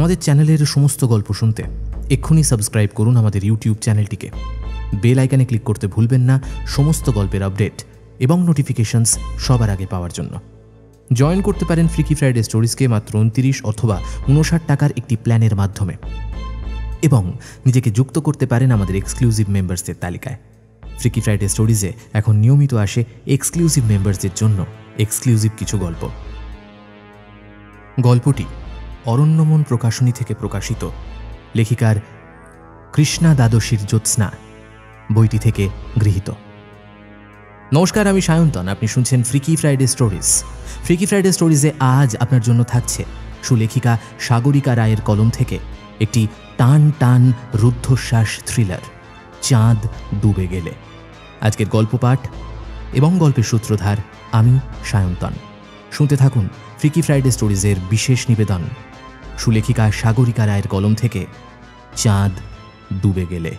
আমাদের চ্যানেলের সমস্ত গল্প শুনতে এক্ষুনি সাবস্ক্রাইব করুন আমাদের ইউটিউব চ্যানেলটিকে। বেল আইকনে ক্লিক করতে ভুলবেন না সমস্ত গল্পের আপডেট এবং নোটিফিকেশনস সবার আগে পাওয়ার জন্য। জয়েন করতে পারেন ফ্রিকি ফ্রাইডে স্টোরিজকে মাত্র 29 অথবা 59 টাকার একটি প্ল্যানের মাধ্যমে, এবং নিজেকে যুক্ত করতে পারেন আমাদের এক্সক্লুসিভ মেম্বার্সদের তালিকায়। ফ্রিকি ফ্রাইডে স্টোরিজে এখন নিয়মিত আসে এক্সক্লুসিভ মেম্বারসদের জন্য এক্সক্লুসিভ কিছু গল্প। গল্পটি অরণ্যমন প্রকাশনী থেকে প্রকাশিত, লেখিকার কৃষ্ণা দ্বাদশীর জ্যোৎস্না, বইটি থেকে গৃহীত। নমস্কার, আমি সায়ন্তন। আপনি শুনছেন freaky Friday stories. Freaky Friday স্টোরিজে আজ আপনার জন্য থাকছে সুলেখিকা সাগরিকা রায়ের কলম থেকে একটি টান টান রুদ্ধশ্বাস থ্রিলার, চাঁদ ডুবে গেলে। আজকের গল্প পাঠ এবং গল্পের সূত্রধার আমি সায়ন্তন। শুনতে থাকুন ফ্রিকি ফ্রাইডে স্টোরিজের বিশেষ নিবেদন, সুলেখিকা সাগরিকা রায়ের কলম থেকে চাঁদ ডুবে গেলে।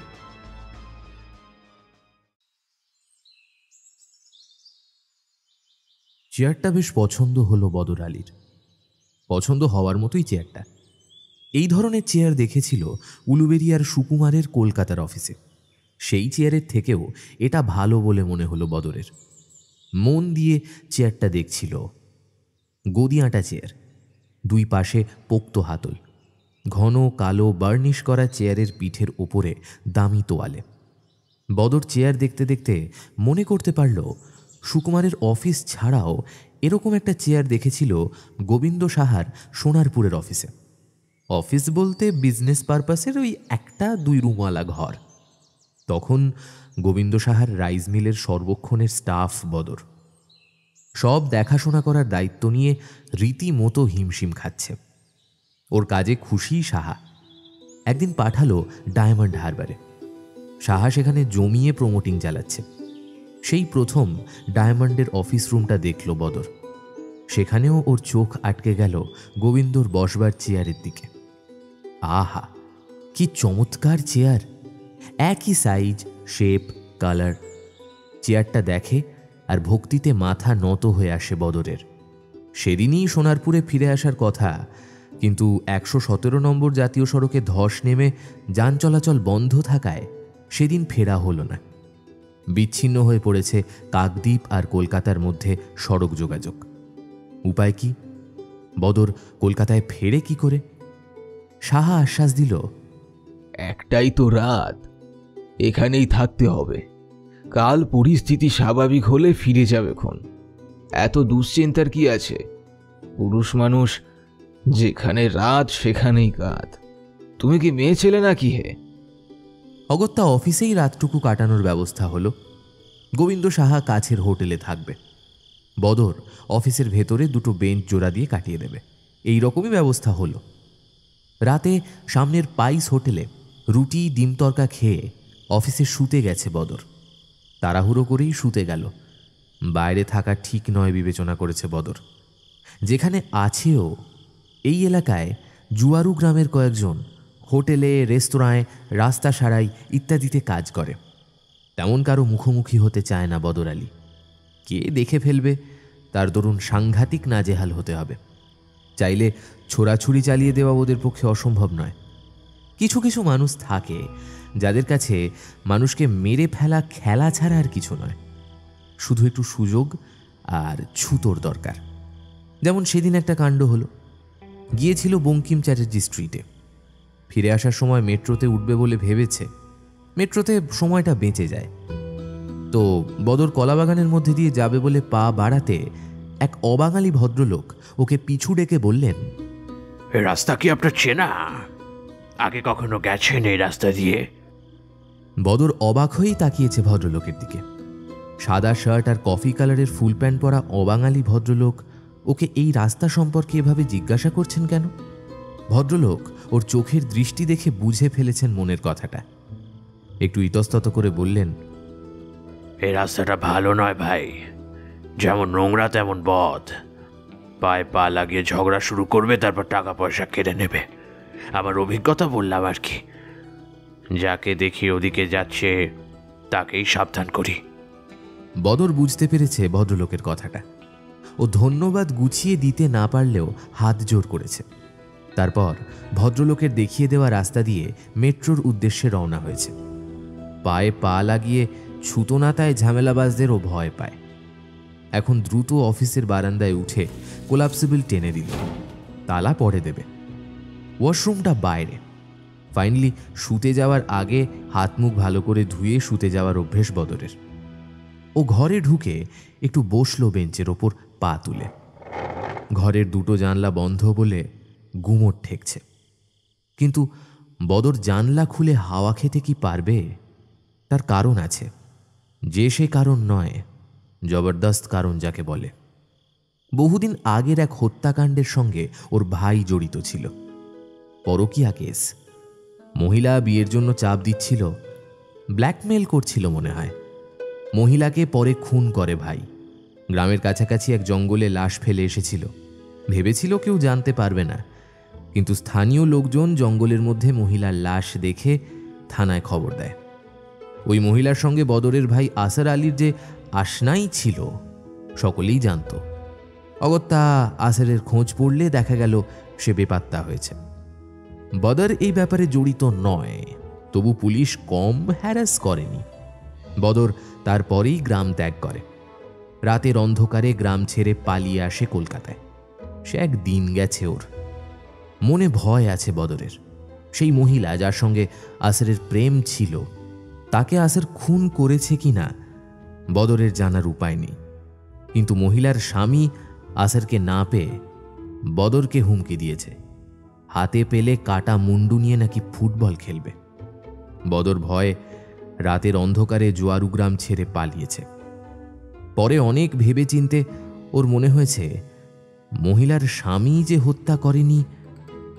চেয়ারটা বেশ পছন্দ হলো বদর আলীর। পছন্দ হওয়ার মতোই চেয়ারটা। এই ধরনের চেয়ার দেখেছিল উলুবেরিয়ার সুকুমারের কলকাতার অফিসে। সেই চেয়ারের থেকেও এটা ভালো বলে মনে হলো বদরের। মন দিয়ে চেয়ারটা দেখছিল। গদি আঁটা চেয়ার, দুই পাশে পোক্ত হাতল, ঘন কালো বার্নিশ করা চেয়ারের পিঠের ওপরে দামি তোয়ালে। বদর চেয়ার দেখতে দেখতে মনে করতে পারল সুকুমারের অফিস ছাড়াও এরকম একটা চেয়ার দেখেছিল গোবিন্দ সাহার সোনারপুরের অফিসে। অফিস বলতে বিজনেস পারপাসের ওই একটা 2 রুমওয়ালা ঘর। তখন গোবিন্দ সাহার রাইস মিলের সর্বক্ষণের স্টাফ বদর। সব দেখাশোনা করার দায়িত্ব নিয়ে রীতিমতো হিমশিম খাচ্ছে। ওর কাজে খুশি সাহা। একদিন পাঠালো ডায়মন্ড হারবারে। সাহা সেখানে জমিয়ে প্রমোটিং চালাচ্ছে। সেই প্রথম ডায়মন্ডের অফিস রুমটা দেখল বদর। সেখানেও ওর চোখ আটকে গেল গোবিন্দর বসবার চেয়ারের দিকে। আহা, কি চমৎকার চেয়ার! একই সাইজ, শেপ, কালার। চেয়ারটা দেখে আর ভক্তিতে মাথা নত হয়ে আসে বদরের। সেদিনই সোনারপুরে ফিরে আসার কথা, কিন্তু 117 নম্বর জাতীয় সড়কে ধস নেমে যান চলাচল বন্ধ থাকায় সেদিন ফেরা হলো না। বিচ্ছিন্ন হয়ে পড়েছে কাকদ্বীপ আর কলকাতার মধ্যে সড়ক যোগাযোগ। উপায় কি? বদর কলকাতায় ফেরে কি করে? সাহা আশ্বাস দিল, একটাই তো রাত, এখানেই থাকতে হবে। কাল পরিস্থিতি স্বাভাবিক হলে ফিরে যাবে খন। এত দুশ্চিন্তার কি আছে? পুরুষ মানুষ, যেখানে রাত সেখানেই কাত। তুমি কি মেয়ে ছেলে নাকি হে? অগত্যা অফিসেই রাতটুকু কাটানোর ব্যবস্থা হলো। গোবিন্দ সাহা কাছের হোটেলে থাকবে। বদর অফিসের ভেতরে 2 বেঞ্চ জোড়া দিয়ে কাটিয়ে দেবে, এই রকমই ব্যবস্থা হলো। রাতে সামনের পাইস হোটেলে রুটি ডিম তরকা খেয়ে অফিসে শুতে গেছে বদর। তাড়াহুড়ো করেই শুতে গেল। বাইরে থাকা ঠিক নয় বিবেচনা করেছে বদর। যেখানে আছেও, এই এলাকায় জুয়ারু গ্রামের কয়েকজন হোটেলে, রেস্তোরাঁয়, রাস্তা সারাই ইত্যাদিতে কাজ করে। তেমন কারো মুখোমুখি হতে চায় না বদর আলী। কে দেখে ফেলবে তার দরুন সাংঘাতিক নাজেহাল হতে হবে। চাইলে ছোড়াছুরি চালিয়ে দেওয়া ওদের পক্ষে অসম্ভব নয়। কিছু কিছু মানুষ থাকে যাদের কাছে মানুষকে মেরে ফেলা খেলা ছাড়া আর কিছু নয়, শুধু একটু সুযোগ আর ছুতোর দরকার। যেমন সেদিন একটা কাণ্ড হলো। গিয়েছিল বঙ্কিম চ্যাটার্জি স্ট্রিটে। ফিরে আসার সময় মেট্রোতে উঠবে বলে ভেবেছে। মেট্রোতে সময়টা বেঁচে যায়। তো বদর কলাবাগানের মধ্যে দিয়ে যাবে বলে পা বাড়াতে এক অবাঙালি ভদ্রলোক ওকে পিছু ডেকে বললেন, এই রাস্তা কি আপনার চেনা? আগে কখনো গেছেন এই রাস্তা দিয়ে? বদর অবাক হয়েই তাকিয়েছে ভদ্রলোকের দিকে। সাদা শার্ট আর কফি কালারের ফুল প্যান্ট পরা অবাঙালি ভদ্রলোক ওকে এই রাস্তা সম্পর্কে এভাবে জিজ্ঞাসা করছেন কেন? ভদ্রলোক ওর চোখের দৃষ্টি দেখে বুঝে ফেলেছেন মনের কথাটা। একটু ইতস্তত করে বললেন, এই রাস্তাটা ভালো নয় ভাই। যেমন নোংরা তেমন বদ। পায়ে পা লাগিয়ে ঝগড়া শুরু করবে, তারপর টাকা পয়সা কেড়ে নেবে। আমার অভিজ্ঞতা বললাম আর কি। যাকে দেখি ওদিকে যাচ্ছে তাকেই সাবধান করি। বদর বুঝতে পেরেছে ভদ্রলোকের কথাটা। ও ধন্যবাদ গুছিয়ে দিতে না পারলেও হাত জোর করেছে। তারপর ভদ্রলোকের দেখিয়ে দেওয়া রাস্তা দিয়ে মেট্রোর উদ্দেশ্যে রওনা হয়েছে। পায়ে পা লাগিয়ে ছুতোনাতায় ঝামেলাবাজদেরও ভয় পায়। এখন দ্রুত অফিসের বারান্দায় উঠে কোলাপসিবল টেনে দিল, তালা পড়ে দেবে। ওয়াশরুমটা বাইরে। ফাইনালি শুতে যাওয়ার আগে হাত মুখ ভালো করে ধুয়ে শুতে যাওয়ার অভ্যেস বদরের। ও ঘরে ঢুকে একটু বসলো বেঞ্চের ওপর পা তুলে। ঘরের দুটো জানলা বন্ধ বলে গুমোট ঠেকছে, কিন্তু বদর জানলা খুলে হাওয়া খেতে কি পারবে? তার কারণ আছে, যে সে কারণ নয়, জবরদস্ত কারণ যাকে বলে। বহুদিন আগের এক হত্যাকাণ্ডের সঙ্গে ওর ভাই জড়িত ছিল। পরকীয়া কেস। মহিলা বিয়ের জন্য চাপ দিচ্ছিল, ব্ল্যাকমেল করছিল মনে হয়। মহিলাকে পরে খুন করে ভাই। গ্রামের কাছাকাছি এক জঙ্গলে লাশ ফেলে এসেছিল। ভেবেছিল কেউ জানতে পারবে না, কিন্তু স্থানীয় লোকজন জঙ্গলের মধ্যে মহিলার লাশ দেখে থানায় খবর দেয়। ওই মহিলার সঙ্গে বদরের ভাই আসার আলীর যে আশনাই ছিল সকলেই জানত। অগত্যা আসারের খোঁজ পড়লে দেখা গেল সে বেপাত্তা হয়েছে। বদর এই ব্যাপারে জড়িত নয়, তবু পুলিশ কম হ্যারাস করেনি। বদর তারপরেই গ্রাম ত্যাগ করে। রাতের অন্ধকারে গ্রাম ছেড়ে পালিয়ে আসে কলকাতায়। সে এক দিন গেছে ওর। মনে ভয় আছে বদরের। সেই মহিলা যার সঙ্গে আসরের প্রেম ছিল, তাকে আসর খুন করেছে কিনা বদরের জানার উপায় নেই। কিন্তু মহিলার স্বামী আসরকে না পেয়ে বদরকে হুমকি দিয়েছে, হাতে পেলে কাটা মুন্ডু নিয়ে নাকি ফুটবল খেলবে। বদর ভয়ে রাতের অন্ধকারে জোয়ারু গ্রাম ছেড়ে পালিয়েছে। পরে অনেক ভেবেচিন্তে ওর মনে হয়েছে মহিলার স্বামী যে হত্যা করেনি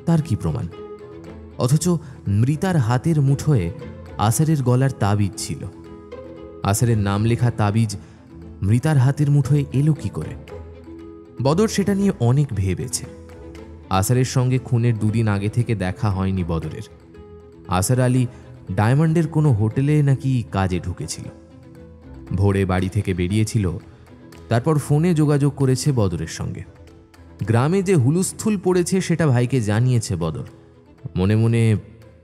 তার কি প্রমাণ? অথচ মৃতার হাতের মুঠোয় আসরের গলার তাবিজ ছিল। আসরের নাম লেখা তাবিজ মৃতার হাতের মুঠোয় এলো কি করে? বদর সেটা নিয়ে অনেক ভেবেছে। আসরের সঙ্গে খুনের দুদিন আগে থেকে দেখা হয়নি বদরের। আসার আলী ডায়মন্ডের কোনো হোটেলে নাকি কাজে ঢুকেছিল। ভোরে বাড়ি থেকে বেরিয়েছিল, তারপর ফোনে যোগাযোগ করেছে বদরের সঙ্গে। গ্রামে যে হুলুস্থুল পড়েছে সেটা ভাইকে জানিয়েছে বদর। মনে মনে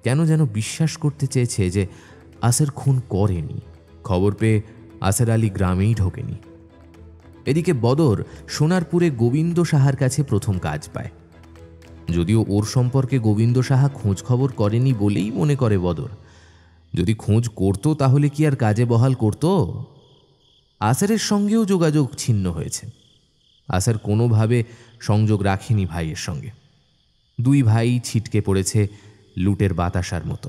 কেন যেন বিশ্বাস করতে চেয়েছে যে আসর খুন করেনি। খবর পেয়ে আসার আলী গ্রামেই ঢোকেনি। এদিকে বদর সোনারপুরে গোবিন্দ সাহার কাছে প্রথম কাজ পায়। যদিও ওর সম্পর্কে গোবিন্দ সাহা খোঁজ খবর করেনি বলেই মনে করে বদর। যদি খোঁজ করত তাহলে কি আর কাজে বহাল করত? আসারের সঙ্গেও যোগাযোগ ছিন্ন হয়েছে। আসার কোনোভাবে সংযোগ রাখেনি ভাইয়ের সঙ্গে। দুই ভাই ছিটকে পড়েছে লুটের বাতাসার মতো।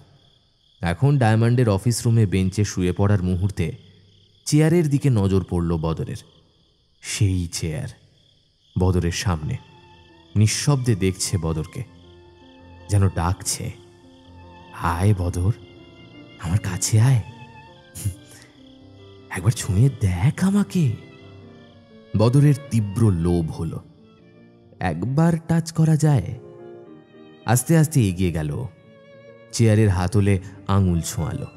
এখন ডায়মন্ডের অফিস রুমে বেঞ্চে শুয়ে পড়ার মুহূর্তে চেয়ারের দিকে নজর পড়ল বদরের। সেই চেয়ার বদরের সামনে, নিঃশব্দে দেখছে বদরকে, যেন ডাকছে, আয় বদর, আমার কাছে আয়, একবার ছুঁয়ে দেখ আমাকে। বদরের তীব্র লোভ হলো, একবার টাচ করা যায়। আস্তে আস্তে এগিয়ে গেল, চেয়ারের হাতলে আঙুল ছোঁয়ালো।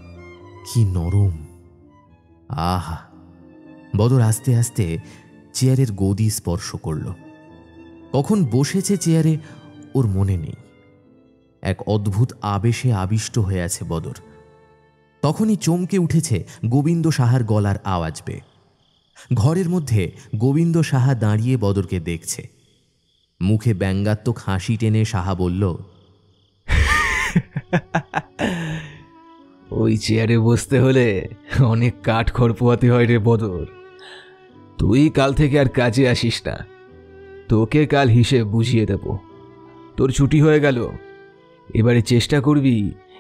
কি নরম! আহা! বদর আস্তে আস্তে চেয়ারের গদি স্পর্শ করল। কখন বসেছে চেয়ারে ওর মনে নেই। এক অদ্ভুত আবেশে আবিষ্ট হয়ে আছে বদর। তখনই চমকে উঠেছে গোবিন্দ সাহার গলার আওয়াজ পেয়ে। ঘরের মধ্যে গোবিন্দ সাহা দাঁড়িয়ে বদরকে দেখছে। মুখে ব্যঙ্গাত্মক হাসি টেনে সাহা বলল, ওই চেয়ারে বসতে হলে অনেক কাঠ খড় পোয়াতে হয় রে বদর। তুই কাল থেকে আর কাজে আসিস না, তোকে কাল হিসেব বুঝিয়ে দেব। তোর ছুটি হয়ে গেল, এবারে চেষ্টা করবি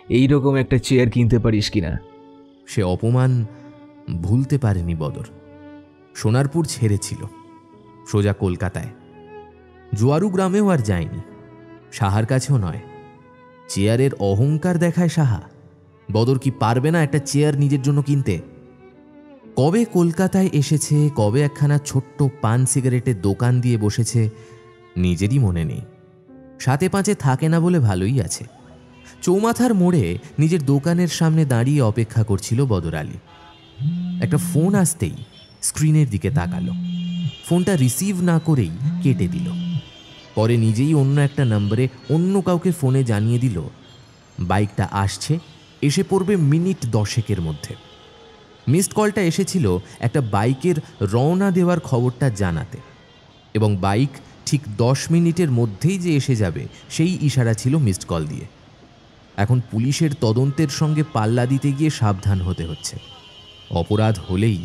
এইরকম একটা চেয়ার কিনতে পারিস কিনা। সে অপমান ভুলতে পারেনি বদর। সোনারপুর ছেড়েছিল, সোজা কলকাতায়। জোয়ারু গ্রামেও আর যায়নি, সাহার কাছেও নয়। চেয়ারের অহংকার দেখায় সাহা। বদর কি পারবে না একটা চেয়ার নিজের জন্য কিনতে? কবে কলকাতায় এসেছে, কবে একখানা ছোট্ট পান সিগারেটের দোকান দিয়ে বসেছে নিজেরই মনে নেই। সাতে পাঁচে থাকে না বলে ভালোই আছে। চৌমাথার মোড়ে নিজের দোকানের সামনে দাঁড়িয়ে অপেক্ষা করছিল বদর আলী। একটা ফোন আসতেই স্ক্রিনের দিকে তাকালো। ফোনটা রিসিভ না করেই কেটে দিল। পরে নিজেই অন্য একটা নম্বরে অন্য কাউকে ফোনে জানিয়ে দিল বাইকটা আসছে, এসে পড়বে মিনিট 10 মধ্যে। মিসড কলটা এসেছিল একটা বাইকের রওনা দেওয়ার খবরটা জানাতে, এবং বাইক ঠিক 10 মিনিটের মধ্যেই যে এসে যাবে সেই ইশারা ছিল মিসড কল দিয়ে। এখন পুলিশের তদন্তের সঙ্গে পাল্লা দিতে গিয়ে সাবধান হতে হচ্ছে। অপরাধ হলেই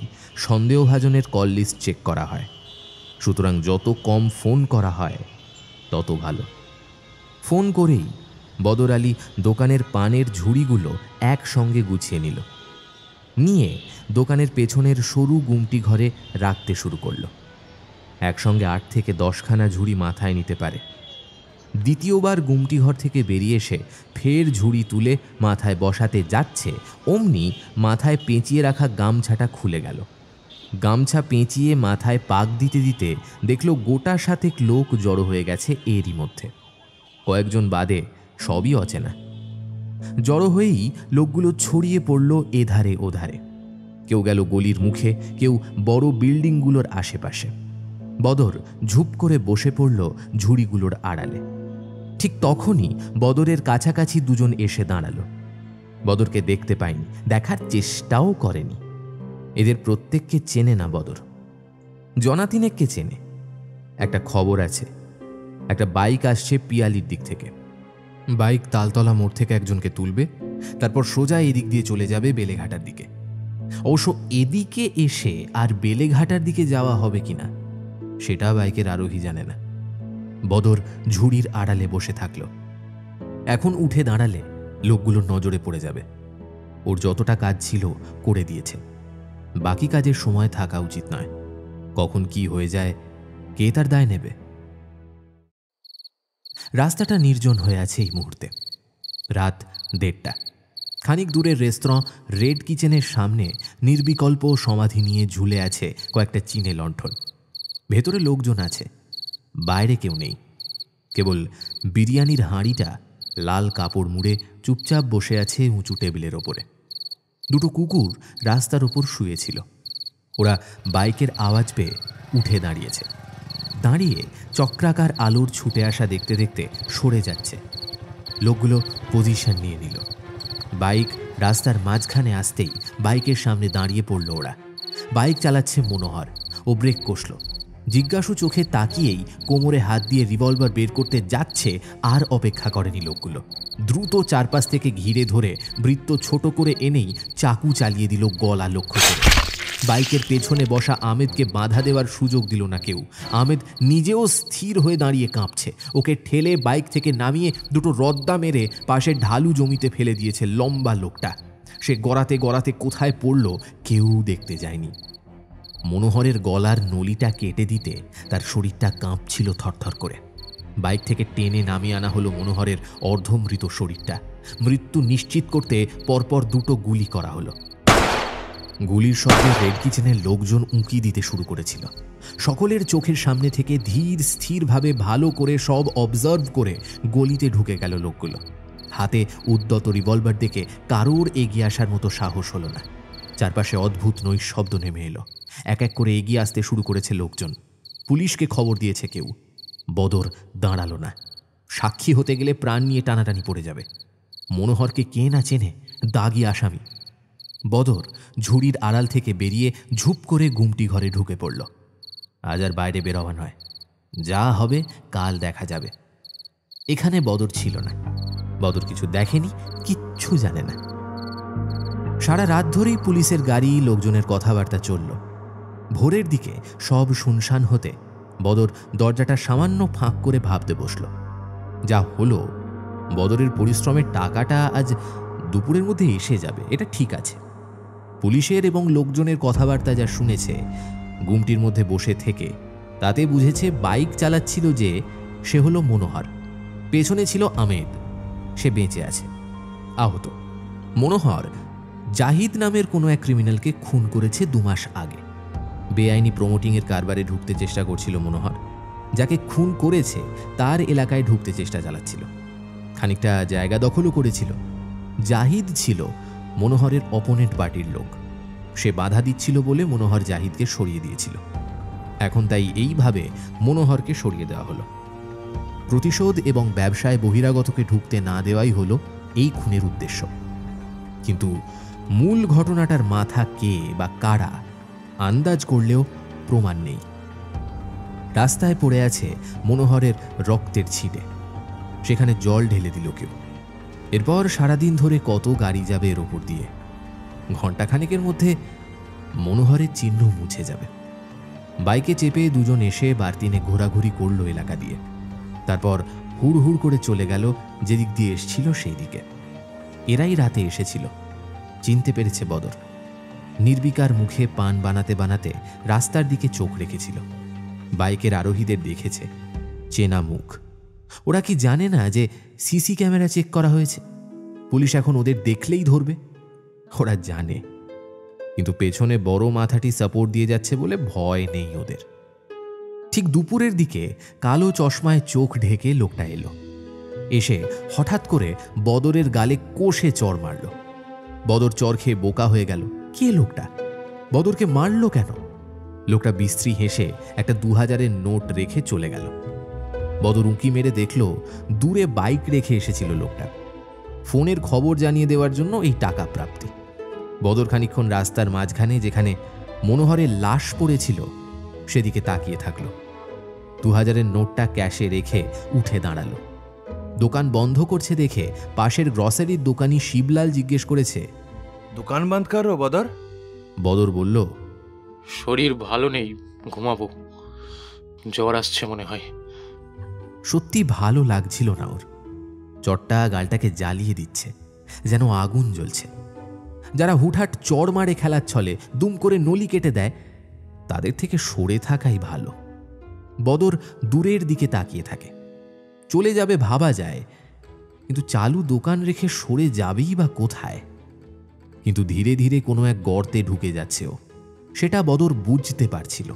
সন্দেহভাজনের কল লিস্ট চেক করা হয়, সুতরাং যত কম ফোন করা হয় তত ভালো। ফোন করেই বদর আলী দোকানের পানের ঝুড়িগুলো একসঙ্গে গুছিয়ে নিয়ে দোকানের পেছনের সরু গুমটি ঘরে রাখতে শুরু করল। একসঙ্গে 8 থেকে 10খানা ঝুড়ি মাথায় নিতে পারে। দ্বিতীয়বার গুমটি ঘর থেকে বেরিয়ে এসে ফের ঝুড়ি তুলে মাথায় বসাতে যাচ্ছে, অমনি মাথায় পেঁচিয়ে রাখা গামছাটা খুলে গেল। গামছা পেঁচিয়ে মাথায় পাক দিতে দিতে দেখল গোটা 7 লোক জড়ো হয়ে গেছে এরই মধ্যে। কয়েকজন বাদে সবই অচেনা। জড়ো হয়েই লোকগুলো ছড়িয়ে পড়ল এধারে ওধারে। কেউ গেল গলির মুখে, কেউ বড় বিল্ডিংগুলোর আশেপাশে। বদর ঝুপ করে বসে পড়ল ঝুড়িগুলোর আড়ালে। ঠিক তখনই বদরের কাছাকাছি দুজন এসে দাঁড়ালো। বদরকে দেখতে পায়নি, দেখার চেষ্টাও করেনি। এদের প্রত্যেককে চেনে না বদর, জনা তিনেককে চেনে। একটা খবর আছে, একটা বাইক আসছে পিয়ালির দিক থেকে। বাইক তালতলা মোড় থেকে একজনকে তুলবে, তারপর সোজা এদিক দিয়ে চলে যাবে বেলেঘাটার দিকে। অবশ্য এদিকে এসে আর বেলেঘাটার দিকে যাওয়া হবে কিনা সেটা বাইকের আরোহী জানে না। বদর ঝুড়ির আড়ালে বসে থাকল। এখন উঠে দাঁড়ালে লোকগুলোর নজরে পড়ে যাবে। ওর যতটা কাজ ছিল করে দিয়েছে, বাকি কাজের সময় থাকা উচিত নয়। কখন কি হয়ে যায় কে তার দায় নেবে? রাস্তাটা নির্জন হয়ে আছে এই মুহূর্তে। রাত 1:30। খানিক দূরের রেস্তোরাঁ রেড কিচেনের সামনে নির্বিকল্প সমাধি নিয়ে ঝুলে আছে কয়েকটা চিনে লণ্ঠন। ভেতরে লোকজন আছে, বাইরে কেউ নেই। কেবল বিরিয়ানির হাঁড়িটা লাল কাপড় মুড়ে চুপচাপ বসে আছে উঁচু টেবিলের ওপরে। দুটো কুকুর রাস্তার ওপর শুয়েছিল। ওরা বাইকের আওয়াজ পেয়ে উঠে দাঁড়িয়েছে। দাঁড়িয়ে চক্রাকার আলোর ছুটে আসা দেখতে দেখতে সরে যাচ্ছে। লোকগুলো পজিশন নিয়ে নিল। বাইক রাস্তার মাঝখানে আসতেই বাইকের সামনে দাঁড়িয়ে পড়ল ওরা। বাইক চালাচ্ছে মনোহর। ও ব্রেক কষল। জিজ্ঞাসু চোখে তাকিয়েই কোমরে হাত দিয়ে রিভলভার বের করতে যাচ্ছে, আর অপেক্ষা করেনি লোকগুলো। দ্রুত চারপাশ থেকে ঘিরে ধরে বৃত্ত ছোট করে এনেই চাকু চালিয়ে দিল গলা লক্ষ্য করে। বাইকের পেছনে বসা আমেদকে বাধা দেওয়ার সুযোগ দিল না কেউ। আমেদ নিজেও স্থির হয়ে দাঁড়িয়ে কাঁপছে। ওকে ঠেলে বাইক থেকে নামিয়ে দুটো রদ্দা মেরে পাশের ঢালু জমিতে ফেলে দিয়েছে লম্বা লোকটা। সে গড়াতে গড়াতে কোথায় পড়ল কেউ দেখতে যায়নি। মনোহরের গলার নলিটা কেটে দিতে তার শরীরটা কাঁপছিল থরথর করে। বাইক থেকে টেনে নামিয়ে আনা হলো মনোহরের অর্ধমৃত শরীরটা। মৃত্যু নিশ্চিত করতে পরপর দুটো গুলি করা হলো। গুলির শব্দে রেড কিচেনের লোকজন উঁকি দিতে শুরু করেছিল। সকলের চোখের সামনে থেকে ধীর স্থিরভাবে ভালো করে সব অবজার্ভ করে গলিতে ঢুকে গেল লোকগুলো। হাতে উদ্যত রিভলভার দেখে কারোর এগিয়ে আসার মতো সাহস হলো না। চারপাশে অদ্ভুত নৈশব্দ নেমে এলো। এক এক করে এগিয়ে আসতে শুরু করেছে লোকজন। পুলিশকে খবর দিয়েছে কেউ। বদর দাঁড়ালো না। সাক্ষী হতে গেলে প্রাণ নিয়ে টানাটানি পড়ে যাবে। মনোহরকে কে না চেনে, দাগি আসামি। বদর ঝুড়ির আড়াল থেকে বেরিয়ে ঝুপ করে গুমটি ঘরে ঢুকে পড়ল। আজ আর বাইরে বেরোবা নয়, যা হবে কাল দেখা যাবে। এখানে বদর ছিল না। বদর কিছু দেখেনি, কিচ্ছু জানে না। সারা রাত ধরেই পুলিশের গাড়ি, লোকজনের কথাবার্তা চলল। ভোরের দিকে সব শুনশান হতে বদর দরজাটা সামান্য ফাঁক করে ভাবতে বসল। যা হলো, বদরের পরিশ্রমের টাকাটা আজ দুপুরের মধ্যে এসে যাবে, এটা ঠিক আছে। পুলিশের এবং লোকজনের কথাবার্তা যা শুনেছে গুমটির মধ্যে বসে থেকে, তাতে বুঝেছে বাইক চালাচ্ছিল যে সে হলো মনোহর। পেছনে ছিল আমেদ, সে বেঁচে আছে। আহত মনোহর জাহিদ নামের কোনো এক ক্রিমিনালকে খুন করেছে 2 মাস আগে। বেআইনি প্রমোটিংয়ের কারবারে ঢুকতে চেষ্টা করছিল মনোহর। যাকে খুন করেছে তার এলাকায় ঢুকতে চেষ্টা চালাচ্ছিল। খানিকটা জায়গা দখলও করেছিল। জাহিদ ছিল মনোহরের অপোনেন্ট পার্টির লোক। সে বাধা দিচ্ছিল বলে মনোহর জাহিদকে সরিয়ে দিয়েছিল। এখন তাই এইভাবে মনোহরকে সরিয়ে দেওয়া হলো। প্রতিশোধ এবং ব্যবসায় বহিরাগতকে ঢুকতে না দেওয়াই হলো এই খুনের উদ্দেশ্য। কিন্তু মূল ঘটনাটার মাথা কে বা কারা আন্দাজ করলেও প্রমাণ নেই। রাস্তায় পড়ে আছে মনোহরের রক্তের ছিটে, সেখানে জল ঢেলে দিল কেউ। এরপর সারাদিন ধরে কত গাড়ি যাবে এর ওপর দিয়ে, ঘণ্টাখানেকের মধ্যে মনোহরের চিহ্ন মুছে যাবে। বাইকে চেপে দুজন এসে বারতিনে ঘোরাঘুরি করল এলাকা দিয়ে, তারপর হুড় হুড় করে চলে গেল যেদিক দিয়ে এসছিল সেই দিকে। এরাই রাতে এসেছিল, চিনতে পেরেছে বদর। নির্বিকার মুখে পান বানাতে বানাতে রাস্তার দিকে চোখ রেখেছিল। বাইকের আরোহীদের দেখেছে, চেনা মুখ। ওরা কি জানে না যে সিসি ক্যামেরা চেক করা হয়েছে? পুলিশ এখন ওদের দেখলেই ধরবে। ওরা জানে, কিন্তু পেছনে বড় মাথাটি সাপোর্ট দিয়ে যাচ্ছে বলে ভয় নেই ওদের। ঠিক দুপুরের দিকে কালো চশমায় চোখ ঢেকে লোকটা এলো। এসে হঠাৎ করে বদরের গালে কষে চড় মারল। বদর চড় খেয়ে বোকা হয়ে গেল। কে লোকটা? বদরকে মারল কেন? লোকটা বিশ্রী হেসে একটা 2000-এর নোট রেখে চলে গেল। বদর উঁকি মেরে দেখল দূরে বাইক রেখে এসেছিল লোকটা। ফোনের খবর জানিয়ে দেওয়ার জন্য এই টাকা প্রাপ্তি। বদর খানিকক্ষণ রাস্তার মাঝখানে, যেখানে মনোহরের লাশ পড়েছিল, সেদিকে তাকিয়ে থাকল। 2000-এর নোটটা ক্যাশে রেখে উঠে দাঁড়ালো। দোকান বন্ধ করছে দেখে পাশের গ্রসারির দোকানি শিবলাল জিজ্ঞেস করেছে, দোকান বন্ধ করো বদর? বদর বলল, শরীর ভালো নেই, ঘুমাবো, জ্বর আসছে মনে হয়। সত্যি ভালো লাগছিল না ওর। চটটা গালটাকে জ্বালিয়ে দিচ্ছে, যেন আগুন জ্বলছে। যারা হুটহাট চড় মারে খেলার ছলে দুম করে নলি কেটে দেয়, তাদের থেকে সরে থাকাই ভালো। বদর দূরের দিকে তাকিয়ে থাকে। চলে যাবে ভাবা যায়, কিন্তু চালু দোকান রেখে সরে যাবেই বা কোথায়? কিন্তু ধীরে ধীরে কোনো এক গর্তে ঢুকে যাচ্ছে ও, সেটা বদর বুঝতে পারছিল।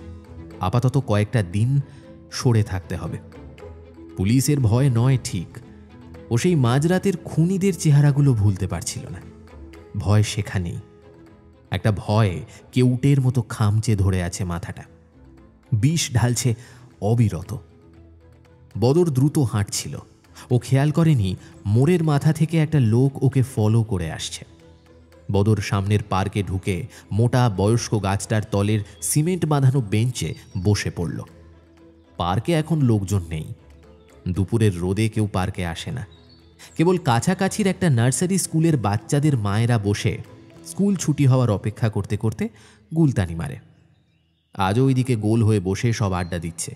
আপাতত কয়েকটা দিন সরে থাকতে হবে। পুলিশের ভয় নয় ঠিক, ও সেই মাঝরাতের খুনিদের চেহারাগুলো ভুলতে পারছিল না। ভয় সেখানেই, একটা ভয় কেউটের মতো খামচে ধরে আছে মাথাটা, বিষ ঢালছে অবিরত। বদর দ্রুত হাঁটছিল। ও খেয়াল করেনি মোড়ের মাথা থেকে একটা লোক ওকে ফলো করে আসছে। বদর সামনের পার্কে ঢুকে মোটা বয়স্ক গাছটার তলের সিমেন্ট বাঁধানো বেঞ্চে বসে পড়ল। পার্কে এখন লোকজন নেই। দুপুরের রোদে কেউ পার্কে আসে না। কেবল কাছাকাছির একটা নার্সারি স্কুলের বাচ্চাদের মায়েরা বসে স্কুল ছুটি হওয়ার অপেক্ষা করতে করতে গুলতানি মারে। আজও ওইদিকে গোল হয়ে বসে সব আড্ডা দিচ্ছে।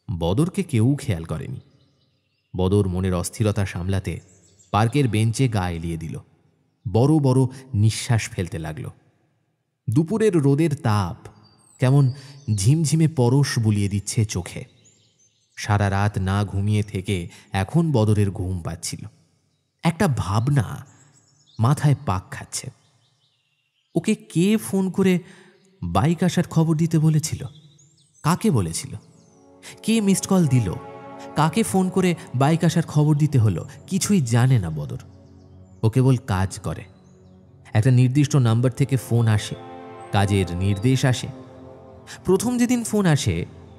বদরকে কেউ খেয়াল করেনি। বদর মনের অস্থিরতা সামলাতে পার্কের বেঞ্চে গা এলিয়ে দিল। বড় বড় নিঃশ্বাস ফেলতে লাগল। দুপুরের রোদের তাপ কেমন ঝিমঝিমে পরশ বুলিয়ে দিচ্ছে চোখে। সারা রাত না ঘুমিয়ে থেকে এখন বদরের ঘুম পাচ্ছিল। একটা ভাবনা মাথায় পাক খাচ্ছে। ওকে কে ফোন করে বাইক আসার খবর দিতে বলেছিল? কাকে বলেছিল? কে মিসড কল দিল? কাকে ফোন করে বাইক আসার খবর দিতে হলো? কিছুই জানে না বদর। ও কেবল কাজ করে। একটা নির্দিষ্ট নাম্বার থেকে ফোন আসে, কাজের নির্দেশ আসে। প্রথম যেদিন ফোন আসে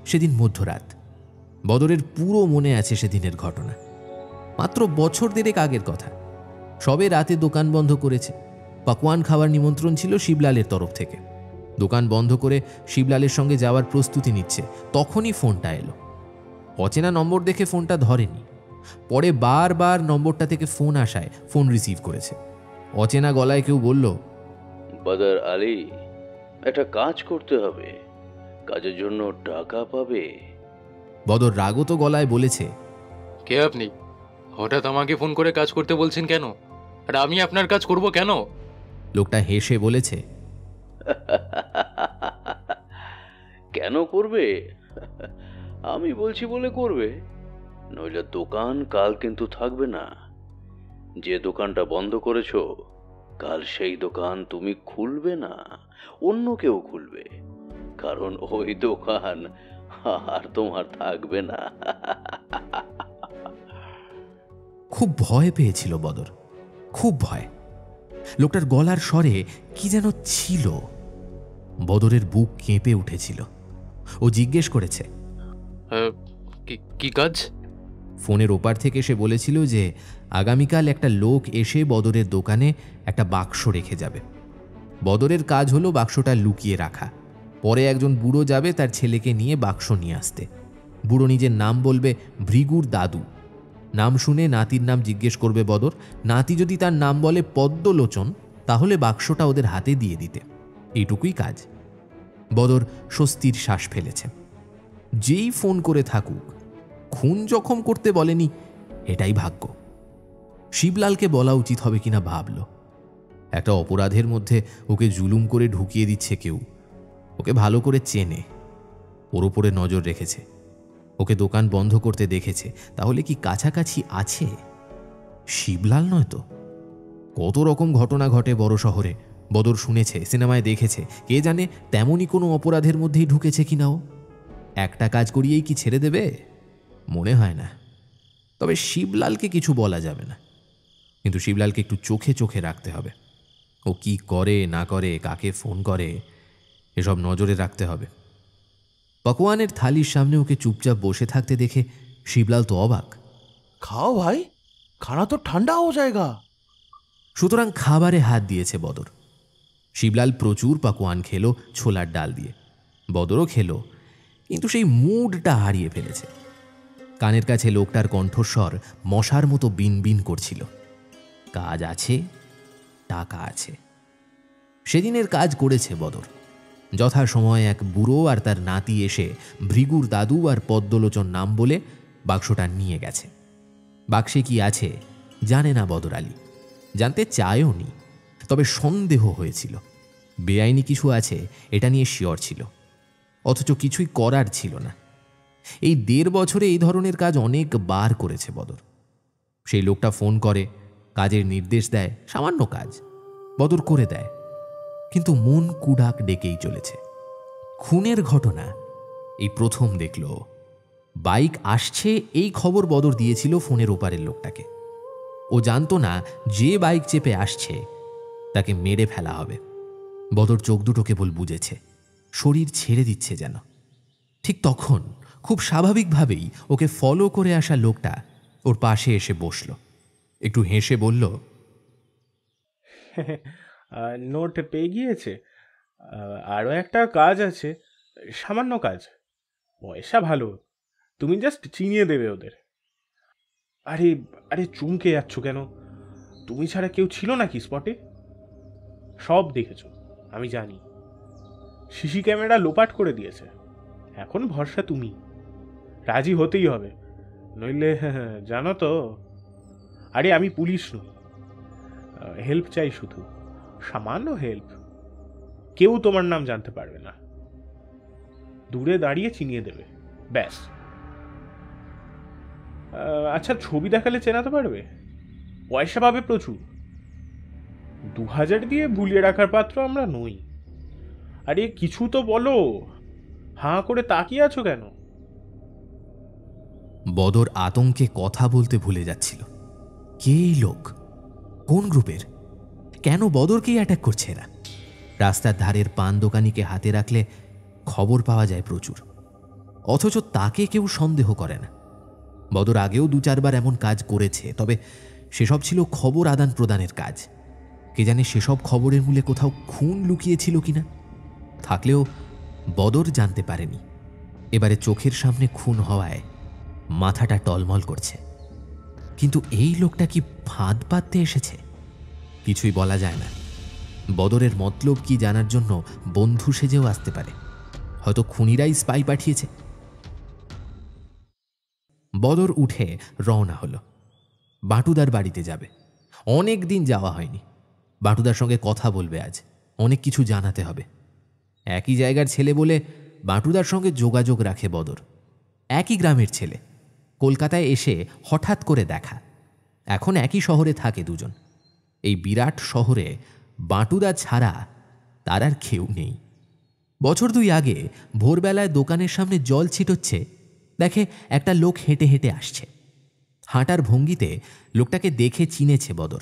সেদিন মধ্যরাত। বদরের পুরো মনে আছে সেদিনের ঘটনা। মাত্র বছর দেড়েক আগের কথা। সবে রাতে দোকান বন্ধ করেছে। পাকওয়ান খাওয়ার নিমন্ত্রণ ছিল শিবলালের তরফ থেকে। দোকান বন্ধ করে শিবলালের সঙ্গে যাওয়ার প্রস্তুতি নিচ্ছে, তখনই ফোনটা এলো। অচেনা নম্বর দেখে ফোনটা ধরেনি। পরে বারবার নম্বরটা থেকে ফোন আসায় ফোন রিসিভ করেছে। অচেনা গলায় কেউ বলল, বদর আলী, একটা কাজ করতে হবে, কাজের জন্য টাকা পাবে। বদর রাগত গলায় বলেছে, কে আপনি? হঠাৎ আমাকে ফোন করে কাজ করতে বলছেন কেন? আর আমি আপনার কাজ করব কেন? লোকটা হেসে বলেছে, কেন করবে? আমি বলছি বলে করবে, নইলে দোকান কাল কিন্তু থাকবে না। যে দোকানটা বন্ধ করেছো, কাল সেই দোকান তুমি খুলবে না, অন্য কেউ খুলবে, কারণ ওই দোকান আর তোমার থাকবে না। খুব ভয় পেয়েছিল বদর, খুব ভয়। লোকটার গলার স্বরে কি যেন ছিল। বদরের বুক কেঁপে উঠেছিল। ও জিজ্ঞেস করেছে, কি কাজ? ফোনের ওপার থেকে সে বলেছিল যে আগামীকাল একটা লোক এসে বদরের দোকানে একটা বাক্স রেখে যাবে। বদরের কাজ হলো বাক্সটা লুকিয়ে রাখা। পরে একজন বুড়ো যাবে তার ছেলেকে নিয়ে বাক্স নিয়ে আসতে। বুড়ো নিজের নাম বলবে ভৃগুর দাদু। নাম শুনে নাতির নাম জিজ্ঞেস করবে বদর। নাতি যদি তার নাম বলে পদ্মলোচন, তাহলে বাক্সটা ওদের হাতে দিয়ে দিতে। এইটুকুই কাজ। বদর স্বস্তির শ্বাস ফেলেছে। যেই ফোন করে থাকুক, খুন জখম করতে বলেনি, এটাই ভাগ্য। শিবলালকে বলা উচিত হবে কিনা ভাবল। একটা অপরাধের মধ্যে ওকে জুলুম করে ঢুকিয়ে দিচ্ছে কেউ। ওকে ভালো করে চেনে, ওর ওপরে নজর রেখেছে, ওকে দোকান বন্ধ করতে দেখেছে। তাহলে কি কাছাকাছি আছে? শিবলাল নয় তো? কত রকম ঘটনা ঘটে বড় শহরে, বদর শুনেছে, সিনেমায় দেখেছে। কে জানে তেমনই কোনো অপরাধের মধ্যেই ঢুকেছে কিনা ও। একটা কাজ করিয়েই কি ছেড়ে দেবে? মনে হয় না। তবে শিবলালকে কিছু বলা যাবে না, কিন্তু শিবলালকে একটু চোখে চোখে রাখতে হবে। ও কি করে না করে, কাকে ফোন করে, এসব নজরে রাখতে হবে। পকওয়ানের থালির সামনে ওকে চুপচাপ বসে থাকতে দেখে শিবলাল তো অবাক। খাও ভাই, খানা তো ঠান্ডা হয়ে যায়গা। সুতরাং খাবারে হাত দিয়েছে বদর। শিবলাল প্রচুর পকওয়ান খেলো ছোলার ডাল দিয়ে। বদরও খেলো, কিন্তু সেই মুডটা হারিয়ে ফেলেছে। কানের কাছে লোকটার কণ্ঠস্বর মশার মতো বিনবিন করছিল। কাজ আছে, টাকা আছে। সেদিনের কাজ করেছে বদর। যথাসময়ে এক বুড়ো আর তার নাতি এসে ভৃগুর দাদু আর পদ্মলোচন নাম বলে বাক্সটা নিয়ে গেছে। বাক্সে কি আছে জানে না বদর আলী, জানতে চায়ও নি। তবে সন্দেহ হয়েছিল, বেআইনি কিছু আছে এটা নিয়ে শিওর ছিল। অথচ কিছুই করার ছিল না। এই 1.5 বছরে এই ধরনের কাজ অনেকবার করেছে বদর। সেই লোকটা ফোন করে, কাজের নির্দেশ দেয়, সামান্য কাজ বদর করে দেয়, কিন্তু মন কুডাক ডেকেই চলেছে। খুনের ঘটনা এই প্রথম দেখল। বাইক আসছে এই খবর বদর দিয়েছিল ফোনের ওপারের লোকটাকে। ও জানতো না যে বাইক চেপে আসছে তাকে মেরে ফেলা হবে। বদর চোখ দুটো কেবল বুঝেছে, শরীর ছেড়ে দিচ্ছে যেন। ঠিক তখন খুব স্বাভাবিকভাবেই ওকে ফলো করে আসা লোকটা ওর পাশে এসে বসল। একটু হেসে বলল, নোট পেয়ে গিয়েছে। আরও একটা কাজ আছে, সামান্য কাজ, পয়সা ভালো, তুমি জাস্ট চিনিয়ে দেবে ওদের। আরে আরে চমকে যাচ্ছ কেন? তুমি ছাড়া কেউ ছিল নাকি স্পটে? সব দেখেছো, আমি জানি। সিসি ক্যামেরা লোপাট করে দিয়েছে। এখন ভরসা তুমি। রাজি হতেই হবে, নইলে জানো তো। আরে আমি পুলিশ নই, হেল্প চাই, শুধু সামান্য হেল্প। কেউ তোমার নাম জানতে পারবে না, দূরে দাঁড়িয়ে চিনিয়ে দেবে, ব্যাস। আচ্ছা, ছবি দেখালে চেনাতে পারবে? পয়সা পাবে প্রচুর। 2000 দিয়ে ভুলিয়ে রাখার পাত্র আমরা নই। আরে কিছু তো বলো, হাঁ করে তাকিয়ে আছো কেন? বদর আতঙ্কে কথা বলতে ভুলে যাচ্ছিল। কে এই লোক? কোন গ্রুপের? কেন বদরকেই অ্যাটাক করছে এরা? রাস্তার ধারের পান দোকানিকে হাতে রাখলে খবর পাওয়া যায় প্রচুর, অথচ তাকে কেউ সন্দেহ করে না। বদর আগেও 2-4 বার এমন কাজ করেছে, তবে সেসব ছিল খবর আদান প্রদানের কাজ। কে জানে সেসব খবরের মূলে কোথাও খুন লুকিয়েছিল কিনা। থাকলেও বদর জানতে পারেনি। এবারে চোখের সামনে খুন হওয়ায় মাথাটা টলমল করছে। কিন্তু এই লোকটা কি ফাঁদ পাততে এসেছে? কিছুই বলা যায় না। বদরের মতলব কি জানার জন্য বন্ধু সেজেও আসতে পারে। হয়তো খুনিরাই স্পাই পাঠিয়েছে। বদর উঠে রওনা হলো। বাটুদার বাড়িতে যাবে। অনেক দিন যাওয়া হয়নি। বাটুদার সঙ্গে কথা বলবে আজ, অনেক কিছু জানাতে হবে। একই জায়গার ছেলে বলে বাটুদার সঙ্গে যোগাযোগ রাখে বদর। একই গ্রামের ছেলে, কলকাতায় এসে হঠাৎ করে দেখা। এখন একই শহরে থাকে দুজন। এই বিরাট শহরে বাটুদা ছাড়া তার আর কেউ নেই। বছর 2 আগে ভোরবেলায় দোকানের সামনে জল ছিটোচ্ছে, দেখে একটা লোক হেঁটে হেঁটে আসছে। হাঁটার ভঙ্গিতে লোকটাকে দেখে চিনেছে বদর।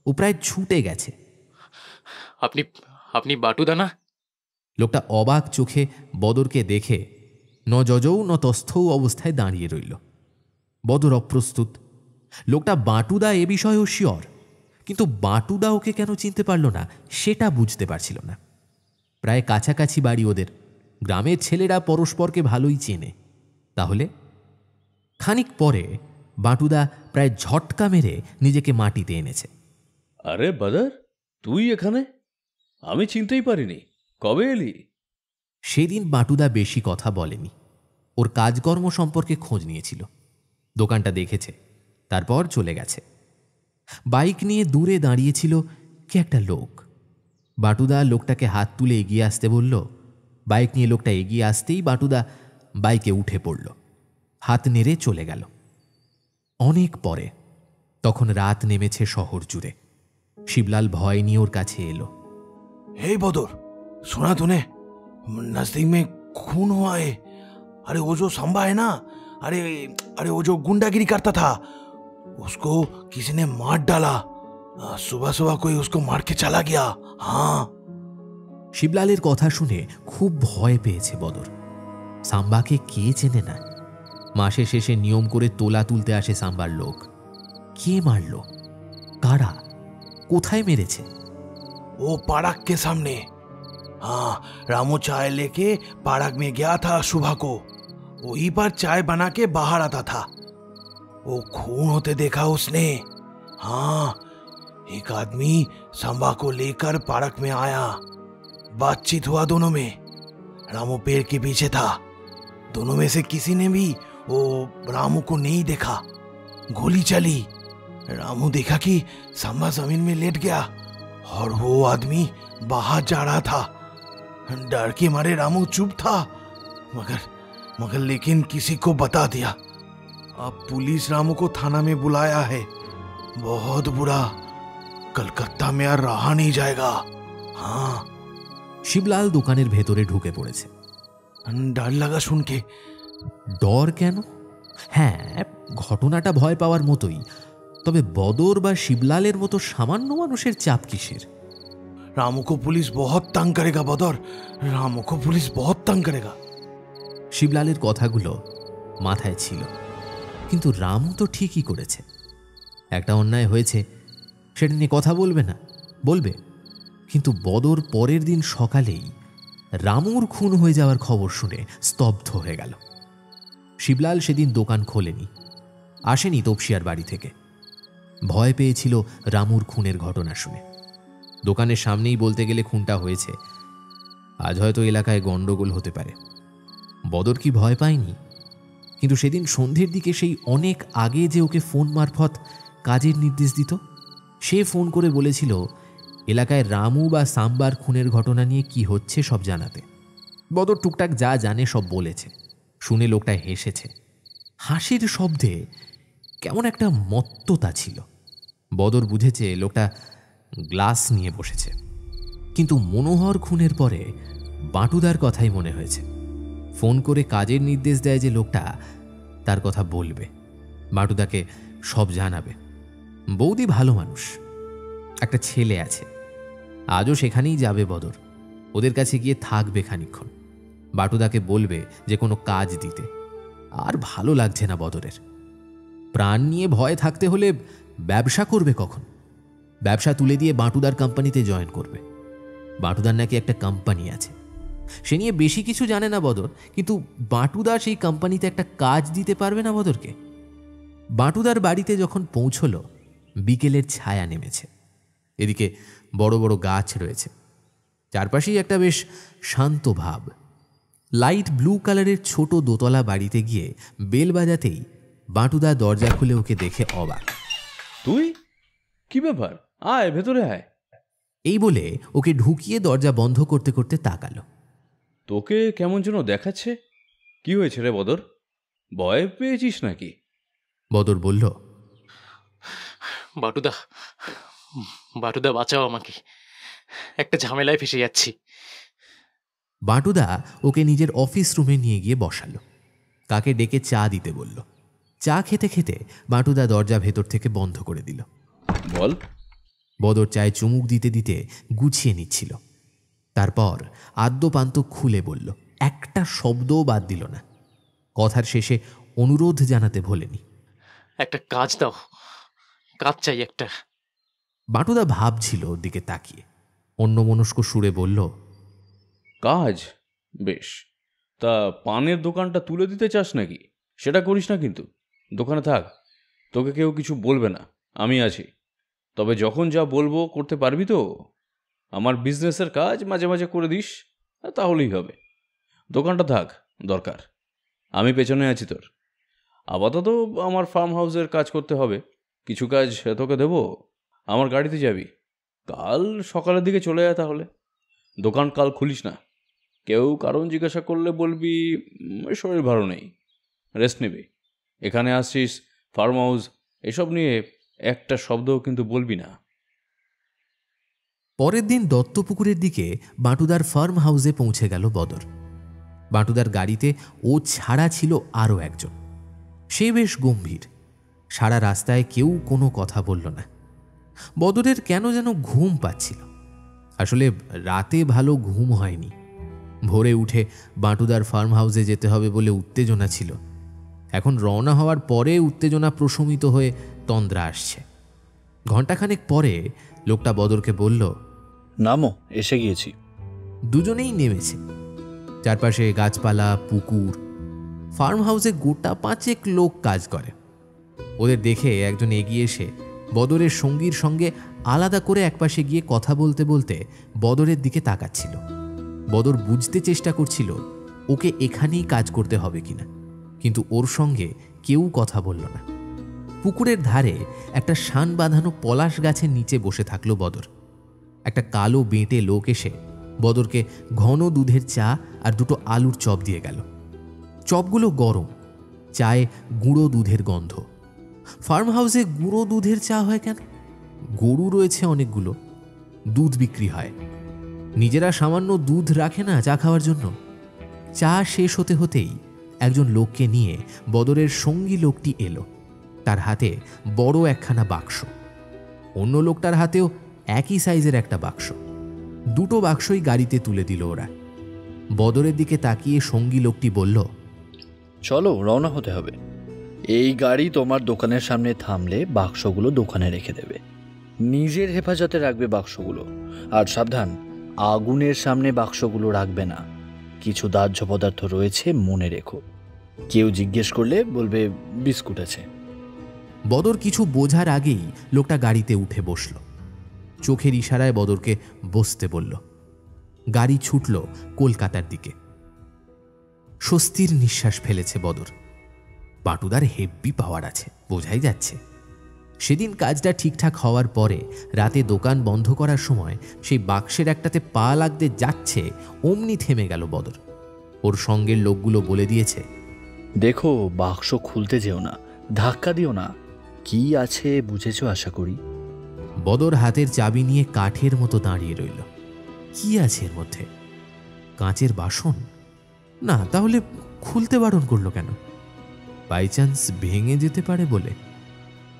ও প্রায় ছুটে গেছে। আপনি আপনি বাটুদা না? লোকটা অবাক চোখে বদরকে দেখে ন যজৌ ন তস্থৌ অবস্থায় দাঁড়িয়ে রইল। বদর অপ্রস্তুত। লোকটা বাটুদা এ বিষয়েও শিওর, কিন্তু বাটুদা ওকে কেন চিনতে পারল না সেটা বুঝতে পারছিল না। প্রায় কাছাকাছি বাড়ি ওদের, গ্রামের ছেলেরা পরস্পরকে ভালোই চেনে। তাহলে খানিক পরে বাটুদা প্রায় ঝটকা মেরে নিজেকে মাটিতে এনেছে। আরে বাদার, তুই এখানে? আমি চিনতেই পারিনি। কবে এলি? সেদিন বাটুদা বেশি কথা বলেনি, ওর কাজকর্ম সম্পর্কে খোঁজ নিয়েছিল, দোকানটা দেখেছে, তারপর চলে গেছে। বাইক নিয়ে দূরে দাঁড়িয়েছিল কে একটা লোক। বাটুদা লোকটাকে হাত তুলে এগিয়ে আসতে বলল। বাইক নিয়ে লোকটা এগিয়ে আসতেই বাটুদা বাইকে উঠে পড়ল, হাত নেড়ে চলে গেল। অনেক পরে, তখন রাত নেমেছে শহর জুড়ে। শিবলাল ভয় নিয়ে ওর কাছে এলো। हे बदर, सुना तूने? नजदीक में खून हुआ है। अरे वो जो संबा है ना, अरे अरे वो जो गुंडागिरी करता था, उसको किसी ने मार डाला। सुबह सुबह कोई उसको मार के चला गया। हाँ। শিবলালের কথা শুনে খুব ভয় পেয়েছে বদর। সাম্বাকে কে চেনে না? মাসে শেষে নিয়ম করে তোলা তুলতে আসে সাম্বার লোক। কে মারল? কারা? কোথায় মেরেছে? वो पार्क के सामने। हाँ, रामू चाय लेके पार्क में गया था सुबह को। वहीं पर चाय बना के बाहर आता था। वो खून होते देखा उसने। हाँ, एक आदमी संबा को लेकर पार्क में आया। बातचीत हुआ दोनों में। रामू पेड़ के पीछे था। दोनों में से किसी ने भी वो रामू को नहीं देखा। गोली चली। रामू देखा कि संबा जमीन में लेट गया और वो आदमी बाहर जा रहा था। डर के मारे रामू चुप था, मगर लेकिन किसी को बता दिया। अब पुलिस रामू को थाना में बुलाया है। बहुत बुरा, कलकत्ता में আর रहा नहीं जाएगा। हाँ। শিবলাল দোকানের ভেতরে ঢুকে পড়েছে। डर लगा सुन के। ডর কেন? হ্যাঁ, ঘটনাটা ভয় পাওয়ার মতোই, তবে বদর বা শিবলালের মতো সামান্য মানুষের চাপ কিসের? रामू को पुलिस बहुत तंग करेगा बदर। रामू को पुलिस बहुत तंग करेगा। শিবলালের কথাগুলো মাথায় ছিল, কিন্তু রামু তো ঠিকই করেছে। একটা অন্যায় হয়েছে, সেটা নিয়ে কথা বলবে না? বলবে। কিন্তু বদর পরের দিন সকালেই রামুর খুন হয়ে যাওয়ার খবর শুনে স্তব্ধ হয়ে গেল। শিবলাল সেদিন দোকান খোলেনি, আসেনি তপসিয়ার বাড়ি থেকে। ভয় পেয়েছিল রামুর খুনের ঘটনা শুনে। দোকানের সামনেই বলতে গেলে খুনটা হয়েছে, আজ হয়তো এলাকায় গন্ডগোল হতে পারে। বদর কি ভয় পায়নি? কিন্তু সেদিন সন্ধ্যের দিকে সেই অনেক আগে যে ওকে ফোন মারফত কাজের নির্দেশ দিত, সে ফোন করে বলেছিল এলাকায় রামু বা সাম্বার খুনের ঘটনা নিয়ে কি হচ্ছে সব জানাতে। বদর টুকটাক যা জানে সব বলেছে। শুনে লোকটা হেসেছে। হাসির শব্দে কেমন একটা মত্ততা ছিল। বদর বুঝেছে লোকটা গ্লাস নিয়ে বসেছে। কিন্তু মনোহর খুনের পরে বাটুদার কথাই মনে হয়েছে। ফোন করে কাজের নির্দেশ দেয় যে লোকটা তার কথা বলবে, বাটুদাকে সব জানাবে। বৌদি ভালো মানুষ, একটা ছেলে আছে, আজও সেখানেই যাবে বদর। ওদের কাছে গিয়ে থাকবে খানিকক্ষণ, বাটুদাকে বলবে যে কোনো কাজ দিতে। আর ভালো লাগছে না বদরের। প্রাণ নিয়ে ভয় থাকতে হলে ব্যবসা করবে কখন? ব্যবসা তুলে দিয়ে বাটুদার কোম্পানিতে জয়েন করবে। বাটুদার নাকি একটা কোম্পানি আছে, সে নিয়ে বেশি কিছু জানে না বদর, কিন্তু বাটুদা সেই কোম্পানিতে একটা কাজ দিতে পারবে না বদরকে। বাটুদার বাড়িতে যখন পৌঁছল, বিকেলের ছায়া নেমেছে। এদিকে বড় বড় গাছ রয়েছে, চারপাশেই একটা বেশ শান্ত ভাব। লাইট ব্লু কালারের ছোট দোতলা বাড়িতে গিয়ে বেল বাজাতেই বাটুদা দরজা খুলে ওকে দেখে অবাক। তুই? কি ব্যাপার? আয় ভেতরে আয়। এই বলে ওকে ঢুকিয়ে দরজা বন্ধ করতে করতে তাকালো। তোকে কেমন যেন দেখাচ্ছে। কি হয়েছে রে বদর? ভয় পেয়েছিস নাকি? বদর বলল, বাটুদা, বাটুদা বাঁচাও আমাকে, একটা ঝামেলায় ফেসে যাচ্ছি। বাটুদা ওকে নিজের অফিস রুমে নিয়ে গিয়ে বসালো। তাকে ডেকে চা দিতে বলল। চা খেতে খেতে বাটুদা দরজা ভেতর থেকে বন্ধ করে দিল। বল। বদর চায়ে চুমুক দিতে দিতে গুছিয়ে নিচ্ছিল। তারপর আদ্যপান্ত খুলে বলল, একটা শব্দও বাদ দিল না। কথার শেষে অনুরোধ জানাতে ভোলেনি। একটা কাজ দাও, কাজ চাই একটা। বাটুদা ভাবছিল ওর দিকে তাকিয়ে, অন্যমনস্ক সুরে বলল, কাজ? বেশ, তা পানের দোকানটা তুলে দিতে চাস নাকি? সেটা করিস না কিন্তু, দোকানে থাক, তোকে কেউ কিছু বলবে না, আমি আছি। তবে যখন যা বলবো করতে পারবি তো? আমার বিজনেসের কাজ মাঝে মাঝে করে দিস, তাহলেই হবে। দোকানটা থাক, দরকার আমি পেছনে আছি তোর। আপাতত আমার ফার্ম হাউসের কাজ করতে হবে, কিছু কাজ তোকে দেবো। আমার গাড়িতে যাবি, কাল সকালের দিকে চলে যায়। তাহলে দোকান কাল খুলিস না। কেউ কারণ জিজ্ঞাসা করলে বলবি শরীর ভালো নেই, রেস্ট নেবে। এখানে আসছিস, ফার্ম হাউস এসব নিয়ে একটা শব্দও কিন্তু বলবি না। পরের দিন দত্তপুকুরের দিকে বাটুদার ফার্ম হাউসে পৌঁছে গেল বদর। বাটুদার গাড়িতে ও ছাড়া ছিল আরও একজন। সে বেশ গম্ভীর। সারা রাস্তায় কেউ কোনো কথা বলল না। বদরের কেন যেন ঘুম পাচ্ছিল। আসলে রাতে ভালো ঘুম হয়নি। ভোরে উঠে বাটুদার ফার্ম হাউসে যেতে হবে বলে উত্তেজনা ছিল। এখন রওনা হওয়ার পরে উত্তেজনা প্রশমিত হয়ে তন্দ্রা আসছে। ঘণ্টাখানেক পরে লোকটা বদরকে বলল, নামো, এসে গিয়েছি। দুজনেই নেমেছে। চারপাশে গাছপালা, পুকুর। ফার্ম হাউসে গোটা 5 লোক কাজ করে। ওদের দেখে একজন এগিয়ে এসে বদরের সঙ্গীর সঙ্গে আলাদা করে একপাশে গিয়ে কথা বলতে বলতে বদরের দিকে তাকাচ্ছিল। বদর বুঝতে চেষ্টা করছিল ওকে এখানেই কাজ করতে হবে কিনা, কিন্তু ওর সঙ্গে কেউ কথা বলল না। পুকুরের ধারে একটা শান বাঁধানো পলাশ গাছের নিচে বসে থাকলো বদর। একটা কালো বেঁটে লোক এসে বদরকে ঘন দুধের চা আর 2টো আলুর চপ দিয়ে গেল। চপগুলো গরম, চায়ে গুঁড়ো দুধের গন্ধ। ফার্ম হাউসে গুঁড়ো দুধের চা হয় কেন? গরু রয়েছে অনেকগুলো, দুধ বিক্রি হয়। নিজেরা সামান্য দুধ রাখে না চা খাওয়ার জন্য? চা শেষ হতে হতেই একজন লোককে নিয়ে বদরের সঙ্গী লোকটি এলো। তার হাতে বড় একখানা বাক্স। অন্য লোকটার হাতেও একই সাইজের একটা বাক্স। 2টো বাক্সই গাড়িতে তুলে দিল ওরা। বদরের দিকে তাকিয়ে সঙ্গী লোকটি বলল, চলো, রওনা হতে হবে। এই গাড়ি তোমার দোকানের সামনে থামলে বাক্সগুলো দোকানে রেখে দেবে। নিজের হেফাজতে রাখবে বাক্সগুলো। আর সাবধান, আগুনের সামনে বাক্সগুলো রাখবে না। কিছু দাহ্য পদার্থ রয়েছে, মনে রেখো। কেউ জিজ্ঞেস করলে বলবে বিস্কুট আছে। বদর কিছু বোঝার আগেই লোকটা গাড়িতে উঠে বসল। চোখের ইশারায় বদরকে বসতে বলল। গাড়ি ছুটল কলকাতার দিকে। স্বস্তির নিঃশ্বাস ফেলেছে বদর। বাটুদার হেব্বি পাওয়ার আছে, বোঝাই যাচ্ছে। সেদিন কাজটা ঠিকঠাক হওয়ার পরে রাতে দোকান বন্ধ করার সময় সেই বাক্সের একটাতে পা লাগতে যাচ্ছে, অমনি থেমে গেল বদর। ওর সঙ্গের লোকগুলো বলে দিয়েছে, দেখো, বাক্স খুলতে যেও না, ধাক্কা দিও না। কি আছে বুঝেছ আশা করি। বদর হাতের চাবি নিয়ে কাঠের মতো দাঁড়িয়ে রইল। কি আছে এর মধ্যে? কাঁচের বাসন? না, তাহলে খুলতে বারণ করলো কেন? বাই চান্স ভেঙে যেতে পারে বলে?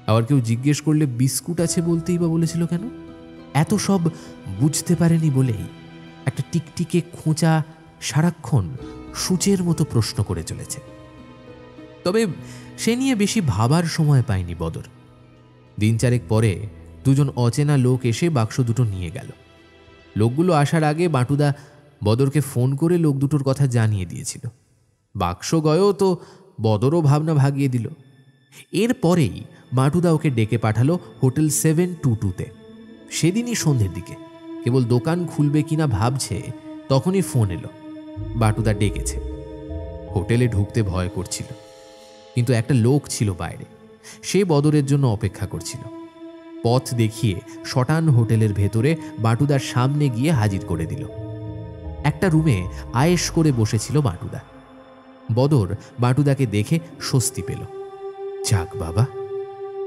আবার কেউ জিজ্ঞেস করলে বিস্কুট আছে বলতেই বা বলেছিল কেন? এত সব বুঝতে পারেনি বলেই একটা টিকটিকে খোঁচা সারাক্ষণ সূচের মতো প্রশ্ন করে চলেছে। তবে সে নিয়ে বেশি ভাবার সময় পায়নি বদর। 3-4 পরে 2জন অচেনা লোক এসে বাক্স 2টো নিয়ে গেল। লোকগুলো আসার আগে বাটুদা বদরকে ফোন করে লোক 2টোর কথা জানিয়ে দিয়েছিল। বাক্স গয়ও তো বদরও ভাবনা ভাগিয়ে দিল। এরপরেই বাটুদা ওকে ডেকে পাঠালো হোটেল 722-তে। সেদিনই সন্ধ্যের দিকে কেবল দোকান খুলবে কিনা ভাবছে, তখনই ফোন এলো। বাটুদা ডেকেছে। হোটেলে ঢুকতে ভয় করছিল, কিন্তু একটা লোক ছিল বাইরে। সে বদরের জন্য অপেক্ষা করছিল। পথ দেখিয়ে শটান হোটেলের ভেতরে বাটুদার সামনে গিয়ে হাজির করে দিল। একটা রুমে আয়েশ করে বসেছিল বাটুদা। বদর বাটুদাকে দেখে স্বস্তি পেল। যাক বাবা,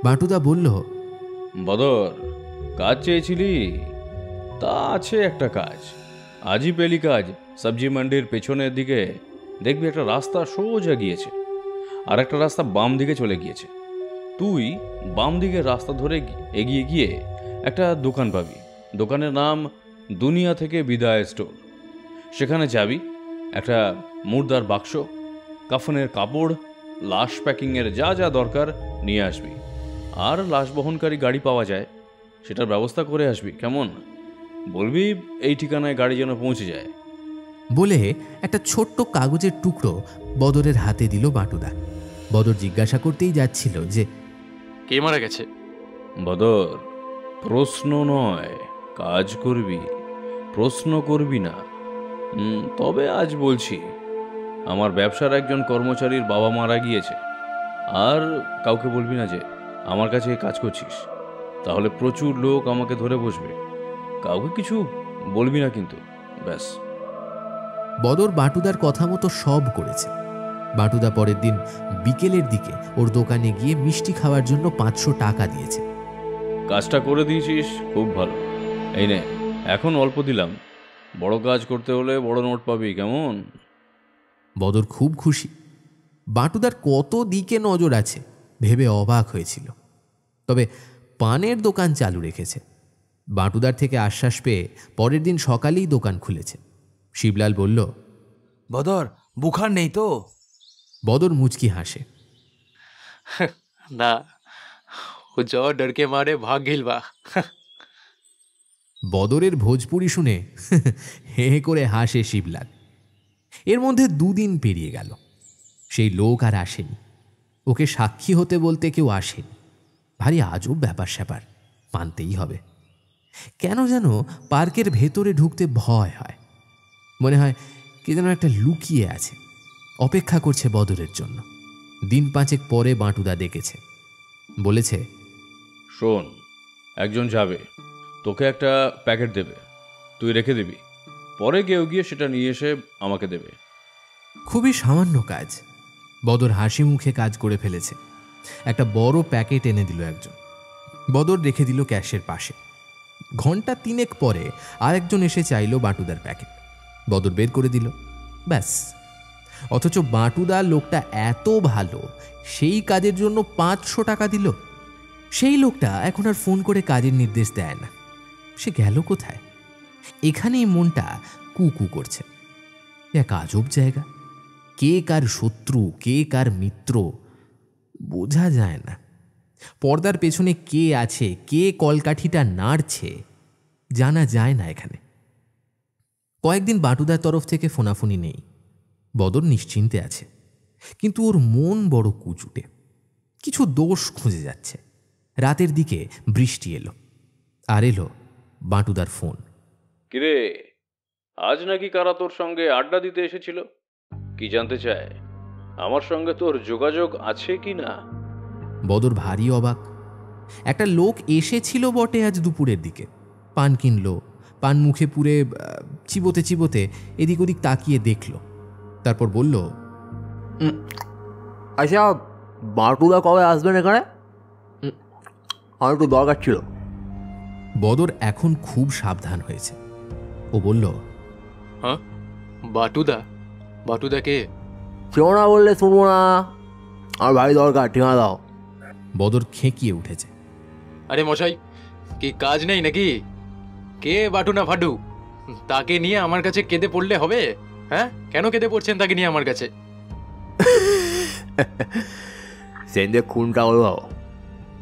বাটুদা বলল, বদর, কাজ চেয়েছিলি? তা আছে একটা কাজ, আজই পেলি কাজ। সবজি মন্ডির পেছনের দিকে দেখবি একটা রাস্তা সোজা গিয়েছে, আর একটা রাস্তা বাম দিকে চলে গিয়েছে। তুই বাম দিকের রাস্তা ধরে এগিয়ে গিয়ে একটা দোকান পাবি। দোকানের নাম দুনিয়া থেকে বিদায় স্টোর। সেখানে যাবি, একটা মুর্দার বাক্স, কাফনের কাপড় লাশ প্যাকিংয়ের যা যা দরকার নিয়ে আসবি, আর লাশ বহনকারী গাড়ি পাওয়া যায় সেটার ব্যবস্থা করে আসবি, কেমন? বলবি এই ঠিকানায় গাড়ি যেন পৌঁছে যায়। বলে একটা ছোট্ট কাগজের টুকরো বদরের হাতে দিল বাটুদা। বদর জিজ্ঞাসা করতেই যাচ্ছিল যে কে মারা গেছে? বদর, প্রশ্ন নয়, কাজ করবি, প্রশ্ন করবি না। তবে আজ বলছি, আমার ব্যবসার একজন কর্মচারীর বাবা মারা গিয়েছে। আর কাউকে বলবি না যে আমার কাছে কাজ করছিস, তাহলে প্রচুর লোক আমাকে ধরে বসবে। কাউকে কিছু বলবি না কিন্তু, ব্যাস। বদর বাটুদার কথা মতো সব করেছে। বাটুদা পরের দিন বিকেলের দিকে ওর দোকানে গিয়ে মিষ্টি খাওয়ার জন্য 500 টাকা দিয়েছে। কাজটা করে দিয়েছিস, খুব ভালো। এই নে, এখন অল্প দিলাম, বড় কাজ করতে হলে বড় নোট পাবি, কেমন? বদর খুব খুশি। বাটুদার কত দিকে নজর আছে ভেবে অবাক হয়েছিল। তবে পানের দোকান চালু রেখেছে। বাটুদার থেকে আশ্বাস পেয়ে পরের দিন সকালেই দোকান খুলেছে। শিবলাল বলল, বদর, বুখার নেই তো? বদর মুচকি হাসে। না, वो जो डर के मारे भाग गिल बा। বদরের ভোজপুরি শুনে হে হে করে হাসে শিবলাল। এর মধ্যে 2 দিন পেরিয়ে গেল। সেই লোক আর আসেনি। ওকে সাক্ষী হতে বলতে কেউ আসেনি। ভারী আজব ব্যাপার স্যাপার, মানতেই হবে। কেন যেন পার্কের ভেতরে ঢুকতে ভয় হয়। মনে হয় কে যেন একটা লুকিয়ে আছে, অপেক্ষা করছে বদরের জন্য। দিন 5 পরে বাটুদা ডেকেছে, বলেছে, শোন, একজন যাবে, তোকে একটা প্যাকেট দেবে, তুই রেখে দিবি, পরে কেউ গিয়ে সেটা নিয়ে এসে আমাকে দেবে। খুবই সামান্য কাজ। বদর হাসি মুখে কাজ করে ফেলেছে। একটা বড় প্যাকেট এনে দিল একজন। বদর রেখে দিল ক্যাশের পাশে। ঘন্টা 3 পরে আরেকজন এসে চাইল বাটুদার প্যাকেট। বদর বের করে দিল, ব্যাস। অথচ বাটুদা লোকটা এত ভালো, সেই কাজের জন্য 500 টাকা দিল। সেই লোকটা এখন আর ফোন করে কাজের নির্দেশ দেয় না। সে গেল কোথায়? এখানেই মনটা কুকু করছে। এক আজব জায়গা। কে কার শত্রু, কে কার মিত্র বোঝা যায় না। পর্দার পেছনে কে আছে, কে কলকাঠিটা নাড়ছে জানা যায় না এখানে। কয়েকদিন বাটুদার তরফ থেকে ফোনাফুনি নেই। বদর নিশ্চিন্তে আছে, কিন্তু ওর মন বড় কুচুটে। কিছু দোষ খুঁজে যাচ্ছে। রাতের দিকে বৃষ্টি এলো, আর এলো বাটুদার ফোন। কিরে, আজ নাকি কারা তোর সঙ্গে আড্ডা দিতে এসেছিল? কি জানতে চায়? আমার সঙ্গে তোর যোগাযোগ আছে কি না? বদর ভারী অবাক। একটা লোক এসেছিল বটে আজ দুপুরের দিকে। পান কিনলো, পান মুখে পুরে চিবোতে চিবোতে এদিক ওদিক তাকিয়ে দেখল। তারপর বলল, আচ্ছা, বাটুদা কবে আসবেন এখানে? আমার একটু দরকার ছিল। বদর এখন খুব সাবধান হয়েছে। ও বলল, হ্যাঁ, বাটুদা? বাটুদা কে? ঠিকানা বললে শুনবো না। আমার ভাই দরকার, ঠিকানা দাও। বদর খেঁকিয়ে উঠেছে। আরে মশাই, কি কাজ নেই নাকি? কে বাটু না ফাটু, তাকে নিয়ে আমার কাছে কেঁদে পড়লে হবে? হ্যাঁ, কেন কেঁদে পড়ছেন তাকে নিয়ে আমার কাছে? সেদিন খুনটা হলো,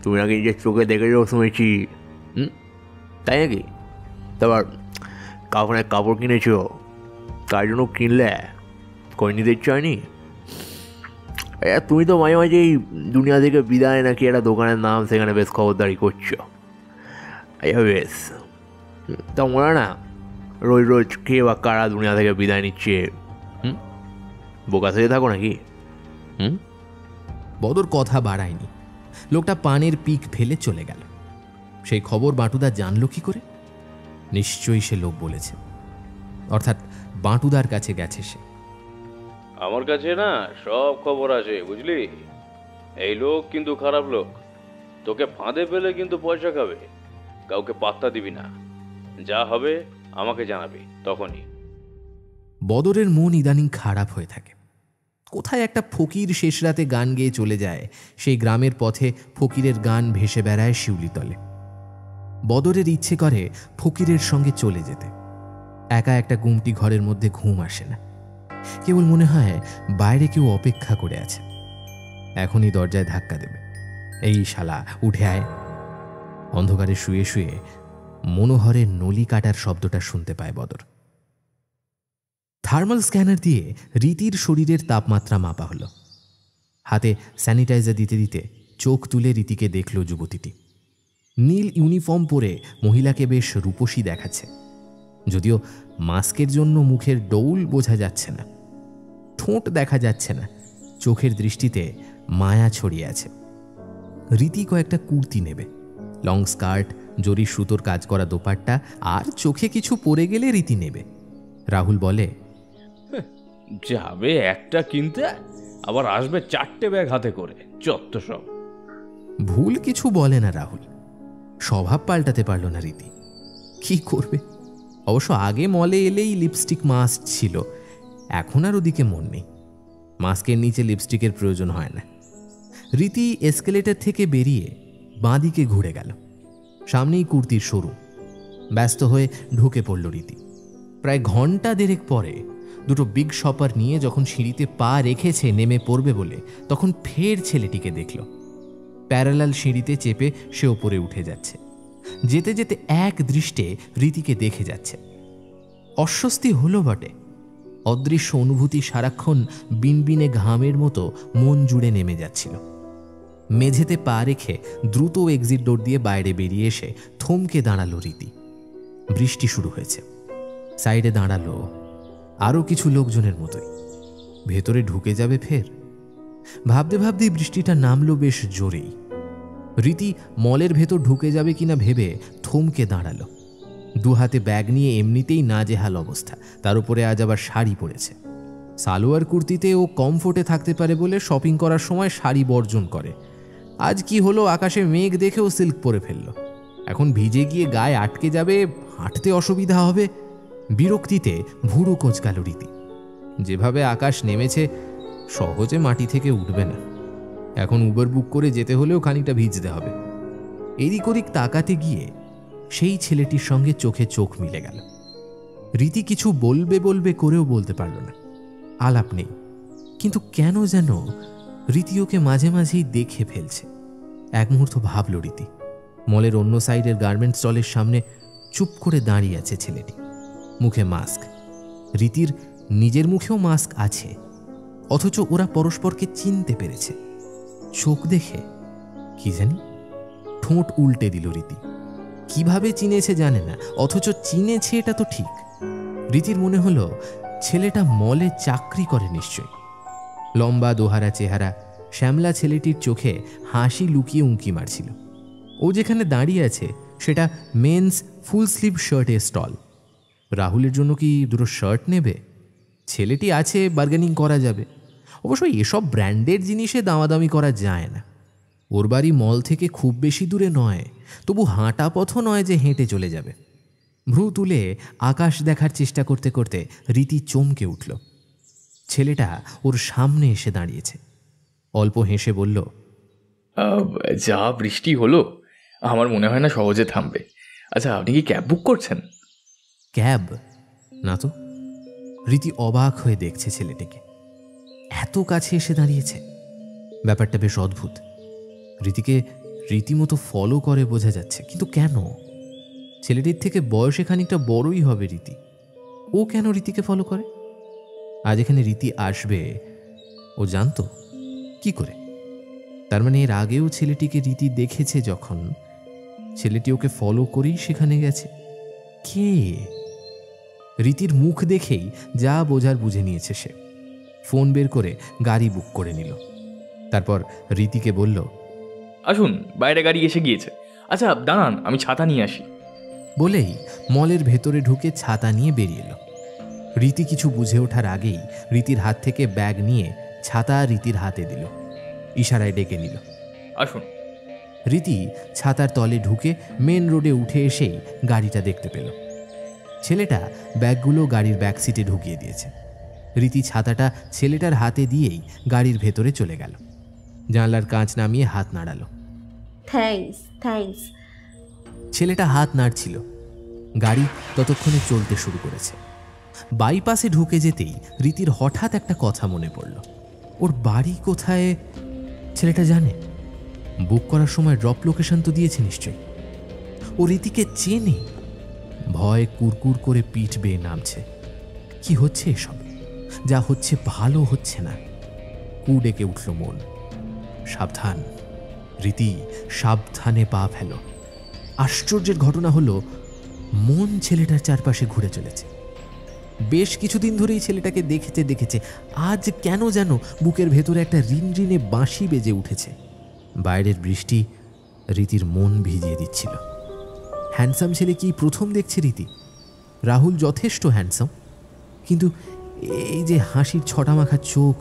তুমি নাকি নিজের চোখে দেখেছো শুনেছি। তাই নাকি? তারপর কাপড়ের কাপড় কিনেছো, কার জন্য কিনলে? কই নিতে চাইনি? তুমি তো মাঝে মাঝে এই দুনিয়া থেকে বিদায় নাকি একটা দোকানের নাম, সেখানে বেশ খবরদারি করছো। বেশ, তা মনে হয় না রোজ রোজ কে বা কারা দুনিয়া থেকে বিদায় নিচ্ছে? বোকা সেজে থাকো নাকি? বদর কথা বাড়ায়নি। লোকটা পানের পিক ফেলে চলে গেল। সেই খবর বাটুদা জানলো কি করে? নিশ্চয়ই সে লোক বলেছে, অর্থাৎ বাটুদার কাছে গেছে সে। আমার কাছে না সব খবর আছে, বুঝলি? এই লোক কিন্তু খারাপ লোক, তোকে ফাঁদে পেলে কিন্তু পয়সা খাবে। কাউকে পাত্তা দিবি না, যা হবে আমাকে জানাবি তখনই। বদরের মন ইদানিং খারাপ হয়ে থাকে। কোথায় একটা ফকির শেষ রাতে গান গেয়ে চলে যায়, সেই গ্রামের পথে ফকিরের গান ভেসে বেড়ায় শিউলিতলে। বদরের ইচ্ছে করে ফকিরের সঙ্গে চলে যেতে। একা একটা গুমটি ঘরের মধ্যে ঘুম আসে না। কেবল মনে হয় বাইরে কেউ অপেক্ষা করে আছে। এখনই দরজায় ধাক্কা দেবে। এই শালা উঠে আয়। অন্ধকারে শুয়ে শুয়ে মনোহরের নলি কাটার শব্দটা শুনতে পায় বদর। থার্মাল স্ক্যানার দিয়ে রীতির শরীরের তাপমাত্রা মাপা হলো। হাতে স্যানিটাইজার দিতে দিতে চোখ তুলে রীতিকে দেখল যুবতীটি। নীল ইউনিফর্ম পরে মহিলাকে বেশ রূপসী দেখাচ্ছে, যদিও মাস্কের জন্য মুখের ডৌল বোঝা যাচ্ছে না, ঠোঁট দেখা যাচ্ছে না, চোখের দৃষ্টিতে মায়া ছড়িয়ে আছে। রীতি কয়েকটা কুর্তি নেবে, লং স্কার্ট, জরি সুতোর কাজ করা দোপাট্টা, আর চোখে কিছু পরে গেলে রীতি নেবে। রাহুল বলে, যাবে একটা কিনতে, আবার আসবে 4টে ব্যাগ হাতে করে, যত সব। ভুল কিছু বলে না রাহুল, স্বভাব পাল্টাতে পারল না রীতি। কি করবে? অবশ্য আগে মলে এলেই লিপস্টিক মাস্ট ছিল, এখন আর ওদিকে মন নেই। মাস্কের নিচে লিপস্টিকের প্রয়োজন হয় না। রীতি এসকেলেটর থেকে বেরিয়ে বাঁদিকে ঘুরে গেল। সামনেই কুর্তির শোরুম। ব্যস্ত হয়ে ঢুকে পড়ল রীতি। প্রায় ঘন্টা দেড়েক পরে দুটো বিগ শপার নিয়ে যখন সিঁড়িতে পা রেখেছে নেমে পড়বে বলে, তখন ফের ছেলেটিকে দেখল। প্যারালাল সিঁড়িতে চেপে সে ওপরে উঠে যাচ্ছে। যেতে যেতে এক দৃষ্টে রীতিকে দেখে যাচ্ছে। অস্বস্তি হলো বটে। অদৃশ্য অনুভূতি সারাক্ষণ বিনবিনে ঘামের মতো মন জুড়ে নেমে যাচ্ছিল। মেঝেতে পা রেখে দ্রুত এক্সিট ডোর দিয়ে বাইরে বেরিয়ে এসে থমকে দাঁড়ালো রীতি। বৃষ্টি শুরু হয়েছে। সাইডে দাঁড়ালো আরও কিছু লোকজনের মতোই। ভেতরে ঢুকে যাবে ফের। ভাবতে ভাবতেই বৃষ্টিটা নামলো বেশ জোরেই। রীতি মলের ভেতর ঢুকে যাবে কিনা ভেবে থমকে দাঁড়ালো। দু হাতে ব্যাগ নিয়ে এমনিতেই নাজেহাল অবস্থা, তার উপরে আজ আবার শাড়ি পরেছে। সালোয়ার কুর্তিতে ও কমফোর্টে থাকতে পারে বলে শপিং করার সময় শাড়ি বর্জন করে। আজ কি হলো, আকাশে মেঘ দেখেও সিল্ক পরে ফেলল। এখন ভিজে গিয়ে গায়ে আটকে যাবে, হাঁটতে অসুবিধা হবে। বিরক্তিতে ভুরু কোঁচকাল রীতি। যেভাবে আকাশ নেমেছে সহজে মাটি থেকে উঠবে না। এখন উবার বুক করে যেতে হলেও খানিকটা ভিজতে হবে। এদিক ওদিক তাকাতে গিয়ে সেই ছেলেটির সঙ্গে চোখে চোখ মিলে গেল। রীতি কিছু বলবে বলবে করেও বলতে পারল না। আলাপ নেই, কিন্তু কেন যেন রীতি ওকে মাঝে মাঝেই দেখে ফেলছে। এক মুহূর্ত ভাবল রীতি। মলের অন্য সাইডের গার্মেন্টস স্টলের সামনে চুপ করে দাঁড়িয়ে আছে ছেলেটি, মুখে মাস্ক। রীতির নিজের মুখেও মাস্ক আছে, অথচ ওরা পরস্পরকে চিনতে পেরেছে। চোখ দেখে কি জানি ঠোঁট উল্টে দিল রীতি। কিভাবে চিনেছে জানে না, অথচ চিনেছে এটা তো ঠিক। রীতির মনে হলো ছেলেটা মলে চাকরি করে নিশ্চয়। লম্বা দোহারা চেহারা, শ্যামলা ছেলেটির চোখে হাসি লুকিয়ে উঁকি মারছিল। ও যেখানে দাঁড়িয়ে আছে সেটা মেন্স ফুল স্লিভ শার্টের স্টল। রাহুলের জন্য কি দুটো শার্ট নেবে? ছেলেটি আছে, বার্গেনিং করা যাবে। অবশ্যই এসব ব্র্যান্ডের জিনিসে দামাদামি করা যায় না। ওর বাড়ি মল থেকে খুব বেশি দূরে নয়, তবু হাঁটা পথও নয় যে হেঁটে চলে যাবে। ভ্রু তুলে আকাশ দেখার চেষ্টা করতে করতে রীতি চমকে উঠল। ছেলেটা ওর সামনে এসে দাঁড়িয়েছে। অল্প হেসে বলল, যা বৃষ্টি হলো, আমার মনে হয় না সহজে থামবে। আচ্ছা, আপনি কি ক্যাব বুক করছেন? ক্যাব? না তো। রীতি অবাক হয়ে দেখছে ছেলেটিকে। এত কাছে এসে দাঁড়িয়েছে। ব্যাপারটা বেশ অদ্ভুত। রীতিকে রীতিমতো ফলো করে বোঝা যাচ্ছে, কিন্তু কেন? ছেলেটির থেকে বয়সে খানিকটা বড়ই হবে রীতি। ও কেন রীতিকে ফলো করে? আজ এখানে রীতি আসবে ও জানতো কি করে? তার মানে এর আগেও ছেলেটিকে রীতি দেখেছে, যখন ছেলেটি ওকে ফলো করেই সেখানে গেছে। কে? রীতির মুখ দেখেই যা বোঝার বুঝে নিয়েছে সে। ফোন বের করে গাড়ি বুক করে নিল। তারপর রীতিকে বলল, আসুন, বাইরে গাড়ি এসে গিয়েছে। আচ্ছা দাঁড়ান, আমি ছাতা নিয়ে আসি। বলেই মলের ভেতরে ঢুকে ছাতা নিয়ে বেরিয়ে এলো। রীতি কিছু বুঝে ওঠার আগেই রীতির হাত থেকে ব্যাগ নিয়ে ছাতা রীতির হাতে দিল, ইশারায় ডেকে নিল, আসুন। রীতি ছাতার তলে ঢুকে মেন রোডে উঠে এসেই গাড়িটা দেখতে পেল। ছেলেটা ব্যাগগুলো গাড়ির ব্যাক সিটে ঢুকিয়ে দিয়েছে। রীতি ছাতাটা ছেলেটার হাতে দিয়েই গাড়ির ভেতরে চলে গেল। জানলার কাঁচ নামিয়ে হাত নাড়ালো। থ্যাঙ্কস। ছেলেটা হাত নাড়ছিল। গাড়ি ততক্ষণে চলতে শুরু করেছে। বাইপাসে ঢুকে যেতেই রীতির হঠাৎ একটা কথা মনে পড়ল। ওর বাড়ি কোথায়? ছেলেটা জানে, বুক করার সময় ড্রপ লোকেশন তো দিয়েছে নিশ্চয়ই। ও রীতিকে চেনে। ভয় কুরকুর করে পিঠ বেয়ে নামছে। কি হচ্ছে এসব? যা হচ্ছে ভালো হচ্ছে না। কু ডেকে উঠল মন। সাবধান রীতি, সাবধানে পা ফেলো। আশ্চর্যের ঘটনা হলো, মন ছেলেটার চারপাশে ঘুরে চলেছে। বেশ কিছুদিন ধরেই ছেলেটাকে দেখেছে। আজ কেন যেন বুকের ভেতরে একটা রিনরিনে বাঁশি বেজে উঠেছে। বাইরের বৃষ্টি রীতির মন ভিজিয়ে দিচ্ছিল। হ্যান্ডসাম ছেলে কি প্রথম দেখছে রীতি? রাহুল যথেষ্ট হ্যান্ডসাম, কিন্তু এই যে হাসির ছটামাখা চোখ,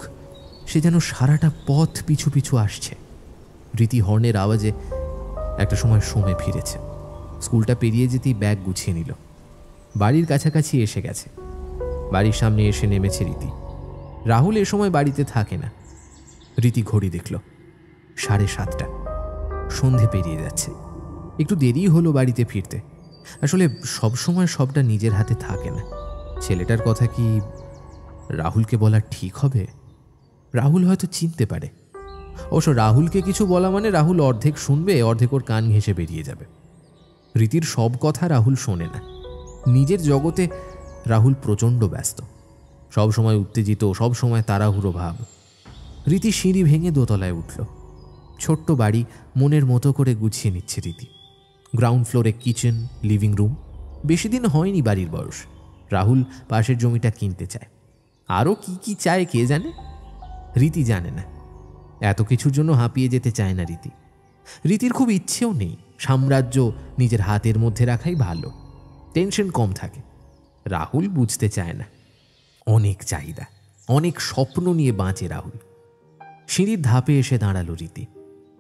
সে যেন সারাটা পথ পিছু পিছু আসছে। রীতি হর্নের আওয়াজে একটা সময় সময় ফিরেছে। স্কুলটা পেরিয়ে যেতেই ব্যাগ গুছিয়ে নিল। বাড়ির কাছাকাছি এসে গেছে। বাড়ির সামনে এসে নেমেছে রীতি। রাহুল এ সময় বাড়িতে থাকে না। রীতি ঘড়ি দেখল, 7:30। সন্ধে পেরিয়ে যাচ্ছে। একটু দেরি হলো বাড়িতে ফিরতে। আসলে সবসময় সবটা নিজের হাতে থাকে না। ছেলেটার কথা কি রাহুলকে বলা ঠিক হবে? রাহুল হয়তো চিনতে পারে। অবশ্য রাহুলকে কিছু বলা মানে রাহুল অর্ধেক শুনবে, অর্ধেক ওর কান ঘেঁষে বেরিয়ে যাবে। রীতির সব কথা রাহুল শোনে না। নিজের জগতে রাহুল প্রচণ্ড ব্যস্ত, সব সময় উত্তেজিত, সব সময় তাড়াহুড়ো ভাব। রীতি সিঁড়ি ভেঙে দোতলায় উঠল। ছোট্ট বাড়ি মনের মতো করে গুছিয়ে নিচ্ছে রীতি। গ্রাউন্ড ফ্লোরে কিচেন, লিভিং রুম। বেশি দিন হয়নি বাড়ির বয়স। রাহুল পাশের জমিটা কিনতে চায়। আরও কি কি চায় কে জানে। রীতি জানে না। এত কিছুর জন্য হাঁপিয়ে যেতে চায় না রীতি। রীতির খুব ইচ্ছেও নেই। সাম্রাজ্য নিজের হাতের মধ্যে রাখাই ভালো, টেনশন কম থাকে। রাহুল বুঝতে চায় না। অনেক চাহিদা, অনেক স্বপ্ন নিয়ে বাঁচে রাহুল। সিঁড়ির ধাপে এসে দাঁড়ালো রীতি।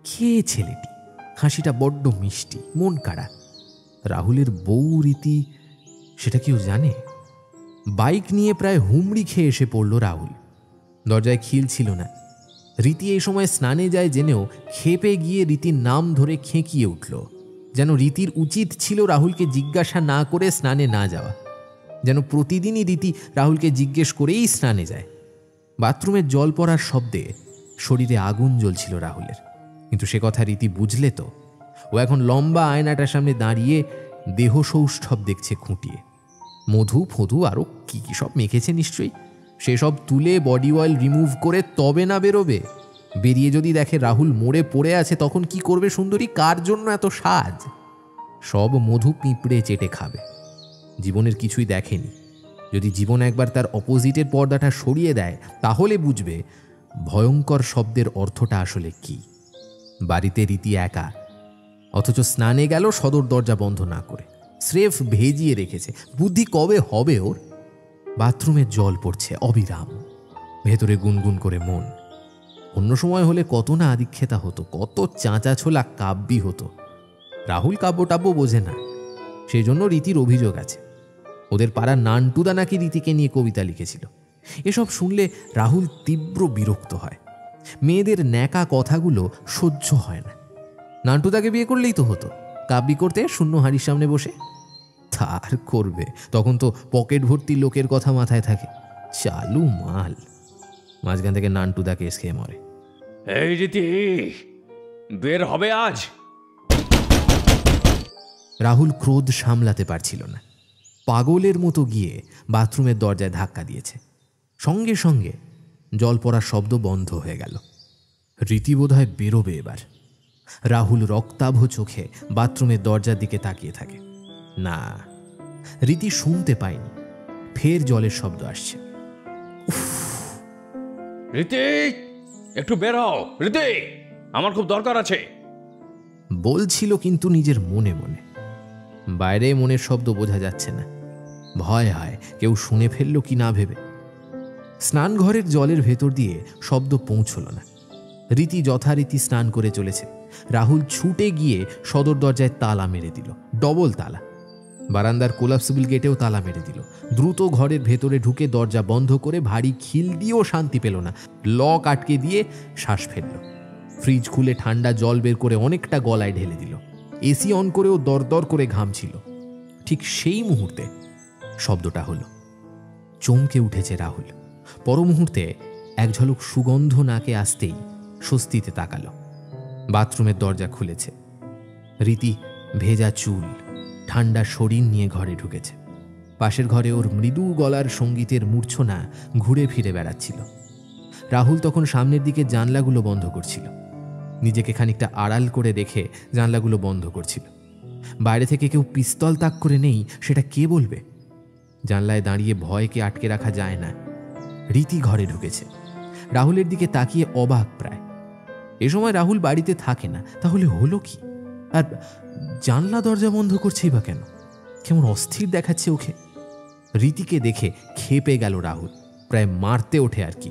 কে ছেলেটি? হাসিটা বড্ড মিষ্টি, মন কাড়া। রাহুলের বউ রীতি, সেটা কেউ জানে? বাইক নিয়ে প্রায় হুমড়ি খেয়ে এসে পড়ল রাহুল। দরজায় খিল ছিল না। রীতি এই সময় স্নানে যায় জেনেও খেপে গিয়ে রীতির নাম ধরে খেঁকিয়ে উঠল। যেন রীতির উচিত ছিল রাহুলকে জিজ্ঞাসা না করে স্নানে না যাওয়া। যেন প্রতিদিনই রীতি রাহুলকে জিজ্ঞেস করেই স্নানে যায়। বাথরুমের জল পড়ার শব্দে শরীরে আগুন জ্বলছিল রাহুলের। কিন্তু সে কথা রীতি বুঝলে তো। ও এখন লম্বা আয়নাটার সামনে দাঁড়িয়ে দেহ সৌষ্ঠব দেখছে খুঁটিয়ে। মধু ফধু আরও কি কি সব মেখেছে নিশ্চয়ই। সেসব তুলে বডি অয়েল রিমুভ করে তবে না বেরোবে। বেরিয়ে যদি দেখে রাহুল মরে পড়ে আছে, তখন কি করবে সুন্দরী? কার জন্য এত সাজ? সব মধু পিঁপড়ে চেটে খাবে। জীবনের কিছুই দেখেনি। যদি জীবন একবার তার অপোজিটের পর্দাটা সরিয়ে দেয়, তাহলে বুঝবে ভয়ঙ্কর শব্দের অর্থটা আসলে কি। বাড়িতে রীতি একা, অথচ স্নানে গেল সদর দরজা বন্ধ না করে। স্রেফ ভেজিয়ে রেখেছে। বুদ্ধি কবে হবে ওর? বাথরুমের জল পড়ছে অবিরাম। ভেতরে গুনগুন করে মন। অন্য সময় হলে কত না আদিক্ষেতা হতো, কত চাঁচা ছোলা কাব্যি হতো। রাহুল কাব্য টাব্য বোঝে না, সেই জন্য রীতির অভিযোগ আছে। ওদের পাড়ার নানটুদা নাকি রীতিকে নিয়ে কবিতা লিখেছিল। এসব শুনলে রাহুল তীব্র বিরক্ত হয়। মেয়েদের ন্যাকা কথাগুলো সহ্য হয় না। নানটুদাকে বিয়ে করলেই তো হতো, কাব্যি করতে শূন্য হাড়ির সামনে বসে। তার করবে, তখন তো পকেট ভর্তি লোকের কথা মাথায় থাকে। চালু মাল। মাঝখান থেকে নানটুদা কেস খেয়ে মরে। এই রীতি, বের হবে আজ। রাহুল ক্রোধ সামলাতে পারছিল না। পাগলের মতো গিয়ে বাথরুমের দরজায় ধাক্কা দিয়েছে। সঙ্গে সঙ্গে জল পড়ার শব্দ বন্ধ হয়ে গেল। রীতি বোধহয় বেরোবে এবার। রাহুল রক্তাভ চোখে বাথরুমের দরজার দিকে তাকিয়ে থাকে। না, রীতি শুনতে পায়নি। ফের জলের শব্দ আসছে। রীতি, একটু বের হও। রীতি, আমার খুব দরকার আছে বলছিল, কিন্তু নিজের মনে মনে। বাইরে মনের শব্দ বোঝা যাচ্ছে না। ভয় হয় কেউ শুনে ফেললো কি না ভেবে। স্নানঘরের জলের ভেতর দিয়ে শব্দ পৌঁছল না। রীতি যথারীতি স্নান করে চলেছে। রাহুল ছুটে গিয়ে সদর দরজায় তালা মেরে দিল, ডবল তালা। বারান্দার কোলাপসিবল গেটেও তালা মেরে দিল। দ্রুত ঘরের ভেতরে ঢুকে দরজা বন্ধ করে ভারী খিল দিয়েও শান্তি পেল না। লক আটকে দিয়ে শ্বাস ফেলল। ফ্রিজ খুলে ঠান্ডা জল বের করে অনেকটা গলায় ঢেলে দিল। এসি অন করেও দরদর করে ঘামছিল। ঠিক সেই মুহূর্তে শব্দটা হলো। চমকে উঠেছে রাহুল। পর মুহূর্তে এক ঝলক সুগন্ধ নাকে আসতেই স্বস্তিতে তাকালো। বাথরুমের দরজা খুলেছে। রীতি ভেজা চুল, ঠান্ডা শরীর নিয়ে ঘরে ঢুকেছে। পাশের ঘরে ওর মৃদু গলার সঙ্গীতের মূর্ছনা ঘুরে ফিরে বেড়াচ্ছিল। রাহুল তখন সামনের দিকে জানলাগুলো বন্ধ করছিল। নিজেকে খানিকটা আড়াল করে রেখে জানলাগুলো বন্ধ করছিল। বাইরে থেকে কেউ পিস্তল তাক করে নেই সেটা কে বলবে? জানলায় দাঁড়িয়ে ভয়কে আটকে রাখা যায় না। রীতি ঘরে ঢুকেছে, রাহুলের দিকে তাকিয়ে অবাক প্রায়। এ সময় রাহুল বাড়িতে থাকে না, তাহলে হলো কি? আর জানলা দরজা বন্ধ করছেই বা কেন? কেমন অস্থির দেখাচ্ছে ওকে। রীতিকে দেখে খেপে গেল রাহুল, প্রায় মারতে ওঠে আর কি।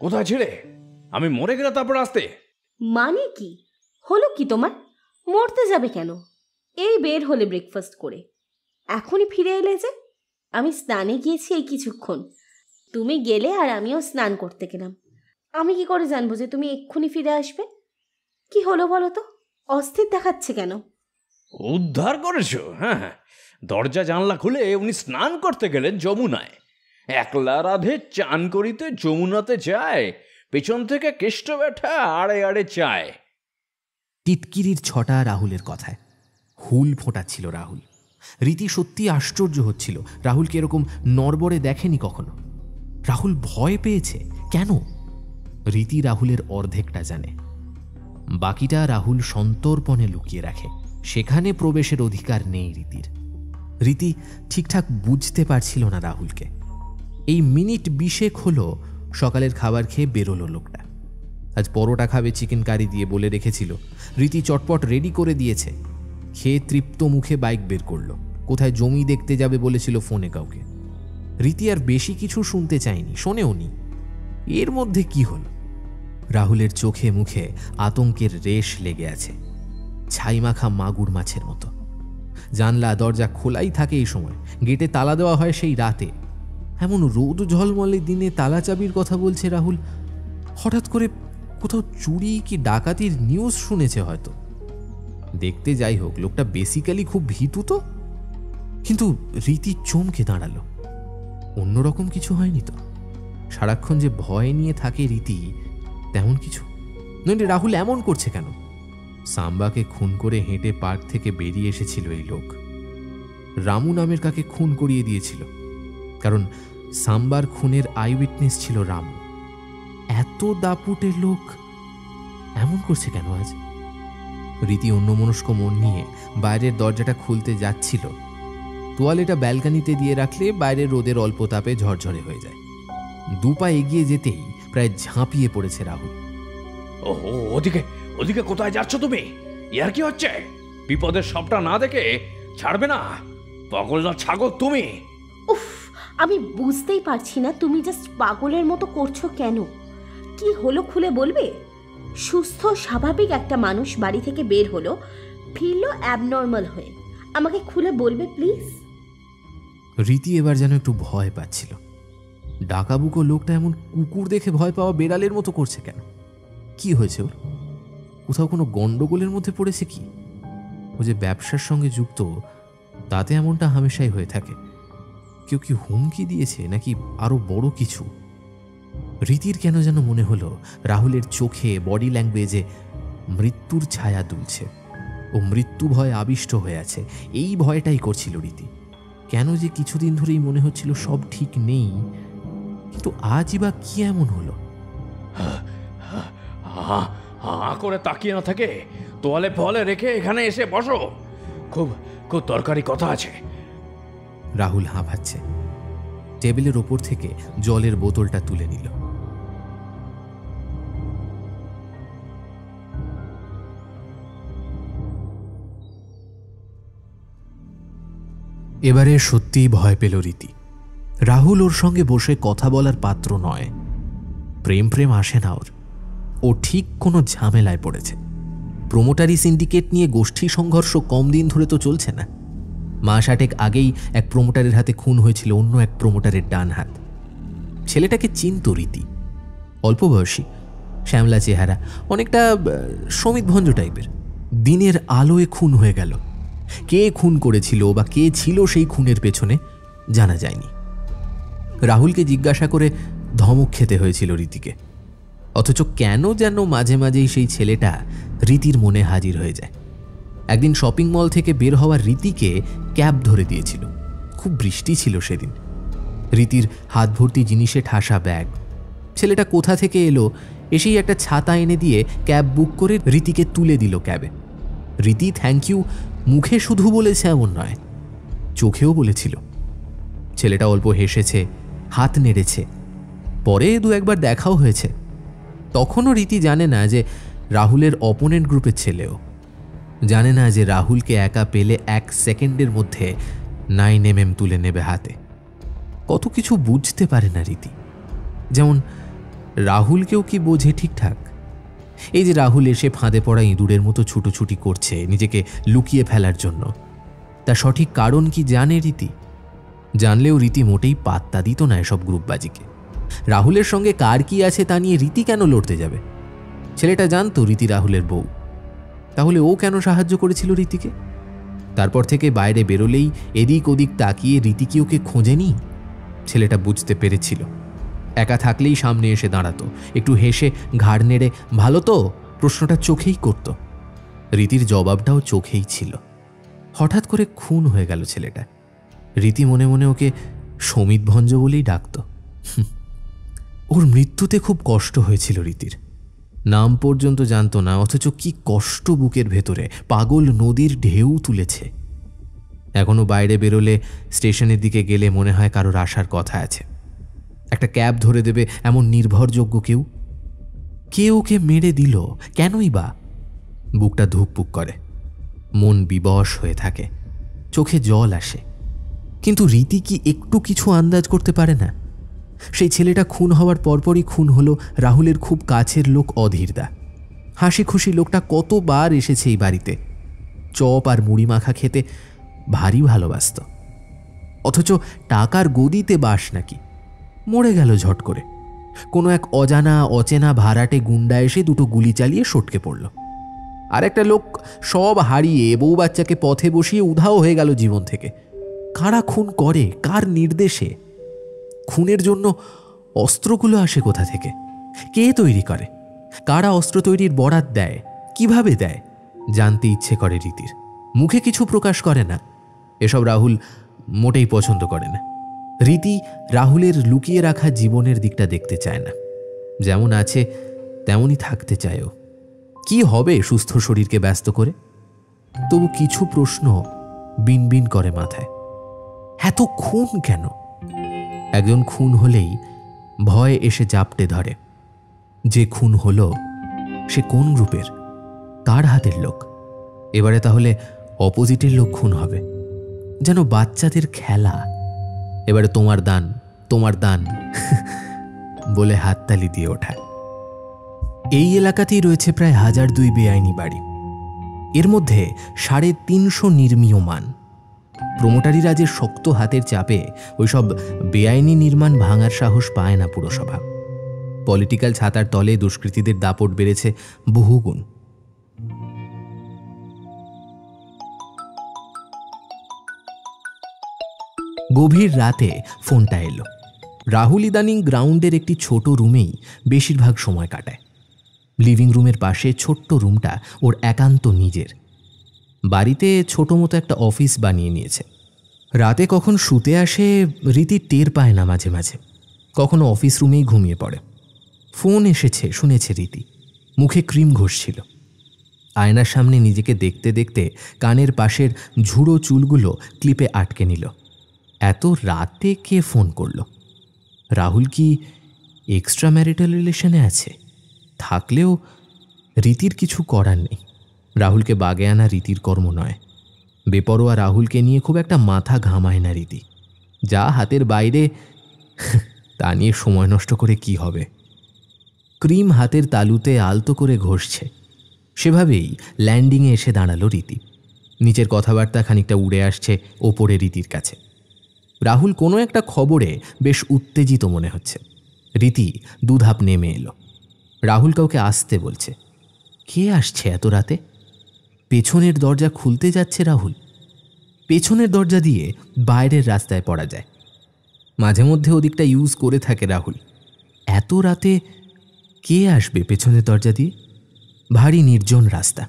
কোথায় ছেড়ে? আমি মরে গেলে তারপর আসতে? মানে কি হলো কি তোমার? মরতে যাবে কেন? এই বের হলে ব্রেকফাস্ট করে, এখনই ফিরে এলে যে? আমি স্নানে গিয়েছি এই কিছুক্ষণ, তুমি গেলে আর আমিও স্নান করতে গেলাম। আমি কি করে জানবো যে তুমি এক্ষুনি ফিরে আসবে? কি হলো বলো তো, অস্থির দেখাচ্ছে কেন? উদ্ধার করেছো? হ্যাঁ, দরজা জানলা খুলে উনি স্নান করতে গেলেন যমুনায়। একলা রাধে চান করিতে যমুনাতে যায়, পেছন থেকে কেষ্ট ব্যাঠা আড়ে আড়ে চায়। টিটকিরির ছটা রাহুলের কথায় হুল ফোটাচ্ছিল রাহুল। রীতি সত্যি আশ্চর্য হচ্ছিল, রাহুলকে এরকম নড়বড়ে দেখেনি কখনো। রাহুল ভয় পেয়েছে কেন? রীতি রাহুলের অর্ধেকটা জানে, বাকিটা রাহুল সন্তর্পণে লুকিয়ে রাখে। সেখানে প্রবেশের অধিকার নেই রীতির। রীতি ঠিকঠাক বুঝতে পারছিল না রাহুলকে। এই মিনিট 20 হলো সকালের খাবার খেয়ে বেরোলো লোকটা। আজ পরোটা খাবে চিকেন কারি দিয়ে বলে রেখেছিল। রীতি চটপট রেডি করে দিয়েছে। খেয়ে তৃপ্ত মুখে বাইক বের করলো। কোথায় জমি দেখতে যাবে বলেছিল ফোনে কাউকে। রীতি আর বেশি কিছু শুনতে চায়নি, শোনেও নি। এর মধ্যে কি হলো? রাহুলের চোখে মুখে আতঙ্কের রেশ লেগে আছে, ছাইমাখা মাগুর মাছের মতো। জানলা দরজা খোলাই থাকে এই সময়, গেটে তালা দেওয়া হয় সেই রাতে। এমন রোদ ঝলমলে দিনে তালা চাবির কথা বলছে রাহুল। হঠাৎ করে কোথাও চুরি কি ডাকাতির নিউজ শুনেছে হয়তো। দেখতে যাই হোক, লোকটা বেসিক্যালি খুব ভীতু তো। কিন্তু রীতি চমকে দাঁড়ালো। অন্যরকম কিছু হয়নি তো? সারাক্ষণ যে ভয় নিয়ে থাকে রীতি, তেমন কিছু নইলে রাহুল এমন করছে কেন? সাম্বাকে খুন করে হেঁটে পার্ক থেকে বেরিয়ে এসেছিল এই লোক। রামু নামের কাকে খুন করিয়ে দিয়েছিল, কারণ সাম্বার খুনের আই উইটনেস ছিল রামু। এত দাপুটে লোক এমন করছে কেন আজ? রীতি অন্যমনস্ক মন নিয়ে বাইরের দরজাটা খুলতে যাচ্ছিল। তোয়ালেটা ব্যালকানিতে দিয়ে রাখলে বাইরের রোদের অল্প তাপে ঝরঝরে হয়ে যায়। দুপা এগিয়ে যেতেই প্রায় ঝাঁপিয়ে পড়েছে রাহুল। ও ওদিকে ওদিকে কোথায় যাচ্ছ তুমি? ইয়ার কি হচ্ছে? বিপদের সবটা না দেখে ছাড়বে না? পাগল না ছাগল তুমি? উফ, আমি বুঝতেই পারছি না তুমি জাস্ট পাগলের মতো করছো কেন? কি হলো খুলে বলবে? সুস্থ স্বাভাবিক একটা মানুষ বাড়ি থেকে বের হলো, ফিরলো অ্যাবনর্মাল হয়ে। আমাকে খুলে বলবে প্লিজ? রীতি এবার যেন একটু ভয় পাচ্ছিল। ডাকাবুকো লোকটা এমন কুকুর দেখে ভয় পাওয়া বেড়ালের মতো করছে কেন? কি হয়েছে ওর? কোথাও কোনো গন্ডগোলের মধ্যে পড়েছে কি? ও যে ব্যবসার সঙ্গে যুক্ত, তাতে এমনটা হামেশাই হয়ে থাকে। কেউ কি হুমকি দিয়েছে নাকি আরো বড় কিছু? রীতির কেন যেন মনে হলো রাহুলের চোখে, বডি ল্যাঙ্গুয়েজে মৃত্যুর ছায়া দুলছে। ও মৃত্যু ভয় আবিষ্ট হয়ে আছে, এই ভয়টাই করছিল রীতি। কেন যে কিছুদিন ধরেই মনে হচ্ছিল সব ঠিক নেই, কিন্তু আজই বা কি এমন হলো? হা করে তাকিয়ে না থাকে, তোয়ালে ফলে রেখে এখানে এসে বসো। খুব খুব দরকারি কথা আছে। রাহুল হাঁপাচ্ছে। টেবিলের ওপর থেকে জলের বোতলটা তুলে নিল। এবারে সত্যিই ভয় পেল রীতি। রাহুল ওর সঙ্গে বসে কথা বলার পাত্র নয়। প্রেম প্রেম আসে না ওর। ও ঠিক কোনো ঝামেলায় পড়েছে। প্রোমোটারি সিন্ডিকেট নিয়ে গোষ্ঠী সংঘর্ষ কম দিন ধরে তো চলছে না। মাস 8 আগেই এক প্রোমোটারের হাতে খুন হয়েছিল অন্য এক প্রোমোটারের ডান হাত। ছেলেটাকে চিনত রীতি। অল্প বয়সী, শ্যামলা চেহারা, অনেকটা সমিত ভঞ্জ টাইপের। দিনের আলোয় খুন হয়ে গেল। কে খুন করেছিল বা কে ছিল সেই খুনের পেছনে জানা যায়নি। রাহুলকে জিজ্ঞাসা করে ধমক খেতে হয়েছিল রীতিকে। অথচ কেন যেন মাঝে মাঝেই সেই ছেলেটা রীতির মনে হাজির হয়ে যায়। একদিন শপিং মল থেকে বের হওয়ার রীতিকে ক্যাব ধরে দিয়েছিল। খুব বৃষ্টি ছিল সেদিন। রীতির হাত ভর্তি জিনিসে ঠাসা ব্যাগ। ছেলেটা কোথা থেকে এলো, এসেই একটা ছাতা এনে দিয়ে ক্যাব বুক করে রীতিকে তুলে দিল ক্যাবে। রীতি থ্যাংক ইউ মুখে শুধু বলেছে এমন নয়, চোখেও বলেছিল। ছেলেটা অল্প হেসেছে, হাত নেড়েছে। পরে দু একবার দেখাও হয়েছে। তখনও রীতি জানে না যে রাহুলের অপোনেন্ট গ্রুপের ছেলেও জানে না যে রাহুলকে একা পেলে 1 সেকেন্ডের মধ্যে 9mm তুলে নেবে হাতে। কত কিছু বুঝতে পারে না রীতি। যেমন রাহুলকেও কি বোঝে ঠিকঠাক? এই যে রাহুল এসে ফাঁদে পড়া ইঁদুরের মতো ছুটোছুটি করছে নিজেকে লুকিয়ে ফেলার জন্য, তার সঠিক কারণ কি জানে রীতি? জানলেও রীতি মোটেই পাত্তা দিত না এসব গ্রুপবাজিকে। রাহুলের সঙ্গে কার কি আছে তা নিয়ে রীতি কেন লড়তে যাবে? ছেলেটা জানতো রীতি রাহুলের বউ, তাহলে ও কেন সাহায্য করেছিল রীতিকে? তারপর থেকে বাইরে বেরোলেই এদিক ওদিক তাকিয়ে রীতি কি ওকে খোঁজেনি? ছেলেটা বুঝতে পেরেছিল। একা থাকলেই সামনে এসে দাঁড়াতো, একটু হেসে ঘাড় নেড়ে ভালো তো প্রশ্নটা চোখেই করত। রীতির জবাবটাও চোখেই ছিল। হঠাৎ করে খুন হয়ে গেল ছেলেটা। রীতি মনে মনে ওকে সমিত ভঞ্জ বলেই ডাকত। ওর মৃত্যুতে খুব কষ্ট হয়েছিল রীতির। নাম পর্যন্ত জানতো না, অথচ কি কষ্ট বুকের ভেতরে পাগল নদীর ঢেউ তুলেছে। এখনো বাইরে বেরোলে, স্টেশনের দিকে গেলে মনে হয় কারোর আসার কথা আছে। একটা ক্যাব ধরে দেবে এমন নির্ভরযোগ্য কেউ। কে ওকে মেরে দিল? কেনই বা? বুকটা ধুকপুক করে, মন বিবশ হয়ে থাকে, চোখে জল আসে। কিন্তু রীতি কি একটু কিছু আন্দাজ করতে পারে না? সেই ছেলেটা খুন হওয়ার পরপরই খুন হলো রাহুলের খুব কাছের লোক অধীরদা। হাসি খুশি লোকটা কতবার এসেছে এই বাড়িতে, চপ আর মুড়ি মাখা খেতে ভারী ভালোবাসত। অথচ টাকার গদিতে বাস নাকি মরে গেল ঝট করে। কোনো এক অজানা অচেনা ভাড়াটে গুন্ডা এসে দুটো গুলি চালিয়ে সটকে পড়ল। আর একটা লোক সব হারিয়ে বউ বাচ্চাকে পথে বসিয়ে উধাও হয়ে গেল জীবন থেকে। কারা খুন করে? কার নির্দেশে? খুনের জন্য অস্ত্রগুলো আসে কোথা থেকে? কে তৈরি করে? কারা অস্ত্র তৈরির বরাত দেয়? কিভাবে দেয়? জানতে ইচ্ছে করে রীতির। মুখে কিছু প্রকাশ করে না। এসব রাহুল মোটেই পছন্দ করে না। রীতি রাহুলের লুকিয়ে রাখা জীবনের দিকটা দেখতে চায় না। যেমন আছে তেমনই থাকতে চায়ও। কি হবে সুস্থ শরীরকে ব্যস্ত করে? তবু কিছু প্রশ্ন বিনবিন করে মাথায়। এত খুন কেন? একজন খুন হলেই ভয় এসে জাপটে ধরে। যে খুন হলো সে কোন গ্রুপের, কার হাতের লোক? এবারে তাহলে অপোজিটের লোক খুন হবে। যেন বাচ্চাদের খেলা। এবারে তোমার দান, তোমার দান বলে হাততালি দিয়ে ওঠা। এই এলাকাতেই রয়েছে প্রায় 1002 বেআইনি বাড়ি। এর মধ্যে 350 নির্মীয়মান। প্রমোটারিরা যে শক্ত হাতের চাপে ওইসব বেআইনি নির্মাণ ভাঙার সাহস পায় না পুরসভা। পলিটিক্যাল ছাতার তলে দুষ্কৃতীদের দাপট বেড়েছে বহুগুণ। গভীর রাতে ফোনটা এলো। রাহুল ইদানিং গ্রাউন্ডের একটি ছোট রুমেই বেশিরভাগ সময় কাটায়। লিভিং রুমের পাশে ছোট্ট রুমটা ওর একান্ত নিজের। বাড়িতে ছোট মতো একটা অফিস বানিয়ে নিয়েছে। রাতে কখন শুতে আসে রীতি টের পায় না। মাঝে মাঝে কখনো অফিস রুমেই ঘুমিয়ে পড়ে। ফোন এসেছে শুনেছে রীতি। মুখে ক্রিম ঘষছিল। আয়নার সামনে নিজেকে দেখতে দেখতে কানের পাশের ঝুড়ো চুলগুলো ক্লিপে আটকে নিল। এত রাতে কে ফোন করল? রাহুল কি এক্সট্রা ম্যারিটাল রিলেশনে আছে? থাকলেও রীতির কিছু করার নেই। রাহুলকে বাগে আনা রীতির কর্ম নয়। বেপরোয়া রাহুলকে নিয়ে খুব একটা মাথা ঘামায় না রীতি। যা হাতের বাইরে তা নিয়ে সময় নষ্ট করে কি হবে? ক্রিম হাতের তালুতে আলতো করে ঘষছে। সেভাবেই ল্যান্ডিংয়ে এসে দাঁড়ালো রীতি। নিচের কথাবার্তা খানিকটা উড়ে আসছে ওপরে রীতির কাছে। রাহুল কোনো একটা খবরে বেশ উত্তেজিত মনে হচ্ছে। রীতি দুধাপ নেমে এলো। রাহুল কাউকে আসতে বলছে। কে আসছে এত রাতে? পেছনের দরজা খুলতে যাচ্ছে রাহুল। পেছনের দরজা দিয়ে বাইরের রাস্তায় পড়া যায়। মাঝে মধ্যে ওদিকটা ইউজ করে থাকে রাহুল। এত রাতে কে আসবে পেছনের দরজা দিয়ে? ভারী নির্জন রাস্তা,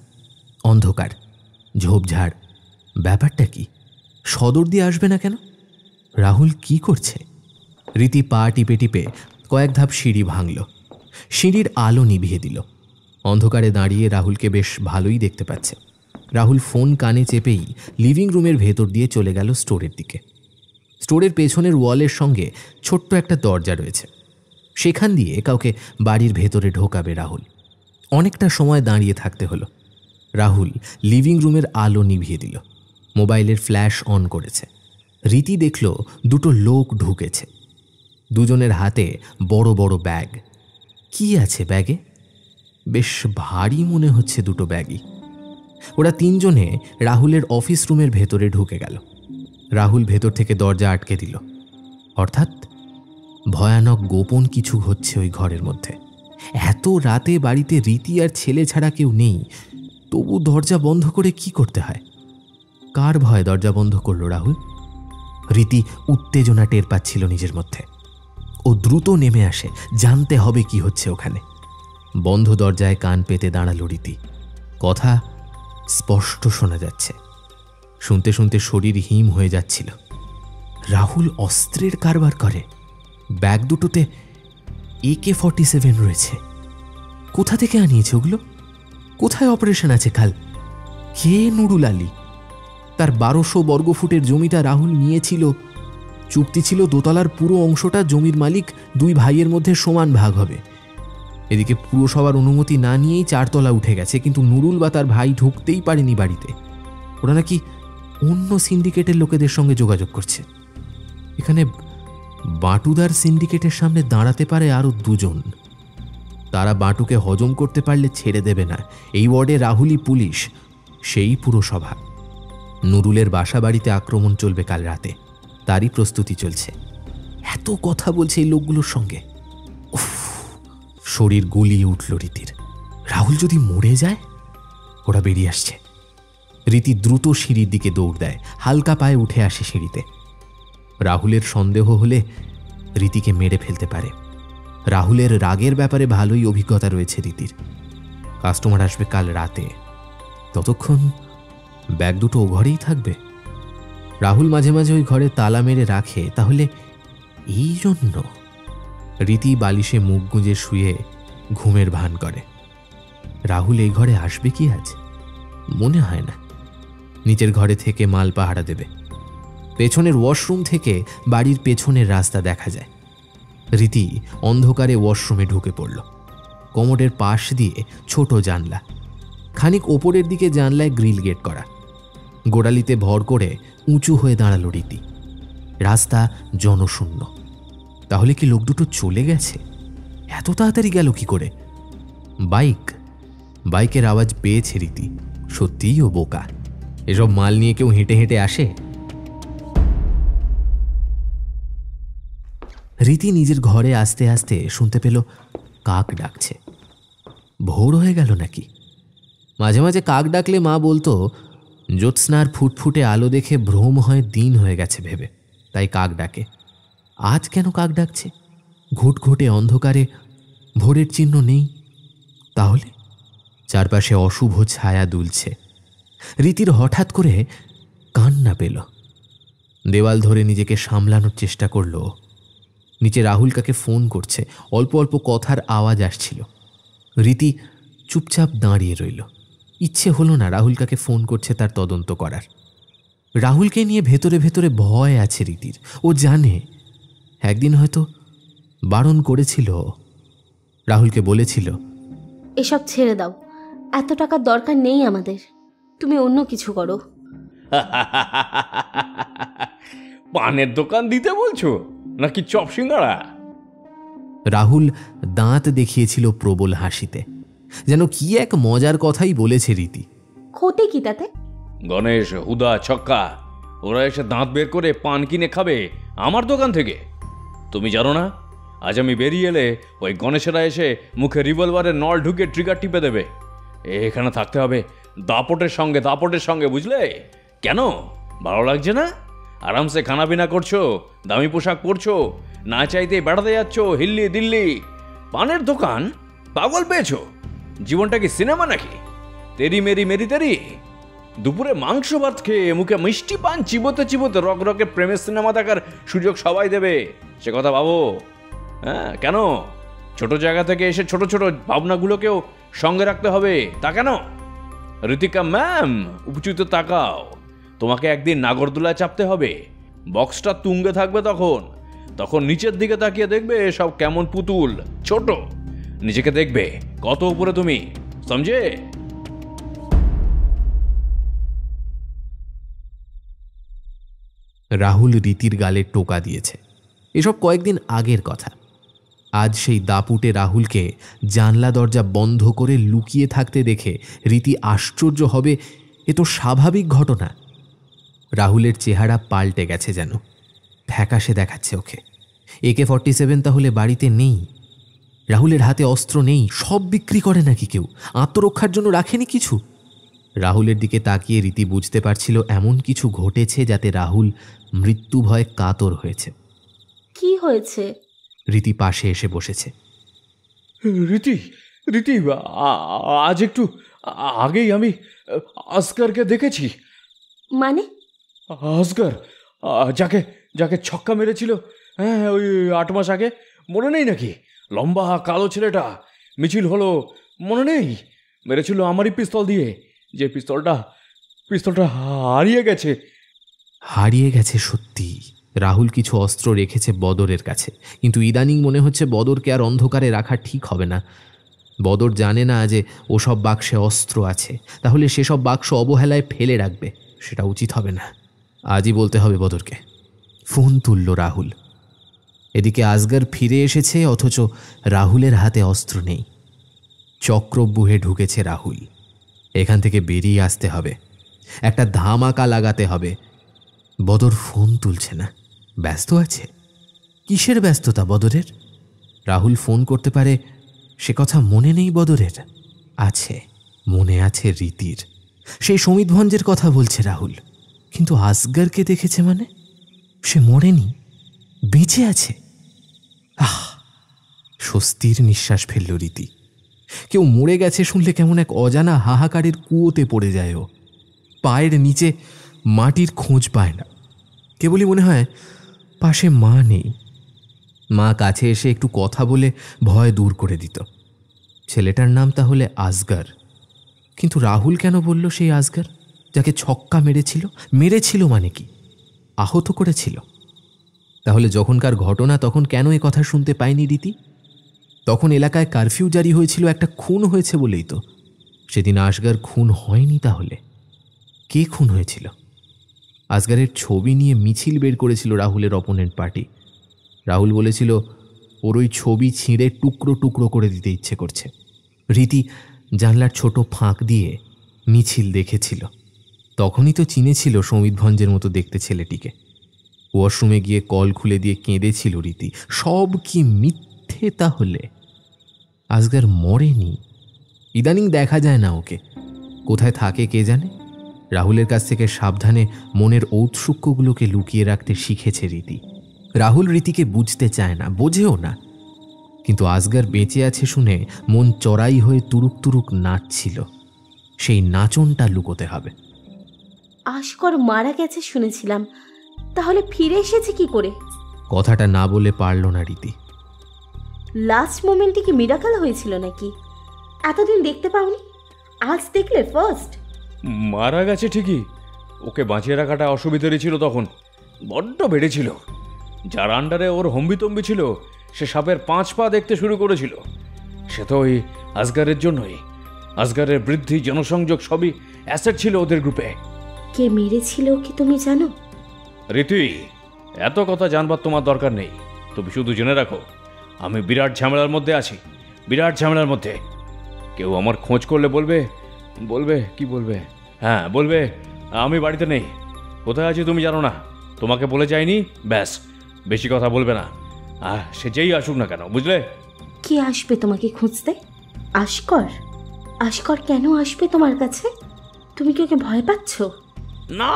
অন্ধকার, ঝোপঝাড়। ব্যাপারটা কি? সদর দিয়ে আসবে না কেন? রাহুল কি করছে? রীতি পা টিপে টিপে কয়েক ধাপ সিঁড়ি ভাঙল, সিঁড়ির আলো নিভিয়ে দিল। অন্ধকারে দাঁড়িয়ে রাহুলকে বেশ ভালোই দেখতে পাচ্ছে। রাহুল ফোন কানে চেপেই লিভিং রুমের ভেতর দিয়ে চলে গেল স্টোরের দিকে। স্টোরের পেছনের ওয়ালের সঙ্গে ছোট্ট একটা দরজা রয়েছে, সেখান দিয়ে কাউকে বাড়ির ভেতরে ঢোকাবে রাহুল। অনেকটা সময় দাঁড়িয়ে থাকতে হলো। রাহুল লিভিং রুমের আলো নিভিয়ে দিল, মোবাইলের ফ্ল্যাশ অন করেছে। রীতি দেখল দুটো লোক ঢুকেছে, দুজনের হাতে বড় বড় ব্যাগ। কি আছে ব্যাগে? বেশ ভারী মনে হচ্ছে দুটো ব্যাগই। ওরা তিনজনে রাহুলের অফিস রুমের ভেতরে ঢুকে গেল। রাহুল ভেতর থেকে দরজা আটকে দিল। অর্থাৎ ভয়ানক গোপন কিছু হচ্ছে ওই ঘরের মধ্যে। এত রাতে বাড়িতে রীতি আর ছেলে ছাড়া কেউ নেই, তবু দরজা বন্ধ করে কি করতে হয়? কার ভয়ে দরজা বন্ধ করল রাহুল? রীতি উত্তেজনা টের পাচ্ছিল নিজের মধ্যে। ও দ্রুত নেমে আসে, জানতে হবে কি হচ্ছে ওখানে। বন্ধ দরজায় কান পেতে দাঁড়ালো রীতি। কথা স্পষ্ট শোনা যাচ্ছে। শুনতে শুনতে শরীর হিম হয়ে যাচ্ছিল। রাহুল অস্ত্রের কারবার করে। ব্যাগ দুটোতে AK-47 রয়েছে। কোথা থেকে আনিয়েছে ওগুলো? কোথায় অপারেশন আছে কাল? কে নুরুল আলী? তার 1200 বর্গফুটের জমিটা রাহুল নিয়েছিল। চুক্তি ছিল দোতলার পুরো অংশটা জমির মালিক দুই ভাইয়ের মধ্যে সমান ভাগ হবে। এদিকে পুরসভার অনুমতি না নিয়েই 4 তলা উঠে গেছে, কিন্তু নুরুল বা তার ভাই ঢুকতেই পারেনি বাড়িতে। ওরা নাকি অন্য সিন্ডিকেটের লোকেদের সঙ্গে যোগাযোগ করছে। এখানে বাটুদার সিন্ডিকেটের সামনে দাঁড়াতে পারে আরও 2 জন। তারা বাটুকে হজম করতে পারলে ছেড়ে দেবে না। এই ওয়ার্ডে রাহুলই পুলিশ, সেই পুরসভা। নুরুলের বাসা বাড়িতে আক্রমণ চলবে কাল রাতে, তারই প্রস্তুতি চলছে। এত কথা বলছে এই লোকগুলোর সঙ্গে। উফ, শরীর গলিয়ে উঠল রীতির। রাহুল যদি মরে যায়? ওরা বেরিয়ে আসছে। রীতি দ্রুত সিঁড়ির দিকে দৌড় দেয়, হালকা পায়ে উঠে আসে সিঁড়িতে। রাহুলের সন্দেহ হলে রীতিকে মেরে ফেলতে পারে। রাহুলের রাগের ব্যাপারে ভালোই অভিজ্ঞতা রয়েছে রীতির। কাস্টমার আসবে কাল রাতে, ততক্ষণ ব্যাগ দুটো ও ঘরেই থাকবে। রাহুল মাঝে মাঝে ওই ঘরে তালা মেরে রাখে, তাহলে এই জন্য। রীতি বালিশে মুখ গুঁজে শুয়ে ঘুমের ভান করে। রাহুল এই ঘরে আসবে কি আজ? মনে হয় না। নিচের ঘরে থেকে মাল পাহারা দেবে। পেছনের ওয়াশরুম থেকে বাড়ির পেছনের রাস্তা দেখা যায়। রীতি অন্ধকারে ওয়াশরুমে ঢুকে পড়ল। কোমোডের পাশ দিয়ে ছোট জানলা, খানিক ওপরের দিকে জানলায় গ্রিল গেট করা। গোড়ালিতে ভর করে উঁচু হয়ে দাঁড়ালো রীতি। রাস্তা জনশূন্য। তাহলে কি লোক দুটো চলে গেছে? এত তাড়াতাড়ি গেল কি করে? বাইকের আওয়াজ পেয়েছে রীতি। সত্যিই ও বোকা। এসব মাল নিয়ে কেউ হেঁটে হেঁটে আসে? রীতি নিজের ঘরে আসতে আসতে শুনতে পেল কাক ডাকছে। ভোর হয়ে গেল নাকি? মাঝে মাঝে কাক ডাকলে মা বলতো জ্যোৎস্নার ফুটফুটে আলো দেখে ভ্রম হয় দিন হয়ে গেছে ভেবে, তাই কাক ডাকে। আজ কেন কাক ডাকছে? ঘুটঘুটে অন্ধকারে ভোরের চিহ্ন নেই। তাহলে চারপাশে অশুভ ছায়া দুলছে। রীতির হঠাৎ করে কান্না পেল। দেওয়াল ধরে নিজেকে সামলানোর চেষ্টা করল। নিচে রাহুল কাকে ফোন করছে, অল্প অল্প কথার আওয়াজ আসছিল। রীতি চুপচাপ দাঁড়িয়ে রইল। ইচ্ছে হলো না রাহুল কাকে ফোন করছে তার তদন্ত করার। রাহুলকে নিয়ে ভেতরে ভেতরে ভয় আছে রীতির। ও জানে একদিন হয়তো বারণ করেছিল, রাহুলকে বলেছিল, এসব ছেড়ে দাও, এত টাকার দরকার নেই আমাদের, তুমি অন্য কিছু করো। পানের দোকান দিতে বলছো নাকি চপ সিঙ্গাড়া? রাহুল দাঁত দেখিয়েছিল প্রবল হাসিতে, যেন কি এক মজার কথাই বলেছে রীতি। ক্ষতি কি তাতে? গণেশ, হুদা, ছক্কা ওরা এসে দাঁত বের করে পান কিনে খাবে আমার দোকান থেকে। তুমি জানো না, আজ আমি বেরিয়ে এলে ওই গণেশেরা এসে মুখে রিভলভারের নল ঢুকে ট্রিগার টিপে দেবে। এখানে থাকতে হবে দাপটের সঙ্গে, বুঝলে? কেন ভালো লাগছে না? আরামসে খানা পিনা করছো, দামি পোশাক পরছো, না চাইতেই বেড়াতে যাচ্ছ হিল্লি দিল্লি। পানের দোকান পাগল পেয়েছো? জীবনটা কি সিনেমা নাকি? তেরি মেরি মেরি তেরি। দুপুরে মাংস ভাত খেয়ে মুখে মিষ্টি পান চিবোতে চিবোতে রক রকে প্রেমের সিনেমা দেখার সুযোগ সবাই দেবে, সে কথা ভাবো। হ্যাঁ, কেন? ছোট জায়গা থেকে এসে ছোট ছোট ভাবনাগুলোকেও সঙ্গে রাখতে হবে, তা কেন? ঋতিকা ম্যাম, উঁচুতে তাকাও। তোমাকে একদিন নাগরদোলায় চাপতে হবে। বক্সটা তুঙ্গে থাকবে তখন। তখন নিচের দিকে তাকিয়ে দেখবে সব কেমন পুতুল, ছোট। নিজেকে দেখবে কত উপরে তুমি, সমঝে? রাহুল রীতির গালে টোকা দিয়েছে। এসব কয়েকদিন আগের কথা। আজ সেই দাপুটে রাহুলকে জানলা দরজা বন্ধ করে লুকিয়ে থাকতে দেখে রীতি আশ্চর্য হবে, এ তো স্বাভাবিক ঘটনা। রাহুলের চেহারা পাল্টে গেছে, যেন ফ্যাকাশে দেখাচ্ছে ওকে। AK-47 তাহলে বাড়িতে নেই? রাহুলের হাতে অস্ত্র নেই? সব বিক্রি করে নাকি কেউ? আত্মরক্ষার জন্য রাখেনি কিছু? রাহুলের দিকে তাকিয়ে রীতি বুঝতে পারছিল এমন কিছু ঘটেছে যাতে রাহুল মৃত্যু ভয়ে কাতর হয়েছে। কি হয়েছে? রীতি পাশে এসে বসেছে। রীতি, রীতি, আজ একটু আগেই আমি আসগরকে দেখেছি। মানে? আসগর, যাকে যাকে ছক্কা মেরেছিল, হ্যাঁ, ওই 8 মাস আগে, মনে নেই নাকি? লম্বা কালো ছেলেটা, মিছিল হলো, মনে নেই? মেরেছিল আমারই পিস্তল দিয়ে, যে পিস্তলটা হারিয়ে গেছে। হারিয়ে গেছে সত্যি। রাহুল কিছু অস্ত্র রেখেছে বদরের কাছে, কিন্তু ইদানিং মনে হচ্ছে বদরকে আর অন্ধকারে রাখা ঠিক হবে না। বদর জানে না যে ওসব বাক্সে অস্ত্র আছে, তাহলে সেসব বাক্স অবহেলায় ফেলে রাখবে, সেটা উচিত হবে না। আজই বলতে হবে বদরকে। ফোন তুলল রাহুল। এদিকে আসগর ফিরে এসেছে, অথচ রাহুলের হাতে অস্ত্র নেই। চক্রব্যূহে ঢুকেছে রাহুল। এখান থেকে বেরিয়ে আসতে হবে, একটা ধামাকা লাগাতে হবে। বদর ফোন তুলছে না, ব্যস্ত আছে। কিসের ব্যস্ততা বদরের? রাহুল ফোন করতে পারে সে কথা মনে নেই বদরের? আছে, মনে আছে রীতির। সেই সমিত ভঞ্জের কথা বলছে রাহুল, কিন্তু আসগরকে দেখেছে মানে? সে মরেনি, বেঁচে আছে। স্বস্তির নিঃশ্বাস ফেলল রীতি। কেউ মরে গেছে শুনলে কেমন এক অজানা হাহাকারের কুয়োতে পড়ে যায় ও। পায়ের নিচে মাটির খোঁজ পায় না, কেবলই মনে হয় পাশে মা নেই। মা কাছে এসে একটু কথা বলে ভয় দূর করে দিত। ছেলেটার নাম তাহলে আসগর। কিন্তু রাহুল কেন বলল সেই আসগর, যাকে ছক্কা মেরেছিল মানে কি? আহত করেছিল? তাহলে যখনকার ঘটনা, তখন কেন এ কথা শুনতে পায়নি রীতি? তখন এলাকায় কারফিউ জারি হয়েছিল, একটা খুন হয়েছে বলেই তো। সেদিন আসগর খুন হয়নি, তাহলে কে খুন হয়েছিল? আসগরের ছবি নিয়ে মিছিল বের করেছিল রাহুলের অপোনেন্ট পার্টি। রাহুল বলেছিল ওর ওই ছবি ছিঁড়ে টুকরো টুকরো করে দিতে ইচ্ছে করছে। রীতি জানলার ছোট ফাঁক দিয়ে মিছিল দেখেছিল। তখনই তো চিনেছিল সমিত ভঞ্জের মতো দেখতে ছেলেটিকে। ওয়াশরুমে গিয়ে কল খুলে দিয়ে কেঁদেছিল রীতি। সব কি মিথ্যে তাহলে? আসগর মরেনি। ইদানিং দেখা যায় না ওকে, কোথায় থাকে কে জানে। রাহুলের কাছ থেকে সাবধানে মনের ঔৎসুক্যগুলোকে লুকিয়ে রাখতে শিখেছে রীতি। রাহুল রীতিকে বুঝতে চায় না, বোঝেও না, কিন্তু আসগর বেঁচে আছে শুনে মন চড়াই হয়ে তুরুক তুরুক নাচছিল। সেই নাচনটা লুকোতে হবে। আসগর মারা গেছে শুনেছিলাম, তাহলে ফিরে এসেছে কি করে? কথাটা না বলে পারল না রীতি। লাস্ট মোমেন্টে কি মিরাকেল হয়েছিল নাকি? এতদিন দেখতে পাওনি, আজ দেখলে ফার্স্ট? মারা গেছে ঠিকই, ওকে বাঁচিয়ে রাখাটা অসুবিধারই ছিল। তখন বড্ড বেড়েছিল। যার আন্ডারে ওর হম্বিতম্বি ছিল, সে সাপের 5 পা দেখতে শুরু করেছিল। সে তো ওই আসগরের জন্যই। আসগরের বৃদ্ধি, জনসংযোগ সবই অ্যাসেট ছিল ওদের গ্রুপে। কে মেরেছিল কি তুমি জানো? রীতি, এত কথা জানবার তোমার দরকার নেই। তুমি শুধু জেনে রাখো, আমি বিরাট ঝামেলার মধ্যে আছি, বিরাট ঝামেলার মধ্যে। কেউ আমার খোঁজ করলে বলবে কি বলবে? হ্যাঁ, বলবে আমি বাড়িতে নেই। কোথায় আছি তুমি জানো না, তোমাকে বলে যাইনি, ব্যাস। বেশি কথা বলবে না, সে যেই আসুক না কেন, বুঝলে? কে আসবে তোমাকে খুঁজতে? আসগর? আসগর কেন আসবে তোমার কাছে? তুমি কি ওকে ভয় পাচ্ছ? না,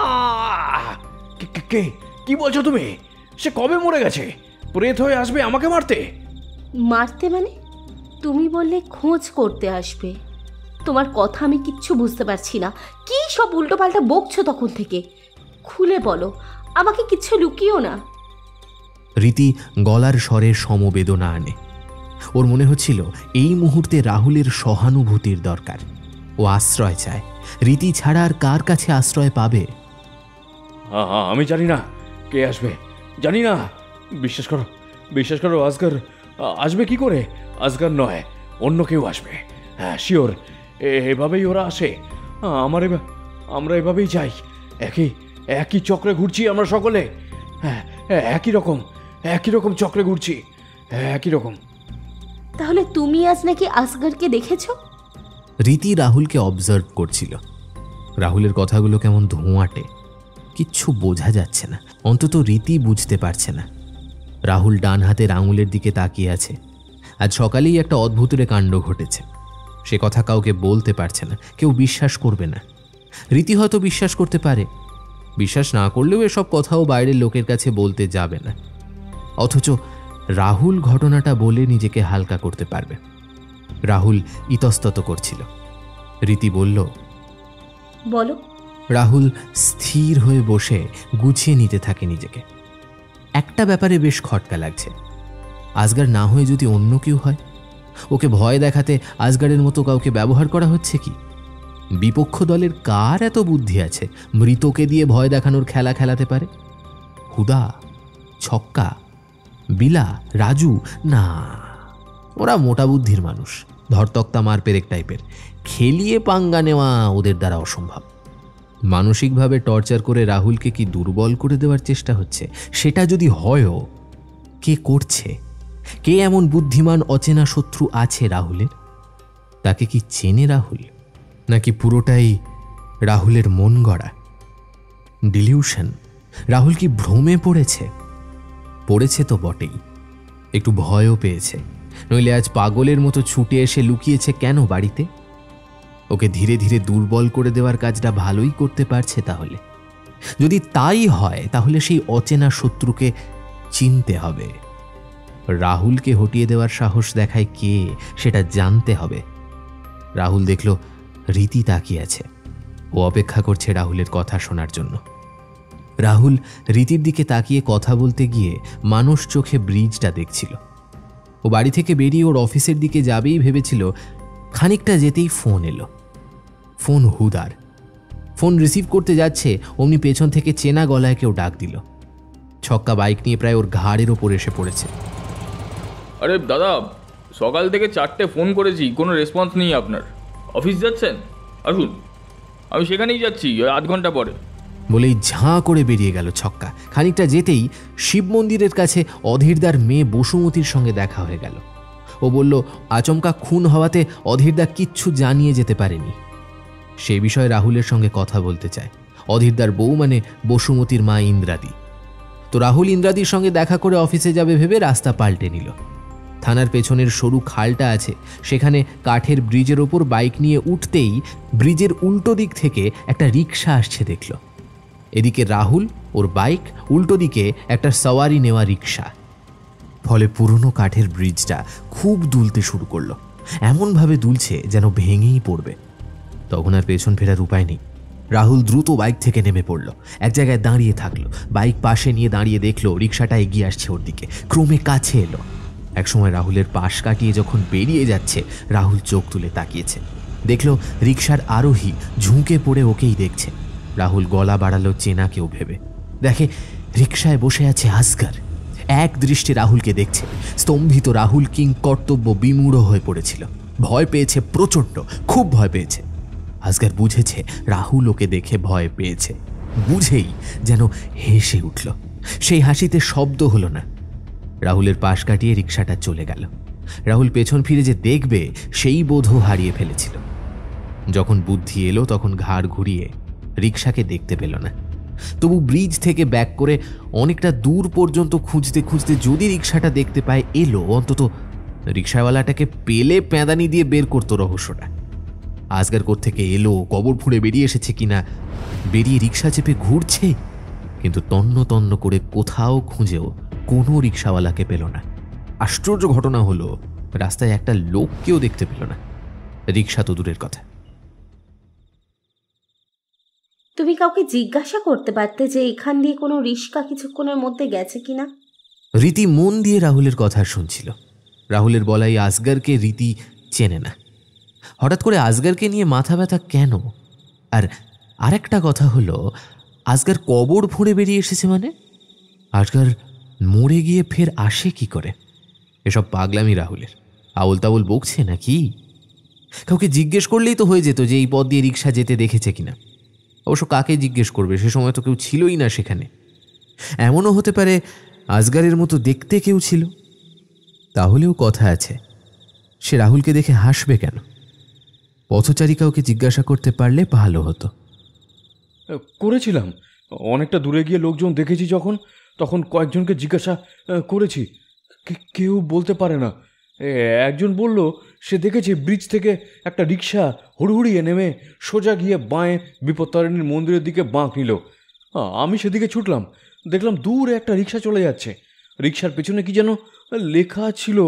কি বলছো তুমি? সে কবে মরে গেছে? প্রেত হয়ে আসবে আমাকে মারতে? মারতে মানে? তুমি বললে খোঁজ করতে আসবে। তোমার কথা আমি কিচ্ছু বুঝতে পারছি না। কি সব উল্টোপাল্টা বকছো তখন থেকে? খুলে বলো, আমাকে কিচ্ছু লুকিও না। রীতি গলার স্বরে সমবেদনা আনে। ওর মনে হচ্ছিল এই মুহূর্তে রাহুলের সহানুভূতির দরকার। ও আশ্রয় চায়। রীতি ছাড়া আর কার কাছে আশ্রয় পাবে? আমি জানি না কে আসবে, জানি না। বিশ্বাস করো আসগর আসবে কি করে? আসগর নয়, অন্য কেউ আসবে। হ্যাঁ শিওর, এভাবেই ওরা আসে। আমরা এভাবেই যাই। একই চক্রে ঘুরছি আমরা সকলে। হ্যাঁ, একই রকম চক্রে ঘুরছি, একই রকম। তাহলে তুমি আজ নাকি আসগরকে দেখেছো? রীতি রাহুলকে অবজার্ভ করছিল। রাহুলের কথাগুলো কেমন ধোঁয়াটে, কিচ্ছু বোঝা যাচ্ছে না। অন্তত রীতি বুঝতে পারছে না। রাহুল ডান হাতের আঙুলের দিকে তাকিয়ে আছে। আজ সকালেই একটা অদ্ভুতরে কাণ্ড ঘটেছে। সে কথা কাউকে বলতে পারছে না, কেউ বিশ্বাস করবে না। রীতি হয়তো বিশ্বাস করতে পারে, বিশ্বাস না করলেও এসব কথাও বাইরের লোকের কাছে বলতে যাবে না। অথচ রাহুল ঘটনাটা বলে নিজেকে হালকা করতে পারবে। রাহুল ইতস্তত করছিল। রীতি বলল, বলো। রাহুল স্থির হয়ে বসে গুছিয়ে নিতে থাকে নিজেকে। একটা ব্যাপারে বেশ খটকা লাগছে। আসগর না হয়ে যদি অন্য কেউ হয়? ওকে ভয় দেখাতে আসগরের মতো কাউকে ব্যবহার করা হচ্ছে কি? বিপক্ষ দলের কার এত বুদ্ধি আছে মৃতকে দিয়ে ভয় দেখানোর খেলা খেলাতে পারে? হুদা, ছক্কা, বিলা, রাজু? না, ওরা মোটা বুদ্ধির মানুষ, ধরতক্তা মার পেরেক টাইপের। খেলিয়ে পাঙ্গা নেওয়া ওদের দ্বারা অসম্ভব। মানসিকভাবে টর্চার করে রাহুলকে কি দুর্বল করে দেওয়ার চেষ্টা হচ্ছে? সেটা যদি হয়ও, কে করছে? কে এমন বুদ্ধিমান অচেনা শত্রু আছে রাহুলের? তাকে কি চেনে রাহুল, নাকি পুরোটাই রাহুলের মন গড়া ডিলিউশন? রাহুল কি ভ্রমে পড়েছে? পড়েছে তো বটেই, একটু ভয়ও পেয়েছে। নইলে আজ পাগলের মতো ছুটে এসে লুকিয়েছে কেন বাড়িতে? ওকে ধীরে ধীরে দুর্বল করে দেওয়ার কাজটা ভালোই করতে পারছে। তাহলে যদি তাই হয়, তাহলে সেই অচেনা শত্রুকে চিনতে হবে। রাহুলকে হটিয়ে দেওয়ার সাহস দেখায় কে, সেটা জানতে হবে। রাহুল দেখল রীতি তাকিয়ে আছে। ও অপেক্ষা করছে রাহুলের কথা শোনার জন্য। রাহুল রীতির দিকে তাকিয়ে কথা বলতে গিয়ে মানুষ চোখে ব্রিজটা দেখছিল। ও বাড়ি থেকে বেরিয়ে ওর অফিসের দিকে যাবেই ভেবেছিল, খানিকটা যেতেই ফোন এলো। ফোন হুদার। ফোন রিসিভ করতে যাচ্ছে, অমনি পেছন থেকে চেনা গলায় কেউ ডাক দিল। ছক্কা বাইক নিয়ে প্রায় ওর ঘাড়ের ওপর এসে পড়েছে। আরে দাদা, সকাল থেকে 4টে ফোন করেছি, কোনো রেসপন্স নেই আপনার। অফিস যাচ্ছেন? আসুন, আমি সেখানেই যাচ্ছি, ওই 8 ঘন্টা পরে। বলেই ঝাঁ করে বেরিয়ে গেল ছক্কা। খানিকটা যেতেই শিব মন্দিরের কাছে অধীরদার মেয়ে বসুমতির সঙ্গে দেখা হয়ে গেল। ও বলল আচমকা খুন হওয়াতে অধীরদা কিচ্ছু জানিয়ে যেতে পারেনি। সে বিষয়ে রাহুলের সঙ্গে কথা বলতে চায়। অধীরদার বউ মানে বসুমতির মা ইন্দ্রাদি। তো রাহুল ইন্দ্রাদির সঙ্গে দেখা করে অফিসে যাবে ভেবে রাস্তা পাল্টে নিল। থানার পেছনের সরু খালটা আছে, সেখানে কাঠের ব্রিজের ওপর বাইক নিয়ে উঠতেই ব্রিজের উল্টো দিক থেকে একটা রিক্সা আসছে দেখল। এদিকে রাহুল, ওর বাইক, উল্টো দিকে একটা সওয়ারি নেওয়া রিক্সা। ফলে পুরনো কাঠের ব্রিজটা খুব দুলতে শুরু করলো। এমনভাবে দুলছে যেন ভেঙেই পড়বে। তখন আর পেছন ফেরার উপায় নেই। রাহুল দ্রুত বাইক থেকে নেমে পড়ল। এক জায়গায় দাঁড়িয়ে থাকলো। বাইক পাশে নিয়ে দাঁড়িয়ে দেখলো রিক্সাটা এগিয়ে আসছে ওর দিকে, ক্রমে কাছে এলো। একসময় রাহুলের পাশ কাটিয়ে যখন বেরিয়ে যাচ্ছে, রাহুল চোখ তুলে তাকিয়েছে। দেখল রিক্সার আরোহী ঝুঁকে পড়ে ওকেই দেখছে। রাহুল গলা বাড়ালো চেনা কেউ ভেবে। দেখে রিক্সায় বসে আছে আসগর। এক দৃষ্টি রাহুলকে দেখছে। স্তম্ভিত রাহুল কিং কর্তব্য বিমূঢ় হয়ে পড়েছিল। ভয় পেয়েছে প্রচণ্ড, খুব ভয় পেয়েছে। আসগর বুঝেছে রাহুল ওকে দেখে ভয় পেয়েছে। বুঝেই যেন হেসে উঠল। সেই হাসিতে শব্দ হলো না। রাহুলের পাশ কাটিয়ে রিক্সাটা চলে গেল। রাহুল পেছন ফিরে যে দেখবে, সেই বোধও হারিয়ে ফেলেছিল। যখন বুদ্ধি এলো তখন ঘাড় ঘুরিয়ে রিক্সাকে দেখতে পেল না। তবু ব্রিজ থেকে ব্যাক করে অনেকটা দূর পর্যন্ত খুঁজতে খুঁজতে যদি রিক্সাটা দেখতে পায়, এলো অন্তত রিক্সাওয়ালাটাকে পেলে প্যাঁদানি দিয়ে বের করতো রহস্যটা। আসগর কোত্থেকে এলো, কবর ফুঁড়ে বেরিয়ে এসেছে কিনা, বেরিয়ে রিক্সা চেপে ঘুরছে, কিন্তু তন্ন তন্ন করে কোথাও খুঁজেও কোনো রিক্সাওয়ালাকে পেল না। আশ্চর্য ঘটনা হলো, রাস্তায় একটা লোককেও দেখতে পেল না, রিক্সা তো দূরের কথা। তুমি কাউকে জিজ্ঞাসা করতে পারতে যে এখান দিয়ে কোনো রিক্সা কিছুক্ষণের মধ্যে গেছে কিনা। রীতি মন দিয়ে রাহুলের কথা শুনছিল। রাহুলের বলাই আসগরকে রীতি চেনে না। হঠাৎ করে আসগরকে নিয়ে মাথা ব্যথা কেন? আর আরেকটা কথা হলো, আসগর কবর ফুঁড়ে বেরিয়ে এসেছে মানে? আসগর মরে গিয়ে ফের আসে কি করে? এসব পাগলামি রাহুলের। আউল তাউল বকছে নাকি? কাউকে জিজ্ঞেস করলেই তো হয়ে যেত যে এই পথ দিয়ে রিক্সা যেতে দেখেছে কিনা। অবশ্য কাকে জিজ্ঞেস করবে, সে সময় তো কেউ ছিলই না সেখানে। এমনও হতে পারে আসগরের মতো দেখতে কেউ ছিল। তাহলেও কথা আছে, সে রাহুলকে দেখে হাসবে কেন? পথচারী কাউকে জিজ্ঞাসা করতে পারলে ভালো হতো। করেছিলাম, অনেকটা দূরে গিয়ে লোকজন দেখেছি যখন, তখন কয়েকজনকে জিজ্ঞাসা করেছি, কেউ বলতে পারে না। একজন বলল সে দেখেছে ব্রিজ থেকে একটা রিক্সা হুড়হুড়িয়ে নেমে সোজা গিয়ে বাঁয়ে বিপত্তারিণীর মন্দিরের দিকে বাঁক নিল। আমি সেদিকে ছুটলাম, দেখলাম দূরে একটা রিক্সা চলে যাচ্ছে। রিক্সার পেছনে কি যেন লেখা ছিল,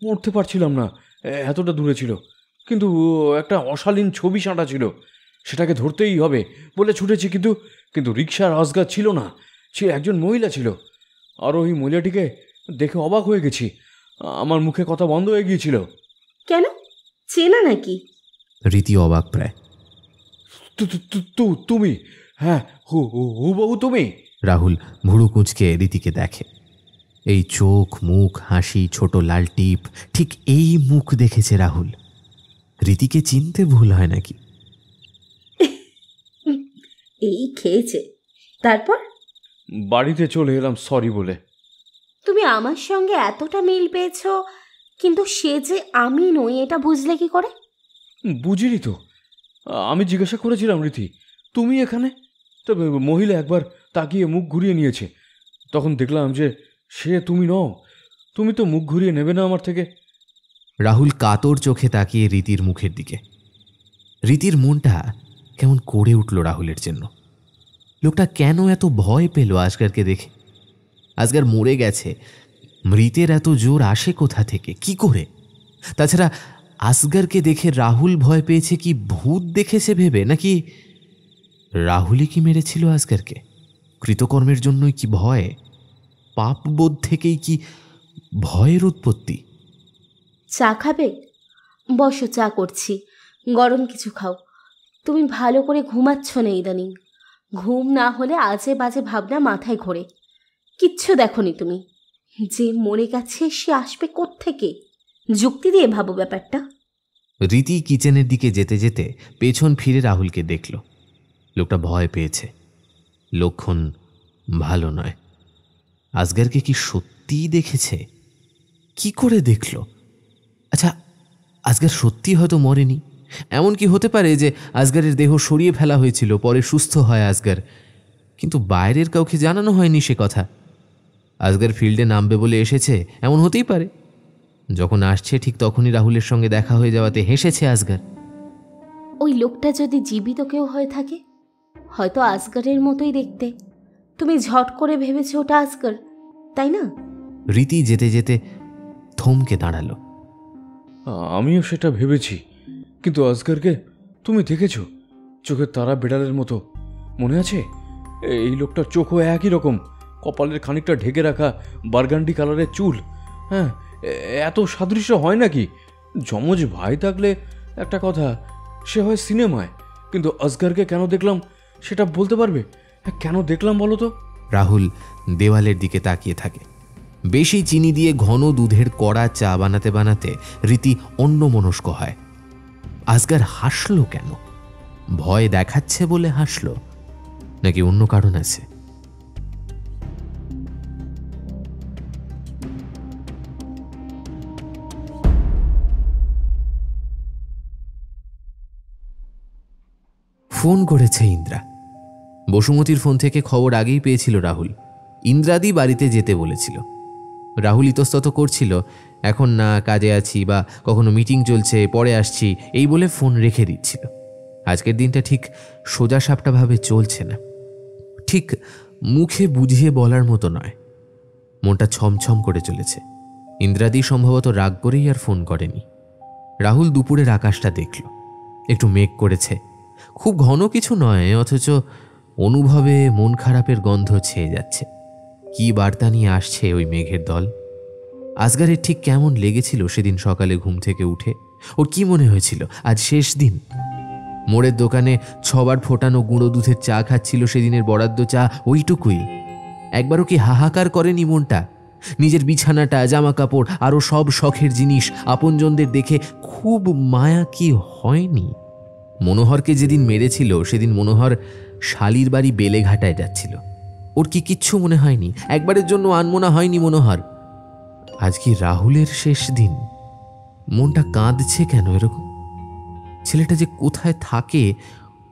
পড়তে পারছিলাম না, এতটা দূরে ছিল। কিন্তু একটা অশালীন ছবি সাঁটা ছিল, সেটাকে ধরতেই হবে বলে ছুটেছি। কিন্তু রিক্সার আসগর ছিল না, সে একজন মহিলা ছিল। আর ওই মহিলাটিকে দেখে অবাক হয়ে গেছি, আমার মুখে কথা বন্ধ হয়ে গিয়েছিল। কেন, চেনা নাকি? রীতি অবাক প্রায়। তুমি? হ্যাঁ, হুবহু তুমি। রাহুল ভুরু কুঁচকে রীতিকে দেখে। এই চোখ, মুখ, হাসি, ছোট লাল টিপ, ঠিক এই মুখ দেখেছে রাহুল। রীতিকে চিনতে ভুল হয় নাকি? এই খেয়েছে। তারপর বাড়িতে চলে এলাম সরি বলে। তুমি আমার সঙ্গে এতটা মিল পেয়েছ, কিন্তু সে যে আমি নই এটা বুঝলে কি করে? বুঝিনি তো। আমি জিজ্ঞাসা করেছিলাম, রীতি তুমি এখানে? তবে মহিলা একবার তাকিয়ে মুখ ঘুরিয়ে নিয়েছে। তখন দেখলাম যে সে তুমি নও। তুমি তো মুখ ঘুরিয়ে নেবে না আমার থেকে। রাহুল কাতর চোখে তাকিয়ে রীতির মুখের দিকে। রীতির মনটা কেমন করে উঠল রাহুলের জন্য। লোকটা কেন এত ভয় পেল আসগরকে দেখে? আসগর মরে গেছে, মৃতের এত জোর আসে কোথা থেকে, কি করে? তাছাড়া আসগরকে দেখে রাহুল ভয় পেয়েছে কি ভূত দেখেছে ভেবে, নাকি রাহুলই কি মেরেছিল আসগরকে? কৃতকর্মের জন্যই কি ভয়? পাপবোধ থেকেই কি ভয়ের উৎপত্তি? চা খাবে? বসো, চা করছি। গরম কিছু খাও। তুমি ভালো করে ঘুমাচ্ছ না ইদানিং। ঘুম না হলে আজে বাজে ভাবনা মাথায় ঘোরে। কিচ্ছু দেখনি তুমি। যে মরে গেছে সে আসবে কোত্থেকে? যুক্তি দিয়ে ভাবো ব্যাপারটা। রীতি কিচেনের দিকে যেতে যেতে পেছন ফিরে রাহুলকে দেখল। লোকটা ভয় পেয়েছে, লক্ষণ ভালো নয়। আসগরকে কি সত্যিই দেখেছে? কি করে দেখল? আচ্ছা, আসগর সত্যি হয়তো মরেনি। এমন কি হতে পারে যে আসগরের দেহ সরিয়ে ফেলা হয়েছিল, পরে সুস্থ হয় আসগর, কিন্তু বাইরের কাউকে জানানো হয়নি সে কথা। আসগর ফিল্ডে নামবে বলে এসেছে, এমন হতেই পারে। যখন আসছে ঠিক তখনই রাহুলের সঙ্গে দেখা হয়ে যাওয়াতে হেসেছে আসগর। ওই লোকটা যদি জীবিত কেউ হয়ে থাকে, হয়তো আসগরের মতোই দেখতে। তুমি ঝট করে ভেবেছো ওটা আসগর, তাই না? রীতি যেতে যেতে থমকে দাঁড়ালো। আমিও সেটা ভেবেছি, কিন্তু আসগরকে তুমি দেখেছো? চোখের তারা বেড়ালের মতো, মনে আছে? এই লোকটার চোখও একই রকম, কপালের খানিকটা ঢেকে রাখা বার্গান্ডি কালারের চুল। হ্যাঁ, এত সাদৃশ্য হয় নাকি? যমজ ভাই থাকলে একটা কথা, সে হয় সিনেমায়, কিন্তু আসগরকে কেন দেখলাম সেটা বলতে পারবে? কেন দেখলাম বলো তো? রাহুল দেওয়ালের দিকে তাকিয়ে থাকে। বেশি চিনি দিয়ে ঘন দুধের কড়া চা বানাতে বানাতে রীতি অন্যমনস্ক হয়। আসগর হাসলো কেন? ভয় দেখাচ্ছে বলে হাসলো, নাকি অন্য কারণ আছে? ফোন করেছে ইন্দ্রা। বসুমতীর ফোন থেকে খবর আগেই পেয়েছিল রাহুল। ইন্দ্রাদি বাড়িতে যেতে বলেছিল। রাহুল ইতস্তত করছিল, এখন না, কাজে আছি, বা কখনো মিটিং চলছে, পরে আসছি, এই বলে ফোন রেখে দিচ্ছিল। আজকের দিনটা ঠিক সোজা সাপটাভাবে চলছে না, ঠিক মুখে বুঝিয়ে বলার মতো নয়। মনটা ছমছম করে চলেছে। ইন্দ্রাদি সম্ভবত রাগ করেই আর ফোন করেনি। রাহুল দুপুরের আকাশটা দেখল, একটু মেঘ করেছে, খুব ঘন কিছু নয়, অথচ অনুভবে মন খারাপের গন্ধ ছেয়ে যাচ্ছে। কি বার্তা নিয়ে আসছে ওই মেঘের দল? আসগারের ঠিক কেমন লেগেছিল সেদিন সকালে ঘুম থেকে উঠে? ওর কি মনে হয়েছিল আজ শেষ দিন? মোড়ের দোকানে 6 বার ফোটানো গুঁড়ো দুধের চা খাচ্ছিল সেদিনের বরাদ্দ চা, ওইটুকুই। একবারও কি হাহাকার করেনি মনটা? নিজের বিছানাটা, জামা কাপড়, আরও সব শখের জিনিস, আপনজনদের দেখে খুব মায়া কি হয়নি? মনোহরকে যেদিন মেরেছিল সেদিন মনোহর শালির বাড়ি বেলেঘাটায় যাচ্ছিল। ওর কি কিচ্ছু মনে হয়নি? একবারের জন্য আনমনা হয়নি মনোহর? আজ কি রাহুলের শেষ দিন? মনটা কাঁদছে কেন এরকম? ছেলেটা যে কোথায় থাকে?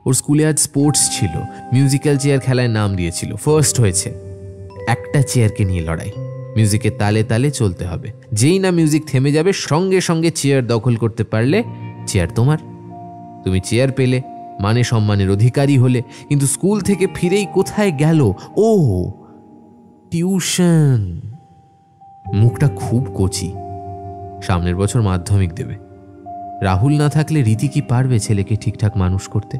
ওর স্কুলে আজ স্পোর্টস ছিল, মিউজিক্যাল চেয়ার খেলায় নাম দিয়েছিল, ফার্স্ট হয়েছে। একটা চেয়ারকে নিয়ে লড়াই, মিউজিকের তালে তালে চলতে হবে। যেই না মিউজিক থেমে যাবে সঙ্গে সঙ্গে চেয়ার দখল করতে পারলে চেয়ার তোমার, তুমি চেয়ার পেলে, মানে সম্মানের অধিকারী হলে। কিন্তু স্কুল থেকে ফিরেই কোথায় গেল? ও টিউশন। মুখটা খুব কচি। সামনের বছর মাধ্যমিক দেবে। রাহুল না থাকলে রীতি কি পারবে ছেলেকে ঠিকঠাক মানুষ করতে?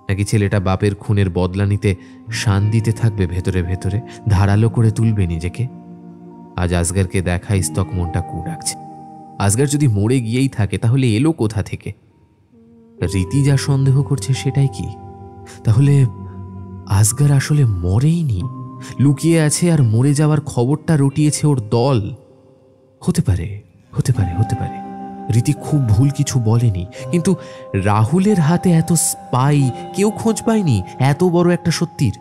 নাকি ছেলেটা বাপের খুনের বদলা নিতে শান দিতে থাকবে ভেতরে ভেতরে, ধারালো করে তুলবে নিজেকে? আজ আসগারকে দেখা স্তক মনটা কু ডাকছে। আসগার যদি মরে গিয়েই থাকে তাহলে এলো কোথা থেকে? রীতি যা সন্দেহ করছে সেটাই কি? তাহলে আসগার আসলে মরেইনি, লুকিয়ে আছে আর মরে যাওয়ার খবরটা রটিয়েছে ওর দল? হতে পারে, হতে পারে, হতে পারে। রীতি খুব ভুল কিছু বলেনি, কিন্তু রাহুলের হাতে এত স্পাই কেউ খোঁজ পায়নি এত বড় একটা সত্যির।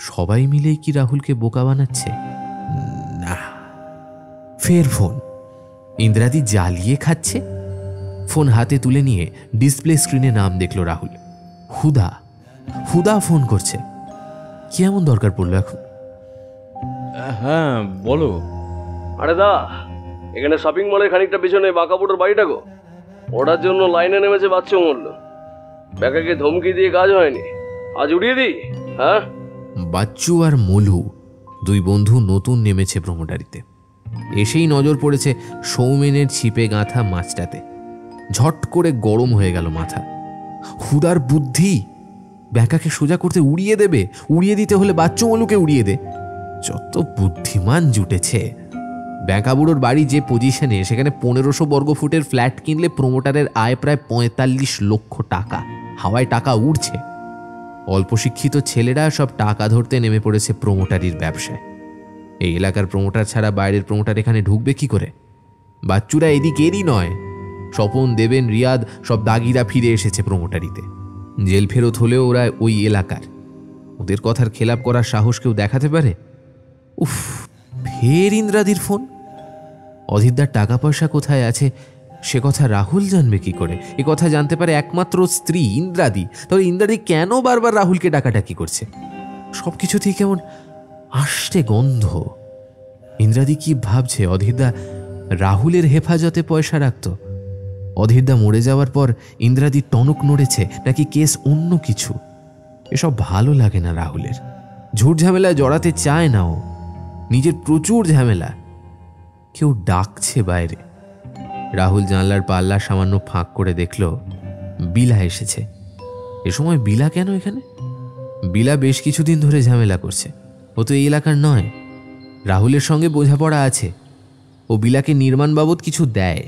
সবাই মিলেই কি রাহুলকে বোকা বানাচ্ছে? না। ফের ফোন। ইন্দ্রাদি জ্বালিয়ে খাচ্ছে। ফোন হাতে তুলে নিয়ে ডিসপ্লে স্ক্রিনে নাম দেখল রাহুল। হুদা। হুদা ফোন করছে। কি এমন দরকার পড়লো এখন? হ্যাঁ বলো। আরে দা, এখানে শপিং মলের খানিকটা পিছনে বাঁকাপুটোর বাড়িটা গো, ওটার জন্য লাইনে নেমেছে বাচ্চা মূল্য। ব্যাকাকে ধমকি দিয়ে কাজ হয়নি, আজ উড়িয়ে দিই। হ্যাঁ, বাচ্চু আর মলু দুই বন্ধু নতুন নেমেছে প্রমোটারিতে। এসেই নজর পড়েছে সৌমেনের ছিপে গাঁথা মাছটাতে। ঝট করে গরম হয়ে গেল মাথা। হুদার বুদ্ধি! ব্যাকাকে সোজা করতে উড়িয়ে দেবে। উড়িয়ে দিতে হলে বাচ্চু মলুকে উড়িয়ে দে। যত বুদ্ধিমান জুটেছে। ব্যাকাবুড়োর বাড়ি যে পজিশনে, সেখানে 1500 বর্গফুটের ফ্ল্যাট কিনলে প্রমোটারের আয় প্রায় 45 লক্ষ টাকা। হাওয়ায় টাকা উড়ছে। অল্প শিক্ষিত ছেলেরা সব টাকা ধরতে নেমে পড়েছে প্রমোটারির ব্যবসায়। এই এলাকার প্রমোটার ছাড়া বাইরের প্রমোটার এখানে ঢুকবে কি করে? বাচ্চুরা এদিকেরই নয়। স্বপন, দেবেন, রিয়াদ সব দাগিরা ফিরে এসেছে প্রমোটারিতে। জেল ফেরত হলেও ওরা ওই এলাকার। ওদের কথার খেলাপ করার সাহস কেউ দেখাতে পারে? উফ, ফের ইন্দ্রাদির ফোন। অধীরদার টাকা পয়সা কোথায় আছে সে কথা রাহুল জানবে কি করে? এ কথা জানতে পারে একমাত্র স্ত্রী ইন্দ্রাদি। তাহলে ইন্দ্রাদি কেন বারবার রাহুলকে ডাকাডাকি করছে? সবকিছুতেই কেমন আষ্টে গন্ধ। ইন্দ্রাদি কি ভাবছে? অধীরদা রাহুলের হেফাজতে পয়সা রাখত। অধীরদা মরে যাওয়ার পর ইন্দ্রাদি টনক নড়েছে, নাকি কেস অন্য কিছু? এসব ভালো লাগে না রাহুলের। ঝুট ঝামেলায় জড়াতে চায় না ও। নিজের প্রচুর ঝামেলা। কেউ ডাকছে বাইরে। রাহুল জানলার পাল্লা সামান্য ফাঁক করে দেখল বিলা এসেছে। এ সময় বিলা কেন এখানে? বিলা বেশ কিছুদিন ধরে ঝামেলা করছে। ও তো এই এলাকার নয়। রাহুলের সঙ্গে বোঝাপড়া আছে। ও বিলাকে নির্মাণ বাবদ কিছু দেয়।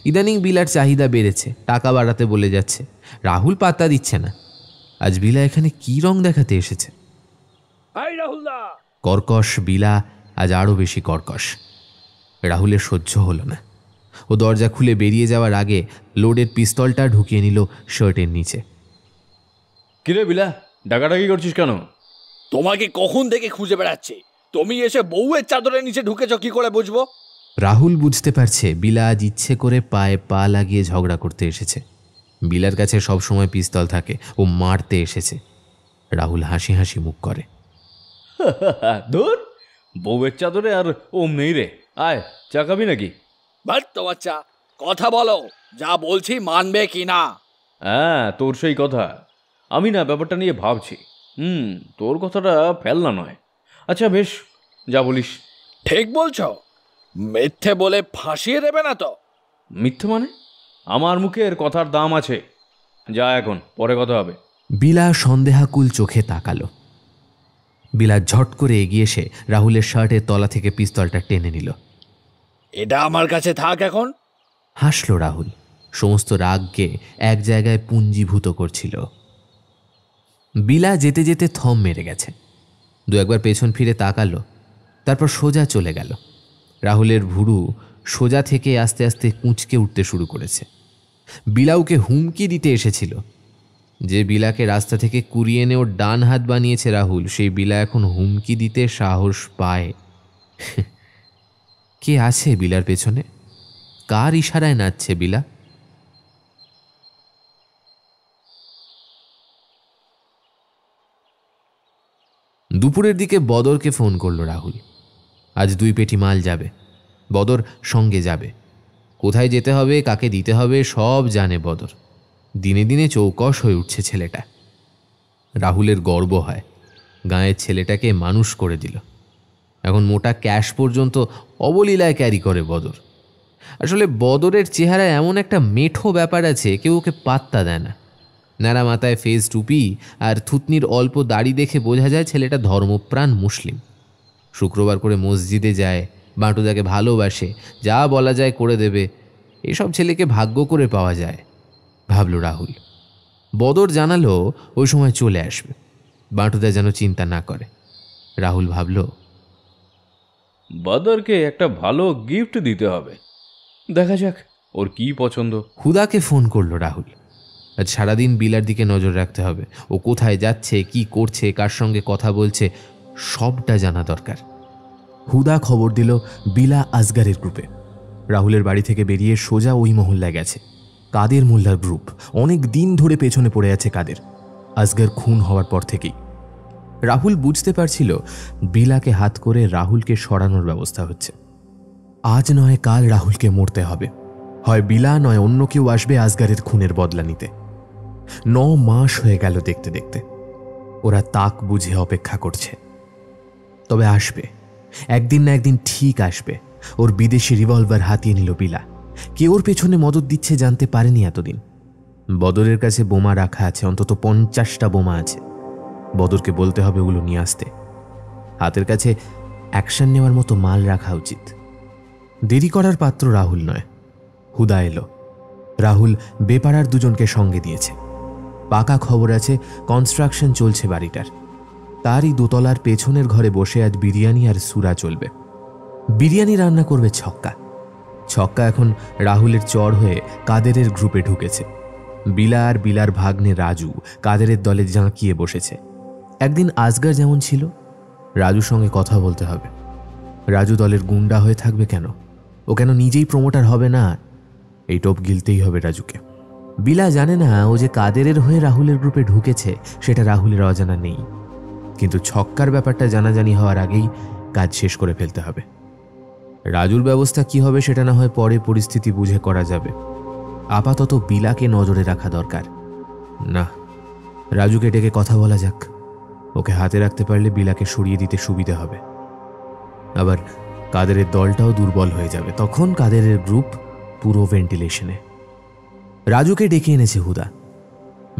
ইদানিং বিলার চাহিদা বেড়েছে, টাকা বাড়াতে বলে যাচ্ছে। রাহুল পাত্তা দিচ্ছে না। আজ বিলা এখানে কি রং দেখাতে এসেছে? কর্কশ বিলা আজ আরো বেশি কর্কশ। রাহুলের সহ্য হলো না। ও দরজা খুলে বেরিয়ে যাওয়ার আগে লোডের পিস্তলটা ঢুকিয়ে নিল শার্টের নিচে। কিরে বিলা, ডাকাডাকি করছিস কেন? তোমাকে কখন থেকে খুঁজে বেড়াচ্ছি, তুমি এসে বউয়ের চাদরের নিচে ঢুকেছ, কি করে বুঝবো? রাহুল বুঝতে পারছে বিলা আজ ইচ্ছে করে পায়ে পা লাগিয়ে ঝগড়া করতে এসেছে। বিলার কাছে সবসময় পিস্তল থাকে, ও মারতে এসেছে। রাহুল হাসি হাসি মুখ করে। ধুর, বউয়ের চাদরে আর ওম নেই রে। আয়, চা খাবি নাকি? বাট তো বাচ্চা, কথা বলো, যা বলছি মানবে কি না? হ্যাঁ, তোর সেই কথা। আমি না ব্যাপারটা নিয়ে ভাবছি। তোর কথাটা ফেলনা নয়। আচ্ছা বেশ, যা বলিস। ঠিক বলছো। মিথ্যে বলে ফাঁসিয়ে দেবে না তো? মিথ্যে মানে? আমার মুখের কথার দাম আছে। যা, এখন পরে কথা হবে। বিলা সন্দেহাকুল চোখে তাকালো। বিলা ঝট করে এগিয়ে এসে রাহুলের শার্টের তলা থেকে পিস্তলটা টেনে নিল। এটা আমার কাছে থাক এখন। হাসল রাহুল, সমস্ত রাগকে এক জায়গায় পুঞ্জীভূত করছিল। বিলা যেতে যেতে থম মেরে গেছে। দু একবার পেছন ফিরে তাকালো, তারপর সোজা চলে গেল। রাহুলের ভুরু সোজা থেকে আস্তে আস্তে কুঁচকে উঠতে শুরু করেছে। বিলাউকে হুমকি দিতে এসেছিল। যে বিলাকে রাস্তা থেকে কুড়িয়ে এনে ওর ডান হাত বানিয়েছে রাহুল, সেই বিলা এখন হুমকি দিতে সাহস পায়। কে আছে বিলার পেছনে? কার ইশারায় নাচছে বিলা? দুপুরের দিকে বদরকে ফোন করলো রাহুল। আজ 2 পেটি মাল যাবে। বদর সঙ্গে যাবে। কোথায় যেতে হবে, কাকে দিতে হবে, সব জানে বদর। দিনে দিনে চৌকস হয়ে উঠছে ছেলেটা। রাহুলের গর্ব হয়, গাঁয়ের ছেলেটাকে মানুষ করে দিল। এখন মোটা ক্যাশ পর্যন্ত অবলীলায় ক্যারি করে বদর। আসলে বদরের চেহারায় এমন একটা মেঠো ব্যাপার আছে, কেউ ওকে পাত্তা দেয় না। ন্যাড়া মাথায় ফেস টুপি আর থুতনির অল্প দাড়ি দেখে বোঝা যায় ছেলেটা ধর্মপ্রাণ মুসলিম। শুক্রবার করে মসজিদে যায়, বাঁটুদাকে ভালোবাসে, যা বলা যায় করে দেবে। এসব ছেলেকে ভাগ্য করে পাওয়া যায়, ভাবল রাহুল। বদর জানালো ওই সময় চলে আসবে, বাঁটুদা যেন চিন্তা না করে। রাহুল ভাবল, বদরকে একটা ভালো গিফট দিতে হবে। দেখা যাক ওর কি পছন্দ। হুদাকে ফোন করলো রাহুল। আজ সারাদিন বিলার দিকে নজর রাখতে হবে। ও কোথায় যাচ্ছে, কি করছে, কার সঙ্গে কথা বলছে, সবটা জানা দরকার। হুদা খবর দিল বিলা আসগারের গ্রুপে। রাহুলের বাড়ি থেকে বেরিয়ে সোজা ওই মহল্লায় গেছে। কাদের মোল্লার গ্রুপ, অনেক দিন ধরে পেছনে পড়ে আছে কাদের, আসগার খুন হওয়ার পর থেকেই। রাহুল বুঝতে পারছিল বিলাকে হাত করে রাহুলকে সরানোর ব্যবস্থা হচ্ছে। আজ নয় কাল রাহুলকে মরতে হবে। হয় বিলা নয় অন্য কেউ আসবে আসগারের খুনের বদলা নিতে। 9 মাস হয়ে গেল দেখতে দেখতে। ওরা তাক বুঝে অপেক্ষা করছে। তবে আসবে, একদিন না একদিন ঠিক আসবে। ওর বিদেশি রিভলভার হাতিয়ে নিল বিলা। কে ওর পেছনে মদত দিচ্ছে জানতে পারেনি এতদিন। বদরের কাছে বোমা রাখা আছে, অন্তত 50টা বোমা আছে। বদরকে বলতে হবে ওগুলো নিয়ে আসতে। হাতের কাছে অ্যাকশন নেওয়ার মতো মাল রাখা উচিত। দেরি করার পাত্র রাহুল নয়। হুদা এলো। রাহুল বেপাড়ার দুজনকে সঙ্গে দিয়েছে। পাকা খবর আছে কনস্ট্রাকশন চলছে বাড়িটার। তারই দোতলার পেছনের ঘরে বসে আজ বিরিয়ানি আর সুরা চলবে। বিরিয়ানি রান্না করবে ছক্কা। ছক্কা এখন রাহুলের চর হয়ে কাদেরের গ্রুপে ঢুকেছে। বিলা আর বিলার ভাগ্নে রাজু কাদেরের দলে জাঁকিয়ে বসেছে। একদিন আসগার যেমন ছিল, রাজুর সঙ্গে কথা বলতে হবে। রাজু দলের গুন্ডা হয়ে থাকবে কেন? ও কেন নিজেই প্রমোটার হবে না? এই টোপ গিলতেই হবে রাজুকে। বিলা জানে না ও যে কাদেরের হয়ে রাহুলের গ্রুপে ঢুকেছে সেটা রাহুলের অজানা নেই। কিন্তু ছক্কার ব্যাপারটা জানাজানি হওয়ার আগেই কাজ শেষ করে ফেলতে হবে। রাজুর ব্যবস্থা কি হবে সেটা না হয় পরে পরিস্থিতি বুঝে করা যাবে। আপাতত বিলাকে নজরে রাখা দরকার। না, রাজুকে ডেকে কথা বলা যাক। ওকে হাতে রাখতে পারলে বিলাকে সরিয়ে দিতে সুবিধা হবে। আবার কাদেরের দলটাও দুর্বল হয়ে যাবে, তখন কাদেরের গ্রুপ পুরো ভেন্টিলেশনে। রাজুকে ডেকে এনেছে হুদা।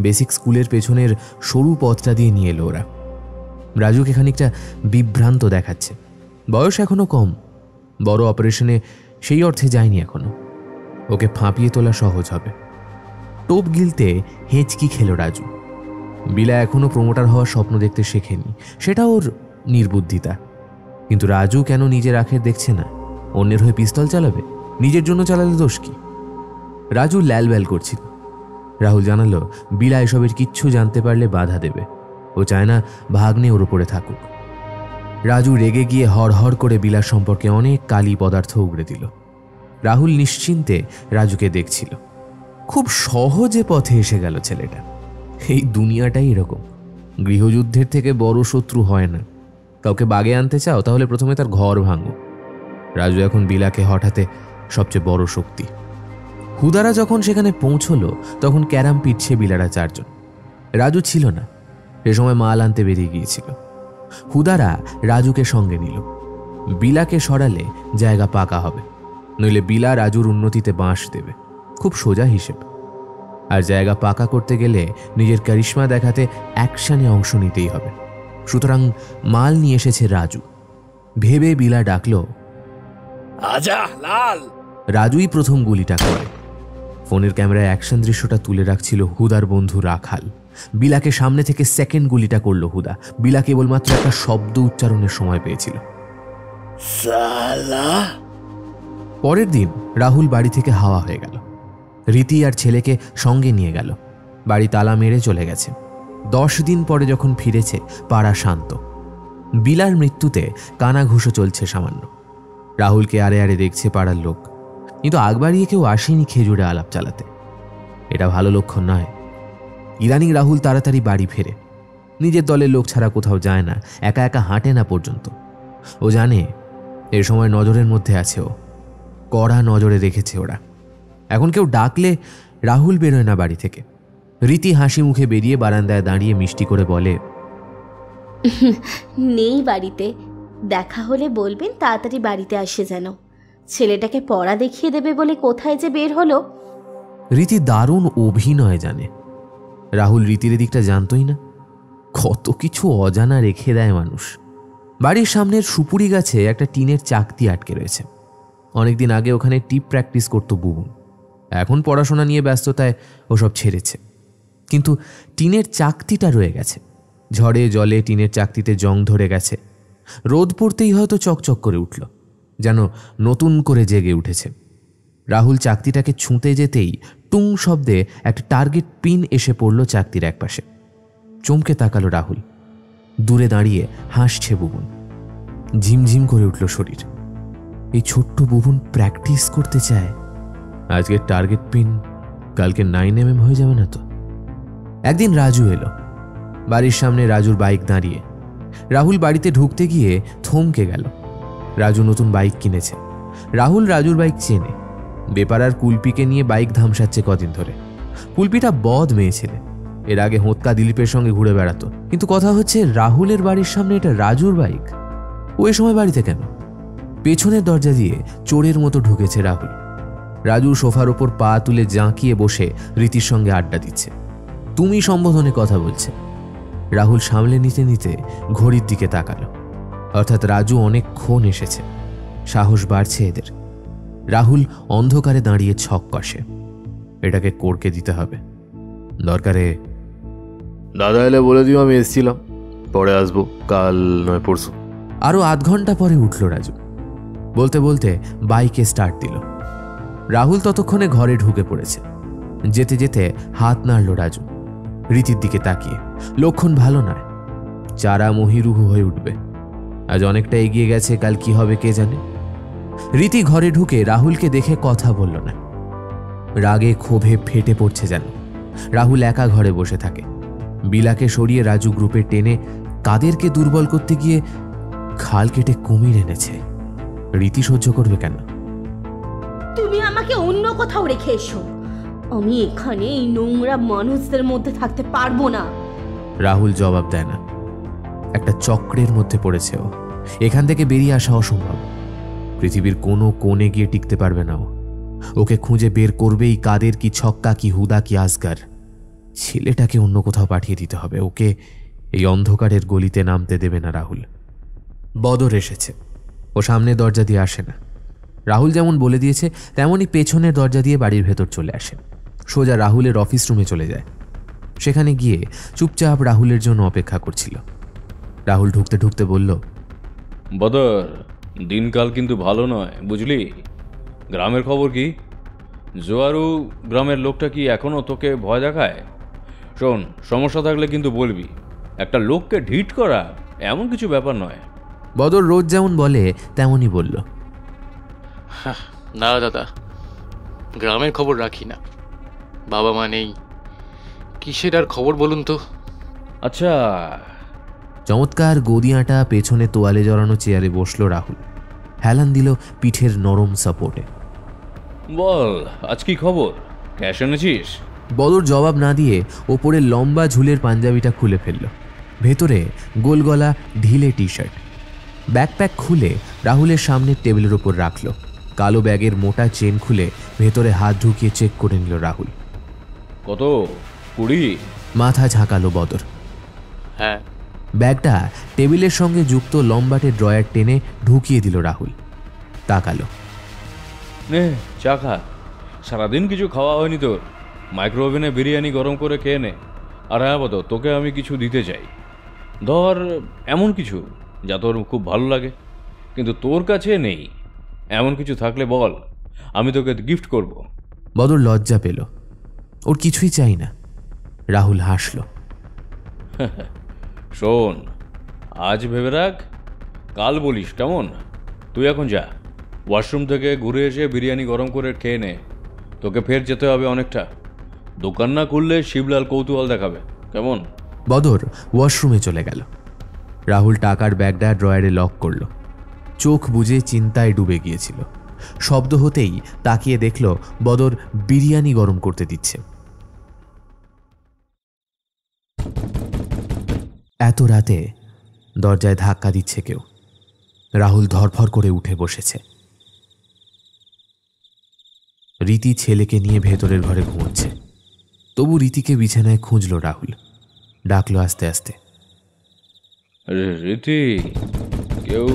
বেসিক স্কুলের পেছনের সরু পথটা দিয়ে নিয়ে এলো ওরা। রাজুকে খানিকটা বিভ্রান্ত দেখাচ্ছে। বয়স এখনো কম, বড় অপারেশনে সেই অর্থে যায়নি এখনো। ওকে ফাঁপিয়ে তোলা সহজ হবে। টোপ গিলতে হেঁচকি খেল রাজু। বিলা এখনো প্রমোটার হওয়ার স্বপ্ন দেখতে শেখেনি, সেটা ওর নির্বুদ্ধিতা। কিন্তু রাজু কেন নিজের আখের দেখছে না? অন্যের হয়ে পিস্তল চালাবে, নিজের জন্য চালালে দোষ কি? রাজু ল্যালব্যাল করছিল। রাহুল জানালো বিলা এসবের কিচ্ছু জানতে পারলে বাধা দেবে। ও চায় না ভাগ্নে ওর উপরে থাকুক। রাজু রেগে গিয়ে হড়হড় করে বিলার সম্পর্কে অনেক কালি পদার্থ উগড়ে দিল। রাহুল নিশ্চিন্তে রাজুকে দেখছিল। খুব সহজে পথে এসে গেল ছেলেটা। এই দুনিয়াটাই এরকম, গৃহযুদ্ধের থেকে বড় শত্রু হয় না। কাউকে বাগে আনতে চাও তাহলে প্রথমে তার ঘর ভাঙো। রাজু এখন বিলাকে হঠাতে সবচেয়ে বড় শক্তি। হুদারা যখন সেখানে পৌঁছলো তখন ক্যারাম পিটছে বিলারা 4 জন। রাজু ছিল না, সে সময় মাল আনতে বেরিয়ে গিয়েছিল। হুদারা রাজুকে সঙ্গে নিল। বিলাকে সরালে জায়গা পাকা হবে, নইলে বিলা রাজুর উন্নতিতে বাঁশ দেবে। খুব সোজা হিসেব। আর জায়গা পাকা করতে গেলে নিজের কারিশমা দেখাতে অ্যাকশনে অংশ নিতেই হবে। সুতরাং মাল নিয়ে এসেছে রাজু। ভেবে বিলা ডাকল, আজা লাল। রাজুই প্রথম গুলিটা করে। ফোনের ক্যামেরায় অ্যাকশন দৃশ্যটা তুলে রাখছিল হুদার বন্ধু রাখাল। বিলাকে সামনে থেকে সেকেন্ড গুলিটা করলো হুদা। বিলা কেবলমাত্র একটা শব্দ উচ্চারণের সময় পেয়েছিল। সালা। পরের দিন রাহুল বাড়ি থেকে হাওয়া হয়ে গেল। রীতি আর ছেলেকে সঙ্গে নিয়ে গেল। বাড়ি তালা মেরে চলে গেছে। 10 দিন পরে যখন ফিরেছে, পাড়া শান্ত। বিলার মৃত্যুতে কানাঘুষো চলছে সামান্য। রাহুলকে আড়ে আড়ে দেখছে পাড়ার লোক, কিন্তু আগ বাড়িয়ে কেউ আসেনি খেজুরে আলাপ চালাতে। এটা ভালো লক্ষণ নয়। ইদানিং রাহুল তাড়াতাড়ি বাড়ি ফেরে। নিজের দলের লোক ছাড়া কোথাও যায় না, একা একা হাঁটে না পর্যন্ত। ও জানে এ সময় নজরের মধ্যে আছে ও, কড়া নজরে রেখেছে ওরা। এখন কেউ ডাকলে রাহুল বেরোয় না বাড়ি থেকে। রীতি হাসি মুখে বেরিয়ে বারান্দায় দাঁড়িয়ে মিষ্টি করে বলে, নেই বাড়িতে, দেখা হলে বলবেন তাড়াতাড়ি বাড়িতে আসে যেন। ছেলেটাকে পড়া দেখিয়ে দেবে বলে কোথায় যে বের হলো। রীতি দারুণ অভিনয় জানে। রাহুল রীতির দিকটা জানতই না। কত কিছু অজানা রেখে দেয় মানুষ। বাড়ির সামনের সুপুরি গাছে একটা টিনের চাকতি আটকে রয়েছে। অনেকদিন আগে ওখানে টিপ প্র্যাকটিস করতো বুবুন। এখন পড়াশোনা নিয়ে ব্যস্ততায় ওসব ছেড়েছে, কিন্তু টিনের চাকতিটা রয়ে গেছে। ঝড়ে জলে টিনের চাকতিতে জং ধরে গেছে। রোদ পড়তেই হয়তো চকচক করে উঠল, যেন নতুন করে জেগে উঠেছে। রাহুল চাকতিটাকে ছুঁতে যেতেই টুং শব্দে একটা টার্গেট পিন এসে পড়ল চাকতির একপাশে। চমকে তাকালো রাহুল। দূরে দাঁড়িয়ে হাসছে বুবুন। ঝিমঝিম করে উঠল শরীর। এই ছোট্ট বুবুন প্র্যাকটিস করতে চায়। আজকে টার্গেট পিন কালকে 9mm হয়ে যাবে না তো? একদিন রাজু এলো। বাড়ির সামনে রাজুর বাইক দাঁড়িয়ে। রাহুল বাড়িতে ঢুকতে গিয়ে থমকে গেল। রাজু নতুন বাইক কিনেছে। রাহুল রাজুর বাইক চেনে। বেপারার কুলপিকে নিয়ে বাইক ধামসাচ্ছে কদিন ধরে। কুলপিটা বদ মেয়ে ছেলে। এর আগে হোঁতকা দিলীপের সঙ্গে ঘুরে বেড়াতো। কিন্তু কথা হচ্ছে, রাহুলের বাড়ির সামনে এটা রাজুর বাইক। ওই সময় বাড়িতে কেন? পেছনের দরজা দিয়ে চোরের মতো ঢুকেছে রাহুল। রাজু সোফার ওপর পা তুলে জাঁকিয়ে বসে রীতির সঙ্গে আড্ডা দিচ্ছে। তুমি সম্বোধনে কথা বলছে। রাহুল সামলে নিতে নিতে ঘড়ির দিকে তাকালো। অর্থাৎ রাজু অনেকক্ষণ এসেছে। সাহস বাড়ছে এদের। রাহুল অন্ধকারে দাঁড়িয়ে ছক কষে। এটাকে কোরকে দিতে হবে। দরকারে দাদা এলে বলে দিও আমি এসেছিলাম, পরে আসবো, কাল নয় পরশু। আরো আধ ঘন্টা পরে উঠল রাজু। বলতে বলতে বাইকে স্টার্ট দিল। রাহুল ততক্ষণে ঘরে ঢুকে পড়েছে। যেতে যেতে হাত নাড়ল রাজু। রীতির দিকে তাকিয়ে। লক্ষণ ভালো নয়। চারা মহিরুহু হয়ে উঠবে। আজ অনেকটা এগিয়ে গেছে, কাল কি হবে কে জানে। রীতি ঘরে ঢুকে রাহুলকে দেখে কথা বলল না। রাগে ক্ষোভে ফেটে পড়ছে যেন। রাহুল একা ঘরে বসে থাকে। বিলাকে সরিয়ে রাজু গ্রুপে টেনে কাদেরকে দুর্বল করতে গিয়ে খাল কেটে কুমির এনেছে। রীতি সহ্য করবে কেন? তুমি আমাকে অন্য কোথাও রেখে এসো। আমি এখানে এই নোংরা মানুষদের মধ্যে থাকতে পারবো না। রাহুল জবাব দেয় না। একটা চক্রের মধ্যে পড়েছে ও। এখান থেকে বেরিয়ে আসা অসম্ভব। পৃথিবীর কোনো কোণে গিয়ে টিকতে পারবে না ও। ওকে খুঁজে বের করবেই কাদের, কি ছক্কা, কি হুদা, কি আসগার। ছেলেটাকে অন্য কোথাও পাঠিয়ে দিতে হবে। ওকে এই অন্ধকারের গলিতে নামতে দেবে না রাহুল। বদর এসেছে। ও সামনে দরজা দিয়ে আসে না। রাহুল যেমন বলে দিয়েছে তেমনই পেছনের দরজা দিয়ে বাড়ির ভেতর চলে আসে। সোজা রাহুলের অফিস রুমে চলে যায়। সেখানে গিয়ে চুপচাপ রাহুলের জন্য অপেক্ষা করছিল। রাহুল ঢুকতে ঢুকতে বলল, বদর, দিনকাল কিন্তু ভালো নয়, বুঝলি? গ্রামের খবর কি? জোয়ারু গ্রামের লোকটা কি এখনো তোকে ভয় দেখায়? শোন, সমস্যা থাকলে কিন্তু বলবি। একটা লোককে ঢিট করা এমন কিছু ব্যাপার নয়। বদর রোজ যেমন বলে তেমনই বলল, না দাদা, গ্রামের খবর রাখি না। বাবা মা নেই, কিসের আর খবর বলুন তো। আচ্ছা। চমৎকার গদি আঁটা পেছনে তোয়ালে জড়ানো চেয়ারে বসলো রাহুল। হেলান দিল পিঠের নরম সাপোর্টে। বল, আজ কি খবর? ক্যাশ এনেছিস? বদর জবাব না দিয়ে ওপরে লম্বা ঝুলের পাঞ্জাবিটা খুলে ফেলল। ভেতরে গোলগলা ঢিলে টি শার্ট। ব্যাকপ্যাক খুলে রাহুলের সামনে টেবিলের ওপর রাখল। কালো ব্যাগের মোটা চেন খুলে ভেতরে হাত ঢুকিয়ে চেক করে নিল রাহুল। কত? 20? মাথা ঝাঁকালো বদর। হ্যাঁ। ব্যাগটা টেবিলের সঙ্গে যুক্ত লম্বাটে ড্রয়ার টেনে ঢুকিয়ে দিল রাহুল। তাকালো। নে চা খা, সারাদিন কিছু খাওয়া হয়নি তোর। মাইক্রো ওভেনে বিরিয়ানি গরম করে খেয়ে নে। আর হ্যাঁ বতো, তোকে আমি কিছু দিতে চাই। ধর এমন কিছু যা তোর খুব ভালো লাগে, কিন্তু তোর কাছে নেই। এমন কিছু থাকলে বল, আমি তোকে গিফট করব। বদর লজ্জা পেল। ওর কিছুই চাই না। রাহুল হাসল। শোন, আজ ভেবে রাখ, কাল বলিস, কেমন? তুই এখন যা, ওয়াশরুম থেকে ঘুরে এসে বিরিয়ানি গরম করে খেয়ে নে। তোকে ফের যেতে হবে অনেকটা। দোকান না খুললে শিবলাল কৌতূহল দেখাবে, কেমন? বদর ওয়াশরুমে চলে গেল। রাহুল টাকার ব্যাগটা ড্রয়ারে লক করল। চোখ বুজে চিন্তায় ডুবে গিয়েছিল। শব্দ হতেই তাকিয়ে দেখল বদর বিরিয়ানি গরম করতে দিচ্ছে। এত রাতে দরজায় ধাক্কা দিচ্ছে কেউ। রাহুল ধরফর করে উঠে বসেছে। রীতি ছেলেকে নিয়ে ভেতরের ঘরে ঘুমোচ্ছে। তবু রীতিকে বিছানায় খুঁজল রাহুল। ডাকলো আস্তে আস্তে। রীতি, কেউ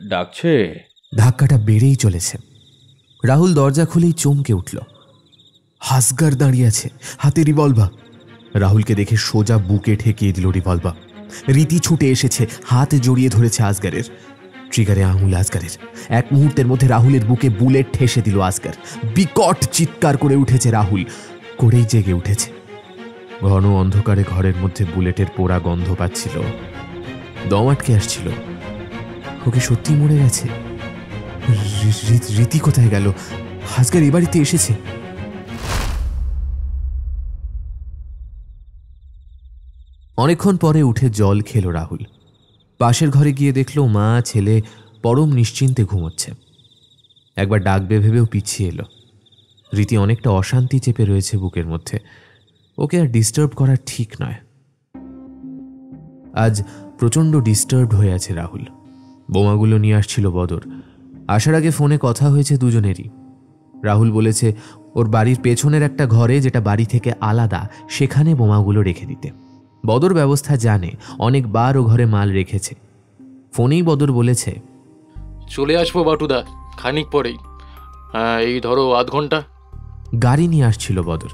ডাকছে? ধাক্কাটা বেড়েই চলেছে। রাহুল দরজা খুলেই চমকে উঠল। হাসগার দাঁড়িয়ে আছে, হাতে রিভলভার। রাহুলকে দেখে সোজা বুকে ঠেকিয়ে দিল রিভলভার। রীতি ছুটে এসেছে, হাত জড়িয়ে ধরেছে আসগারের। ট্রিগারে আঙুল আসগারের। এক মুহূর্তের মধ্যে রাহুলের বুকে বুলেট ঠেসে দিল আসগার। বিকট চিৎকার করে উঠেছে রাহুল। করেই জেগে উঠেছে। ঘন অন্ধকারে ঘরের মধ্যে বুলেটের পোড়া গন্ধ পাচ্ছিল। দম আটকে আসছিল। ওকে সত্যি মরে গেছে? রীতি কোথায় গেল? আসগার এ বাড়িতে এসেছে? অনেকক্ষণ পরে উঠে জল খেল রাহুল। পাশের ঘরে গিয়ে দেখল মা ছেলে পরম নিশ্চিন্তে ঘুমোচ্ছে। একবার ডাকবে ভেবেও পিছিয়ে এলো। রীতি অনেকটা অশান্তি চেপে রয়েছে বুকের মধ্যে। ওকে আর ডিস্টার্ব করা ঠিক নয়। আজ প্রচণ্ড ডিস্টার্বড হয়ে আছে রাহুল। বোমাগুলো নিয়ে আসছিল বদর। আসার আগে ফোনে কথা হয়েছে দুজনেরই। রাহুল বলেছে ওর বাড়ির পেছনের একটা ঘরে, যেটা বাড়ি থেকে আলাদা, সেখানে বোমাগুলো রেখে দিতে। বদর ব্যবস্থা জানে, অনেকবার ও ঘরে মাল রেখেছে। ফোনেই বদর বলেছে, চলে আসবো বাটুদা খানিক পরেই। হ্যাঁ, এই ধরো আধ ঘন্টা। গাড়ি নিয়ে আসছিল বদর।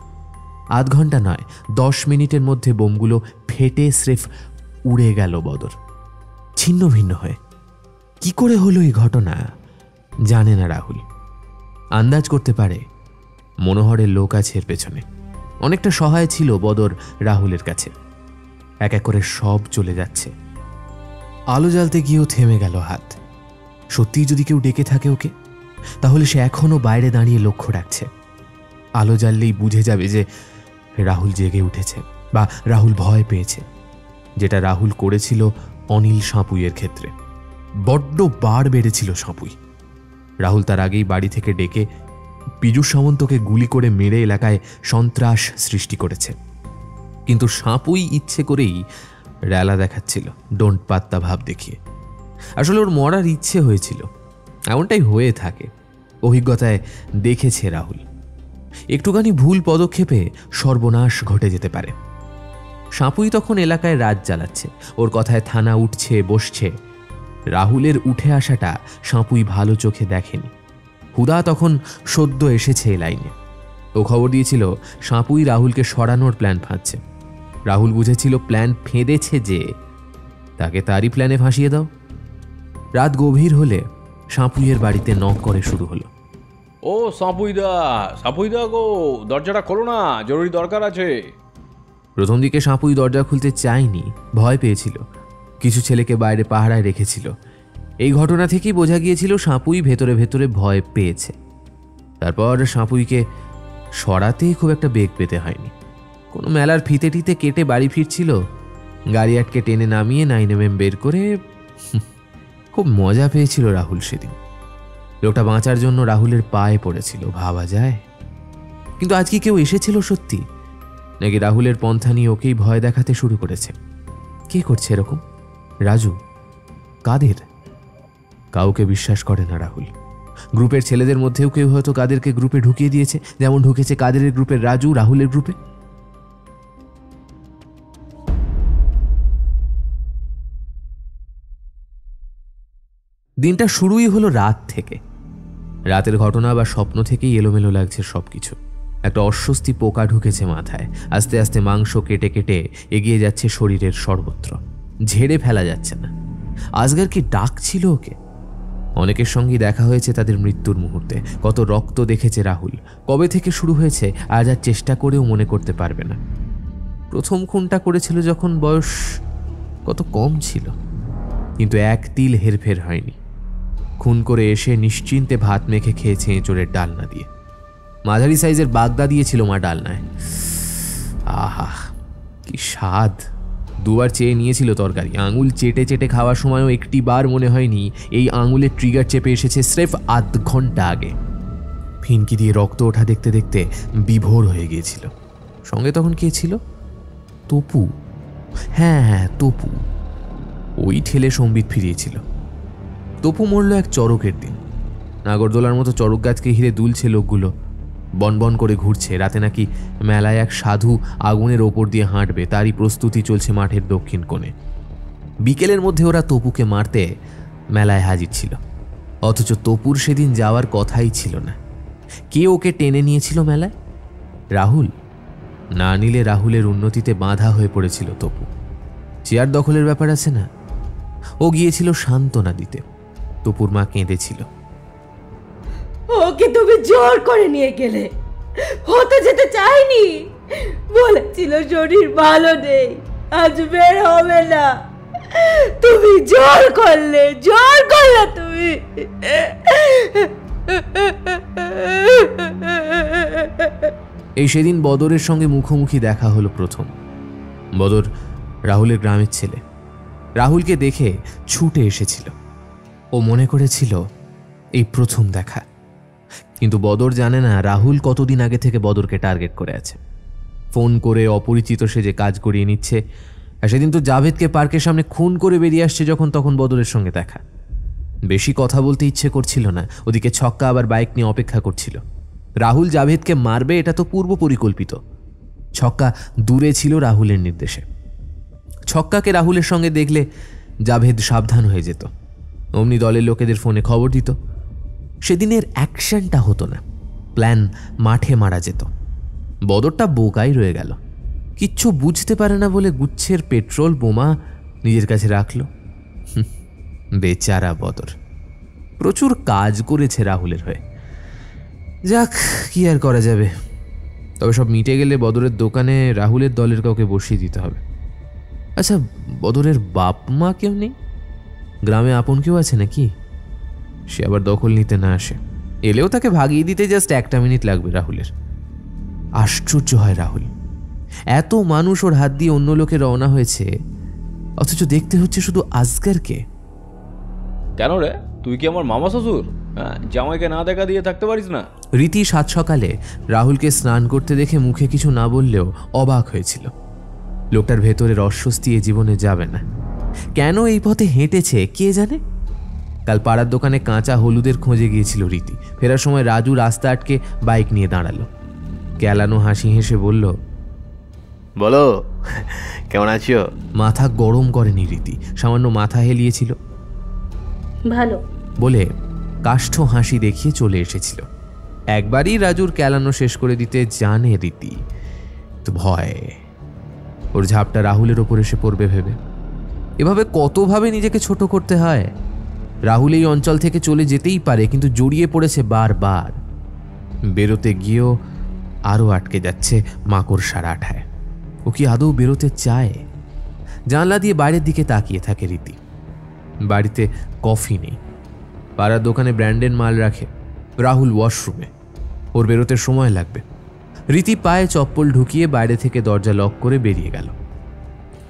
আধ ঘন্টা নয়, 10 মিনিটের মধ্যে বোমগুলো ফেটে স্রেফ উড়ে গেল বদর, ছিন্ন ভিন্ন হয়ে। কি করে হলো এই ঘটনা জানে না রাহুল। আন্দাজ করতে পারে মনোহরের লোক আছে এর পেছনে। অনেকটা সহায় ছিল বদর রাহুলের কাছে। এক এক করে সব চলে যাচ্ছে। আলো জ্বালতে গিয়েও থেমে গেল হাত। সত্যিই যদি কেউ ডেকে থাকে ওকে, তাহলে সে এখনো বাইরে দাঁড়িয়ে লক্ষ্য রাখছে। আলো জ্বাললেই বুঝে যাবে যে রাহুল জেগে উঠেছে বা রাহুল ভয় পেয়েছে, যেটা রাহুল করেছিল অনিল সাঁপুইয়ের ক্ষেত্রে। বড্ড বার বেড়েছিল সাঁপুই। রাহুল তার আগেই বাড়ি থেকে ডেকে পীযূষ সামন্তকে গুলি করে মেরে এলাকায় সন্ত্রাস সৃষ্টি করেছে। কিন্তু সাঁপুই ইচ্ছে করেই রেলা দেখাচ্ছিল, ডোন্ট পাত্তা ভাব দেখিয়ে। আসলে ওর মরার ইচ্ছে হয়েছিল। এমনটাই হয়ে থাকে, অভিজ্ঞতায় দেখেছে রাহুল। একটুখানি ভুল পদক্ষেপে সর্বনাশ ঘটে যেতে পারে। সাঁপুই তখন এলাকায় রাজ চালাচ্ছে। ওর কথায় থানা উঠছে বসছে। রাহুলের উঠে আসাটা সাঁপুই ভালো চোখে দেখেনি। হুদা তখন সদ্য এসেছে এই লাইনে। ও খবর দিয়েছিল সাঁপুই রাহুলকে সরানোর প্ল্যান ফাঁদছে। রাহুল বুঝেছিল প্ল্যান ফেঁদেছে যে, তাকে তারই প্ল্যানে ফাঁসিয়ে দাও। রাত গভীর হলে সাঁপুইয়ের বাড়িতে নক করে শুরু হলো। ও সাঁপুইদা গো, দরজাটা খোলো না, জরুরি দরকার আছে। প্রথম দিকে সাঁপুই দরজা খুলতে চায়নি, ভয় পেয়েছিল। কিছু ছেলেকে বাইরে পাহারায় রেখেছিল। এই ঘটনা থেকেই বোঝা গিয়েছিল সাঁপুই ভেতরে ভেতরে ভয় পেয়েছে। তারপর সাঁপুইকে সরাতে খুব একটা বেগ পেতে হয়নি। কোনো মেলার ফিতে টিতে কেটে বাড়ি ফিরছিল, গাড়ি আটকে টেনে নামিয়ে 9mm বের করে। খুব মজা পেয়েছিল রাহুল সেদিন। লোকটা বাঁচার জন্য রাহুলের পায়ে পড়েছিল, ভাবা যায়। কিন্তু আজ কি কেউ এসেছিল সত্যি, নাকি রাহুলের পন্থা নিয়ে ওকেই ভয় দেখাতে শুরু করেছে? কে করছে এরকম? রাজু? কাদের? কাউকে বিশ্বাস করে না রাহুল। গ্রুপের ছেলেদের মধ্যেও কেউ হয়তো কাদেরকে গ্রুপে ঢুকিয়ে দিয়েছে, যেমন ঢুকেছে কাদেরের গ্রুপের রাজু রাহুলের গ্রুপে। দিনটা শুরুই হলো রাত থেকে। রাতের ঘটনা বা স্বপ্ন থেকেই এলোমেলো লাগছে সবকিছু। একটা অস্বস্তি পোকা ঢুকেছে মাথায়, আস্তে আস্তে মাংস কেটে কেটে এগিয়ে যাচ্ছে শরীরের সর্বত্র, ঝেড়ে ফেলা যাচ্ছে না। আজগার কি ডাকছিল ওকে? অনেকের সঙ্গেই দেখা হয়েছে তাদের মৃত্যুর মুহূর্তে। কত রক্ত দেখেছে রাহুল, কবে থেকে শুরু হয়েছে আজ আর চেষ্টা করেও মনে করতে পারবে না। প্রথম খুনটা করেছিল যখন বয়স কত কম ছিল, কিন্তু এক তিল হেরফের হয়নি। খুন করে এসে নিশ্চিন্তে ভাত মেখে খেয়েছে এঁচোড়ের ডালনা দিয়ে। মাঝারি সাইজের বাগদা দিয়েছিল মা ডালনায়। আহা কি স্বাদ! দুবার চেয়ে নিয়েছিল তরকারি। আঙুল চেটে চেটে খাওয়ার সময়ও একটি বার মনে হয়নি এই আঙুলের ট্রিগার চেপে এসেছে স্রেফ আধ ঘন্টা আগে। ফিনকি দিয়ে রক্ত ওঠা দেখতে দেখতে বিভোর হয়ে গিয়েছিল। সঙ্গে তখন কে ছিল? তপু। হ্যাঁ, তপু। ওই ঠেলে সম্বিত ফিরিয়েছিল। তপু মরল এক চড়কের দিন। নাগরদোলার মতো চড়ক গাছকে ঘিরে দুলছে লোকগুলো, বনবন করে ঘুরছে। রাতে নাকি মেলায় এক সাধু আগুনের ওপর দিয়ে হাঁটবে, তারই প্রস্তুতি চলছে মাঠের দক্ষিণ কোণে। বিকেলের মধ্যে ওরা তপুকে মারতে মেলায় হাজির ছিল, অথচ তপুর সেদিন যাওয়ার কথাই ছিল না। কে ওকে টেনে নিয়েছিল মেলায়? রাহুল। না নিলে রাহুলের উন্নতিতে বাধা হয়ে পড়েছিল তপু। চেয়ার দখলের ব্যাপার আছে না? ও গিয়েছিল সান্ত্বনা দিতে। তপুর মা কেঁদেছিল। ওকে তুমি জোর করে নিয়ে গেলে, ও তো যেতে চাইনি, বলেছিল শরীর ভালো নেই, আজ বের হবে না। তুমি জোর করলে তুমি। এই সেদিন বদরের সঙ্গে মুখোমুখি দেখা হলো প্রথম। বদর রাহুলের গ্রামের ছেলে। রাহুলকে দেখে ছুটে এসেছিল। ও মনে করেছিল এই প্রথম দেখা, কিন্তু বদর জানে না রাহুল কতদিন আগে থেকে বদরকে টার্গেট করে আছে। ফোন করে অপরিচিত সেজে কাজ করিয়ে নিচ্ছে। আর সেদিন তো জাভেদকে পার্কের সামনে খুন করে বেরিয়ে আসছে যখন, তখন বদরের সঙ্গে দেখা। বেশি কথা বলতে ইচ্ছে করছিল না। ওদিকে ছক্কা আবার বাইক নিয়ে অপেক্ষা করছিল। রাহুল জাভেদকে মারবে এটা তো পূর্ব পরিকল্পিত। ছক্কা দূরে ছিল রাহুলের নির্দেশে। ছক্কাকে রাহুলের সঙ্গে দেখলে জাভেদ সাবধান হয়ে যেত, অমনি দলের লোকেদের ফোনে খবর দিত। সেদিনের অ্যাকশনটা হতো না, প্ল্যান মাঠে মারা যেত। বদরটা বোকাই রয়ে গেল, কিচ্ছু বুঝতে পারে না বলে গুচ্ছের পেট্রোল বোমা নিজের কাছে রাখল। বেচারা বদর। প্রচুর কাজ করেছে রাহুলের হয়ে। যাক, কি আর করা যাবে। তবে সব মিটে গেলে বদরের দোকানে রাহুলের দলের কাউকে বসিয়ে দিতে হবে। আচ্ছা, বদরের বাপ মা কেউ নেই? গ্রামে আপন কেউ আছে নাকি? সে আবার দখল নিতে না আসে। এলেও তাকে ভাগিয়ে দিতে জাস্ট 1 মিনিট লাগবে রাহুলের। আশ্চর্য হয় রাহুল, এত মানুষ ওর হাত দিয়ে অন্য লোকে রওনা হয়েছে, অথচ দেখতে হচ্ছে শুধু আজগারকে। কেন রে, তুই কি আমার মামা শ্বশুর? জামাইকে না দেখা দিয়ে থাকতে পারিস না? রীতি সাত সকালে রাহুলকে স্নান করতে দেখে মুখে কিছু না বললেও অবাক হয়েছিল। লোকটার ভেতরের অস্বস্তি এ জীবনে যাবে না। কেন এই পথে হেঁটেছে কে জানে। কাল পাড়ার দোকানে কাঁচা হলুদের খোঁজে গিয়েছিল রীতি। ফেরার সময় রাজু রাস্তা আটকে বাইক নিয়ে দাঁড়ালো। ক্যালানো হাসি হেসে বলল, বলো কেমন আছো? মাথা গরম করেনি রীতি, সামান্য মাথা হেলিয়েছিল। ভালো বলে কাষ্ঠ হাসি দেখিয়ে চলে এসেছিল। একবারই রাজুর ক্যালানো শেষ করে দিতে জানে রীতি, তো ভয় ওর ঝাপটা রাহুলের ওপর এসে পড়বে ভেবে। এভাবে কতভাবে নিজেকে ছোট করতে হয়। রাহুল এই অঞ্চল থেকে চলে যেতেই পারে, কিন্তু জড়িয়ে পড়েছে বারবার। বেরোতে গিয়েও আরও আটকে যাচ্ছে মাকড়সার আঠায়। ও কি আদৌ বেরোতে চায়? জানলা দিয়ে বাইরের দিকে তাকিয়ে থাকে রীতি। বাড়িতে কফি নেই। পাড়ার দোকানে ব্র্যান্ডের মাল রাখে। রাহুল ওয়াশরুমে, ওর বেরোতে সময় লাগবে। রীতি পায়ে চপ্পল ঢুকিয়ে বাইরে থেকে দরজা লক করে বেরিয়ে গেল।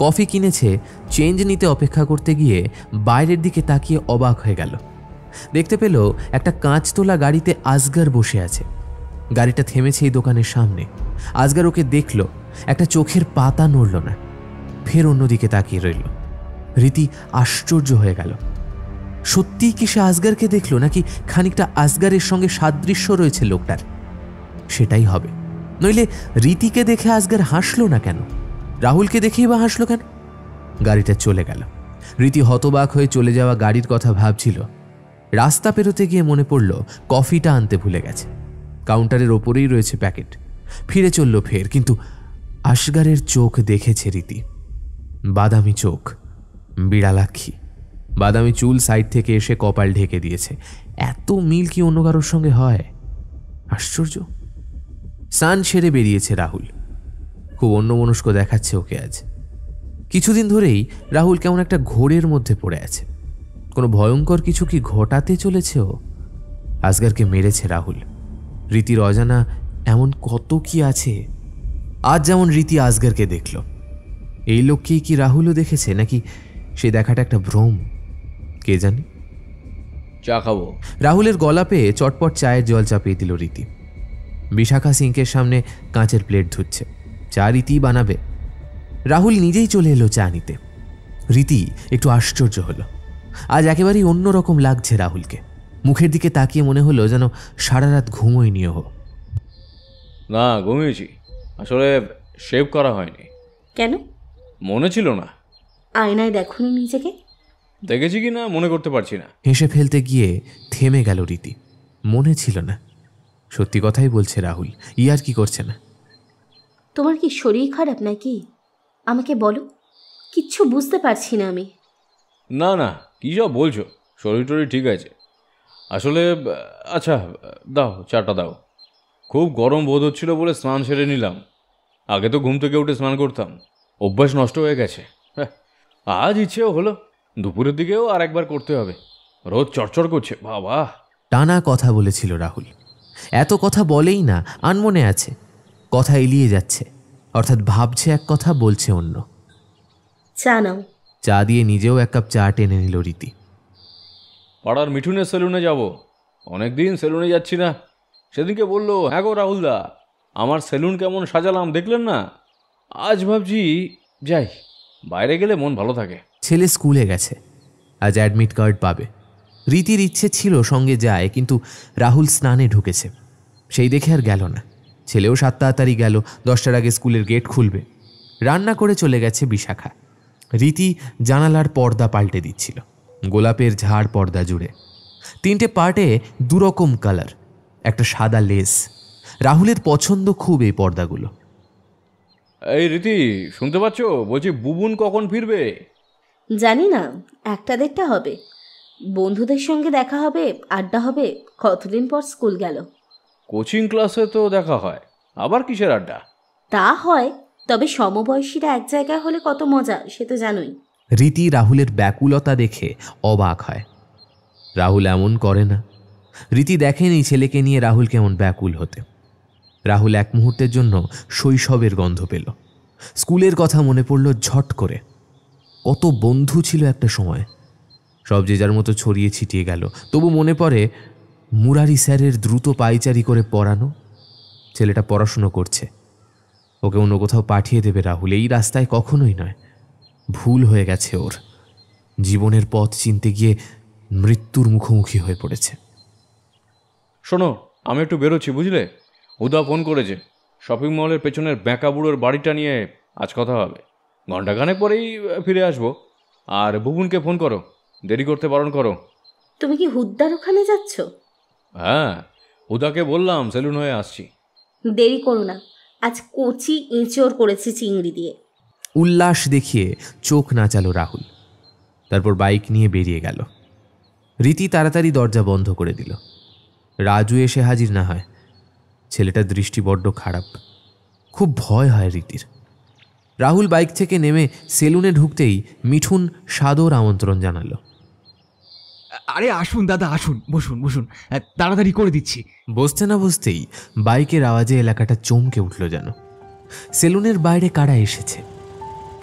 কফি কিনেছে, চেঞ্জ নিতে অপেক্ষা করতে গিয়ে বাইরের দিকে তাকিয়ে অবাক হয়ে গেল। দেখতে পেল একটা কাঁচ তোলা গাড়িতে আজগার বসে আছে। গাড়িটা থেমেছে এই দোকানের সামনে। আজগার ওকে দেখল, একটা চোখের পাতা নড়ল না, ফের অন্যদিকে তাকিয়ে রইল। রীতি আশ্চর্য হয়ে গেল। সত্যিই কি সে আসগারকে দেখলো, নাকি খানিকটা আসগারের সঙ্গে সাদৃশ্য রয়েছে লোকটার? সেটাই হবে। নইলে রীতিকে দেখে আসগার হাসলো না কেন? রাহুলকে দেখেই বা হাসলো কেন? গাড়িটা চলে গেল। রীতি হতবাক হয়ে চলে যাওয়া গাড়ির কথা ভাবছিল। রাস্তা পেরোতে গিয়ে মনে পড়ল কফিটা আনতে ভুলে গেছে। কাউন্টারের ওপরেই রয়েছে প্যাকেট। ফিরে চলল ফের, কিন্তু আসগারের চোখ দেখেছে রীতি। বাদামি চোখ, বিড়ালাক্ষী, বাদামি চুল সাইড থেকে এসে কপাল ঢেকে দিয়েছে। এত মিল কি অন্য কারোর সঙ্গে হয়? আশ্চর্য। স্নান সেরে বেরিয়েছে রাহুল। খুব অন্যমনস্ক দেখাচ্ছে ওকে আজ। কিছুদিন ধরেই রাহুল কেমন একটা ঘোরের মধ্যে পড়ে আছে। কোনো ভয়ঙ্কর কিছু কি ঘটাতে চলেছে ও? আসগারকে মেরেছে রাহুল। রীতির অজানা এমন কত কি আছে। আজ যেমন রীতি আসগারকে দেখল, এই লোককেই কি রাহুলও দেখেছে, নাকি সে দেখাটা একটা ভ্রম? কে জানে। চা খাবো। রাহুলের গলা পেয়ে চটপট চায়ের জল চাপিয়ে দিল রীতি। বিশাখা সিঙ্কের সামনে কাঁচের প্লেট ধুচ্ছে। চা রীতিই বানাবে। রাহুল নিজেই চলে এলো চা নিতে। রীতি একটু আশ্চর্য হলো। আজ একেবারেই অন্যরকম লাগছে রাহুলকে। মুখের দিকে তাকিয়ে মনে হলো যেন সারা রাত ঘুমোয়নি ও। না, ঘুমিয়েছি। আসলে শেভ করা হয়নি। কেন? মনে ছিল না। আয়নায় দেখুন নিজেকে। দেখেছি কি না মনে করতে পারছি না। হেসে ফেলতে গিয়ে থেমে গেল রীতি। মনে ছিল না। সত্যি কথাই বলছে রাহুল, ইয়ার কি করছে না। তোমার কি শরীর খারাপ নাকি? আমাকে বলো, কিচ্ছু বুঝতে পারছি না আমি। না না, কী সব বলছো? শরীর টরীর ঠিক আছে আসলে। আচ্ছা দাও, চাটা দাও। খুব গরম বোধ হচ্ছিল বলে স্নান সেরে নিলাম। আগে তো ঘুম থেকে উঠে স্নান করতাম, অভ্যাস নষ্ট হয়ে গেছে। আজ ইচ্ছেও হলো, দুপুরের দিকেও আর একবার করতে হবে। রোদ চড়চড় করছে বাবা। টানা কথা বলেছিল রাহুল। এত কথা বলেই না, আনমনে আছে। কথা এলিয়ে যাচ্ছে, অর্থাৎ ভাবছে এক কথা, বলছে অন্য। চা নাও। চা দিয়ে নিজেও এক কাপ চা টেনে নিল রীতি। পাড়ার মিঠুনের সেলুনে যাব। অনেকদিন সেলুনে যাচ্ছি না। সেদিনকে বললো, হ্যাঁ গো রাহুলদা, আমার সেলুন কেমন সাজালাম দেখলেন না? আজ ভাবছি যাই, বাইরে গেলে মন ভালো থাকে। ছেলে স্কুলে গেছে, আজ অ্যাডমিট কার্ড পাবে। রীতির ইচ্ছে ছিল সঙ্গে যায়, কিন্তু রাহুল স্নানে ঢুকেছে, সেই দেখে আর গেল না। ছেলেও 7 তাড়াতাড়ি গেল, 10টার আগে স্কুলের গেট খুলবে। রান্না করে চলে গেছে বিশাখা। রীতি জানালার পর্দা পাল্টে দিচ্ছিল, গোলাপের ঝাড় পর্দা জুড়ে। 3টে পার্টে 2 রকম কালার, একটা সাদা লেস। রাহুলের পছন্দ খুব এই পর্দাগুলো। এই রীতি, শুনতে পাচ্ছ? বলছি বুবুন কখন ফিরবে? জানি না, 1টা-1.5টা হবে। বন্ধুদের সঙ্গে দেখা হবে, আড্ডা হবে। কতদিন পর স্কুল গেল। কোচিং ক্লাসে তো দেখা হয়, আবার কিসের আড্ডা? তা হয়, তবে সমবয়সীরা এক জায়গায় হলে কত মজা, সে তো জানোই। রীতি রাহুলের ব্যাকুলতা দেখে অবাক হয়। রাহুল এমন করে না। রীতি দেখেনি ছেলেকে নিয়ে রাহুল কেমন ব্যাকুল হতে। রাহুল এক মুহূর্তের জন্য শৈশবের গন্ধ পেল। স্কুলের কথা মনে পড়ল ঝট করে। কত বন্ধু ছিল একটা সময়, সব যে যার মতো ছড়িয়ে ছিটিয়ে গেল। তবু মনে পড়ে মুরারি স্যারের দ্রুত পাইচারি করে পড়ানো। ছেলেটা পড়াশুনো করছে, ওকে অন্য কোথাও পাঠিয়ে দেবে রাহুল। এই রাস্তায় কখনোই নয়। ভুল হয়ে গেছে ওর। জীবনের পথ চিনতে গিয়ে মৃত্যুর মুখোমুখি হয়ে পড়েছে। শোনো, আমি একটু বেরোচ্ছি বুঝলে। উদা ফোন করেছে, শপিং মলের পেছনের ব্যাঁকা বুড়োর বাড়িটা নিয়ে আজ কথা হবে। ঘণ্টাখানেক পরেই ফিরে আসবো। আর বুবুনকে ফোন করো, দেরি করতে বারণ করো। তুমি কি হুদ্দার ওখানে যাচ্ছ? হ্যাঁ, উদাকে বললাম সেলুন হয়ে আসছি। দেরি করো না, আজ কচি এঁচড় করেছি চিংড়ি দিয়ে। উল্লাস দেখিয়ে চোখ নাচালো রাহুল। তারপর বাইক নিয়ে বেরিয়ে গেল। রীতি তাড়াতাড়ি দরজা বন্ধ করে দিল। রাজু এসে হাজির না হয়। ছেলেটার দৃষ্টি বড্ড খারাপ। খুব ভয় হয় রীতির। রাহুল বাইক থেকে নেমে সেলুনে ঢুকতেই মিঠুন সাদর আমন্ত্রণ জানালো। আরে আসুন দাদা, আসুন, বসুন বসুন, তাড়াতাড়ি করে দিচ্ছি। বসতে না বসতেই বাইকের আওয়াজে এলাকাটা চমকে উঠল যেন। সেলুনের বাইরে কারা এসেছে?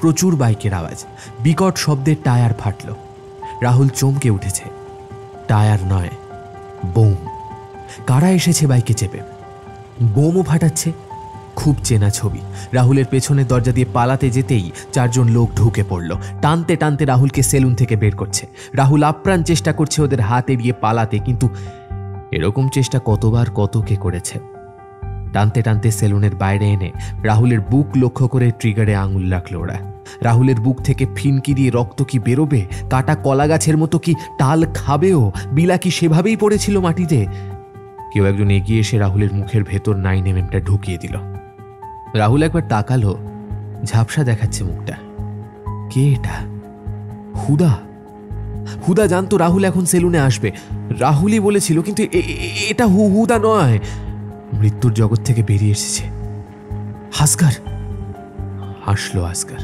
প্রচুর বাইকের আওয়াজ, বিকট শব্দে টায়ার ফাটল। রাহুল চমকে উঠেছে। টায়ার নয়, বোম। কারা এসেছে বাইকে চেপে? বোমও ফাটাচ্ছে। খুব চেনা ছবি। রাহুলের পেছনের দরজা দিয়ে পালাতে যেতেই 4 জন লোক ঢুকে পড়ল। টানতে টানতে রাহুলকে সেলুন থেকে বের করছে। রাহুল আপ্রাণ চেষ্টা করছে ওদের হাত এড়িয়ে পালাতে, কিন্তু এরকম চেষ্টা কতবার কত কে করেছে। টানতে টানতে সেলুনের বাইরে এনে রাহুলের বুক লক্ষ্য করে ট্রিগারে আঙুল রাখল ওরা। রাহুলের বুক থেকে ফিনকি দিয়ে রক্ত কি বেরোবে, কাটা কলা গাছের মতো কি টাল খাবেও, বিলা কি সেভাবেই পড়েছিল মাটিতে। কেউ একজন এগিয়ে এসে রাহুলের মুখের ভেতর 9mm ঢুকিয়ে দিল। রাহুল একবার তাকালো, ঝাপসা দেখাচ্ছে মুখটা। কে এটা? হুদা। হুদা জানতো রাহুল এখন সেলুনে আসবে, রাহুলই বলেছিল, কিন্তু এটা হুদা নয়, মৃত্যুর জগৎ থেকে বেরিয়ে এসেছে। আসগার। হাসলো আসগার।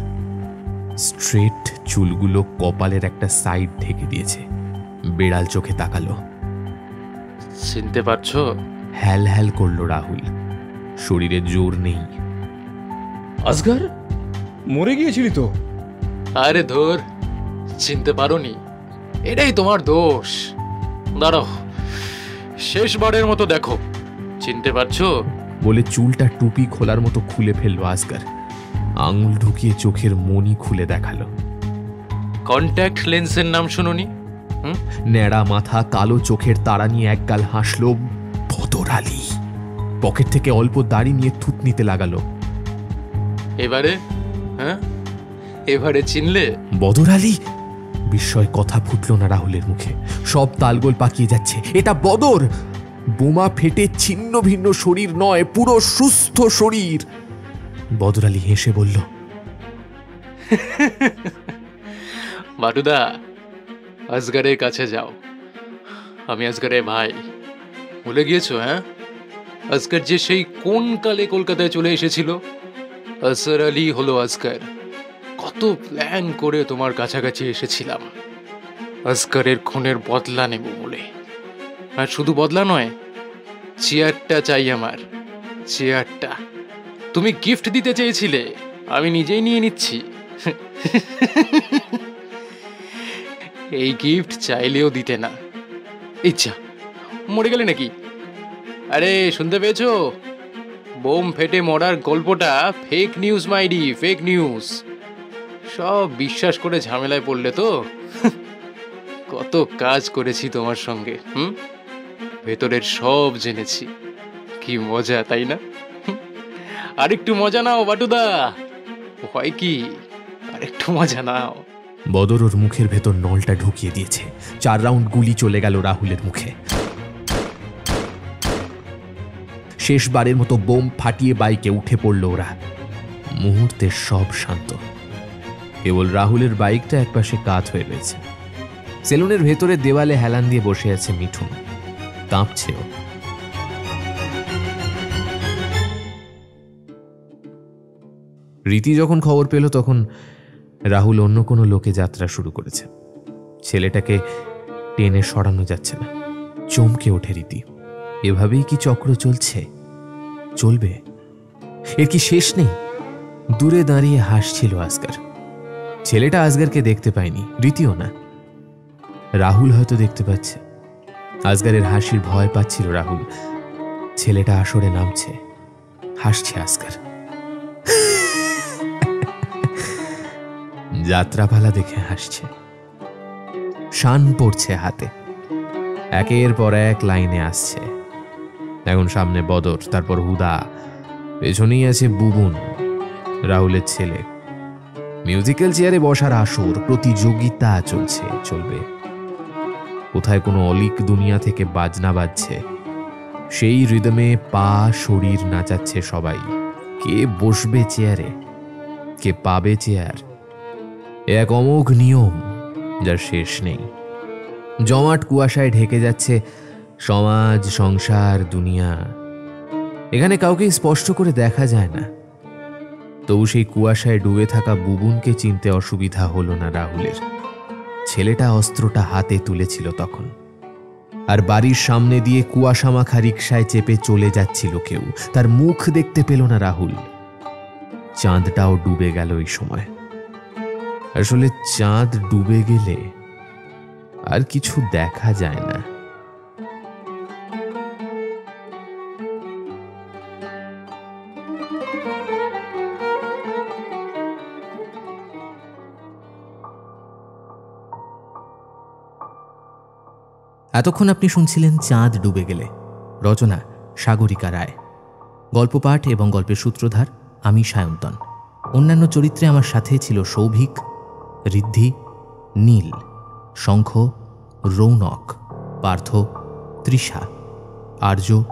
স্ট্রেট চুলগুলো কপালের একটা সাইড ঢেকে দিয়েছে। বেড়াল চোখে তাকালো। চিনতে পারছো? হ্যাল হ্যাল করলো রাহুল, শরীরে জোর নেই। আসগার, মরে গিয়েছিলি তো? আরে ধর, চিনতে পারোনি? এটাই তোমার দোষ। দাঁড়াও, শেষবারের মতো দেখো, চিনতে পারছো? বলে চুলটা টুপি খোলার মতো খুলে ফেললো আসগার। আঙুল ঢুকিয়ে চোখের মনি খুলে দেখালো। কন্ট্যাক্ট লেন্সের নাম শুনোনি? ন্যাড়া মাথা, কালো চোখের তারা নিয়ে একগাল হাসলো। বদর আলী। পকেট থেকে অল্প দাড়ি নিয়ে থুতনিতে লাগালো। এবারে এবারে চিনলে? বদর আলী। বিস্ময় কথা ফুটলো না রাহুলের মুখে। সব তালগোল পাকিয়ে যাচ্ছে। এটা বদর। বোমা ফেটে ছিন্ন ভিন্ন শরীর নয়, পুরো সুস্থ শরীর। বদর আলী হেসে বলল, বাটুদা, আসগারের কাছে যাও। আমি আসগারের ভাই। ভুলে গিয়েছো? আসগার যে সেই কোন কালে কলকাতায় চলে এসেছিল। আসর আলী হলো আসগার। কত প্ল্যান করে তোমার কাছাকাছি এসেছিলাম আসগারের খুনের বদলা নেব বলে। আর শুধু বদলা নয়, চেয়ারটা চাই আমার, চেয়ারটা। তুমি গিফট দিতে চেয়েছিলে, আমি নিজেই নিয়ে নিচ্ছি। এই গিফট চাইলেও দিতে না। ইচ্ছা মরে গেলে নাকি? আরে শুনতে পেয়েছো? বোম ফেটে মরার গল্পটা ফেক নিউজ মাইডি, ফেক নিউজ। সব বিশ্বাস করে ঝামেলায় পড়লে তো। কত কাজ করেছি তোমার সঙ্গে, ভেতরের সব জেনেছি। কি মজা, তাই না? আরেকটু মজা নাও বাটুদা। হয় কি, আরেকটু মজা নাও। বদর ওর মুখের ভেতর নলটা ঢুকিয়ে দিয়েছে। 4 রাউন্ড গুলি চলে গেল রাহুলের মুখে। শেষবারের মতো বোম ফাটিয়ে বাইকে উঠে পড়ল ওরা। মুহূর্তে সব শান্ত। কেবল রাহুলের বাইকটা একপাশে কাত হয়ে রয়েছে। সেলুনের ভেতরে দেওয়ালে হেলান দিয়ে বসে আছে মিঠুন, কাঁপছেও। রীতি যখন খবর পেল তখন রাহুল অন্য কোনো লোকে যাত্রা শুরু করেছে। ছেলেটাকে টেনে সরানো যাচ্ছে না। চমকে ওঠে রীতি। এভাবেই কি চক্র চলছে? চলবে? এর কি শেষ নেই? দূরে দাঁড়িয়ে হাসছিল আসগার। ছেলেটা আসগারকে দেখতে পায়নি, রীতিও না। রাহুল হয়তো দেখতে পাচ্ছে। আসগারের হাসির ভয় পাচ্ছিল রাহুল। ছেলেটা আসরে নামছে, হাসছে আসগার। যাত্রাপালা দেখে হাসছে। শান পড়ছে হাতে। একের পর এক লাইনে আসছে। এখন সামনে বদর, তারপর হুদা, পেছনেই আছে বুবুন, রাহুলের ছেলে। মিউজিক্যাল চেয়ারে বসার আসর, প্রতিযোগিতা চলবে। কোথায় কোনো অলিক দুনিয়া থেকে বাজনা বাজছে, সেই রিদমে পা শরীর নাচাচ্ছে সবাই। কে বসবে চেয়ারে, কে পাবে চেয়ার, এক অমোঘ নিয়ম যার শেষ নেই। জমাট কুয়াশায় ঢেকে যাচ্ছে সমাজ, সংসার, দুনিয়া। এখানে কাউকে স্পষ্ট করে দেখা যায় না। তবু সেই কুয়াশায় ডুবে থাকা বুবুনকে চিনতে অসুবিধা হলো না রাহুলের। ছেলেটা অস্ত্রটা হাতে তুলেছিল তখন। আর বাড়ির সামনে দিয়ে কুয়াশা মাখা রিকশায় চেপে চলে যাচ্ছিল কেউ। তার মুখ দেখতে পেল না রাহুল। চাঁদটাও ডুবে গেল এই সময়। আসলে চাঁদ ডুবে গেলে আর কিছু দেখা যায় না। এতক্ষণ আপনি শুনছিলেন চাঁদ ডুবে গেলে, রচনা সাগরিকা রায়, গল্প পাঠ এবং গল্পের সূত্রধার আমি সায়ন্তন। অন্যান্য চরিত্রে আমার সাথে ছিল সৌভিক, ঋদ্ধি, নীল, শঙ্খ, রৌনক, পার্থ, তৃষা, আর্য,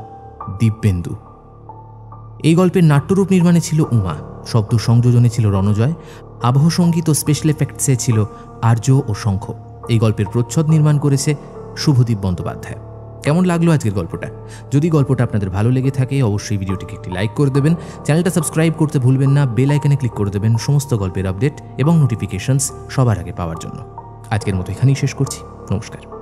দিব্যেন্দু। এই গল্পের নাট্যরূপ নির্মাণে ছিল উমা, শব্দ সংযোজনে ছিল রণজয়, আবহ সঙ্গীত ও স্পেশাল এফেক্টসে ছিল আর্য ও শঙ্খ। এই গল্পের প্রচ্ছদ নির্মাণ করেছে শুভদীপ বন্দ্যোপাধ্যায়। কেমন লাগলো আজকের গল্পটা? যদি গল্পটা আপনাদের ভালো লেগে থাকে অবশ্যই ভিডিওটিকে একটি লাইক করে দেবেন, চ্যানেলটা সাবস্ক্রাইব করতে ভুলবেন না, বেল আইকনে ক্লিক করে দেবেন সমস্ত গল্পের আপডেট এবং নোটিফিকেশনস সবার আগে পাওয়ার জন্য। আজকের মতো এখানেই শেষ করছি। নমস্কার।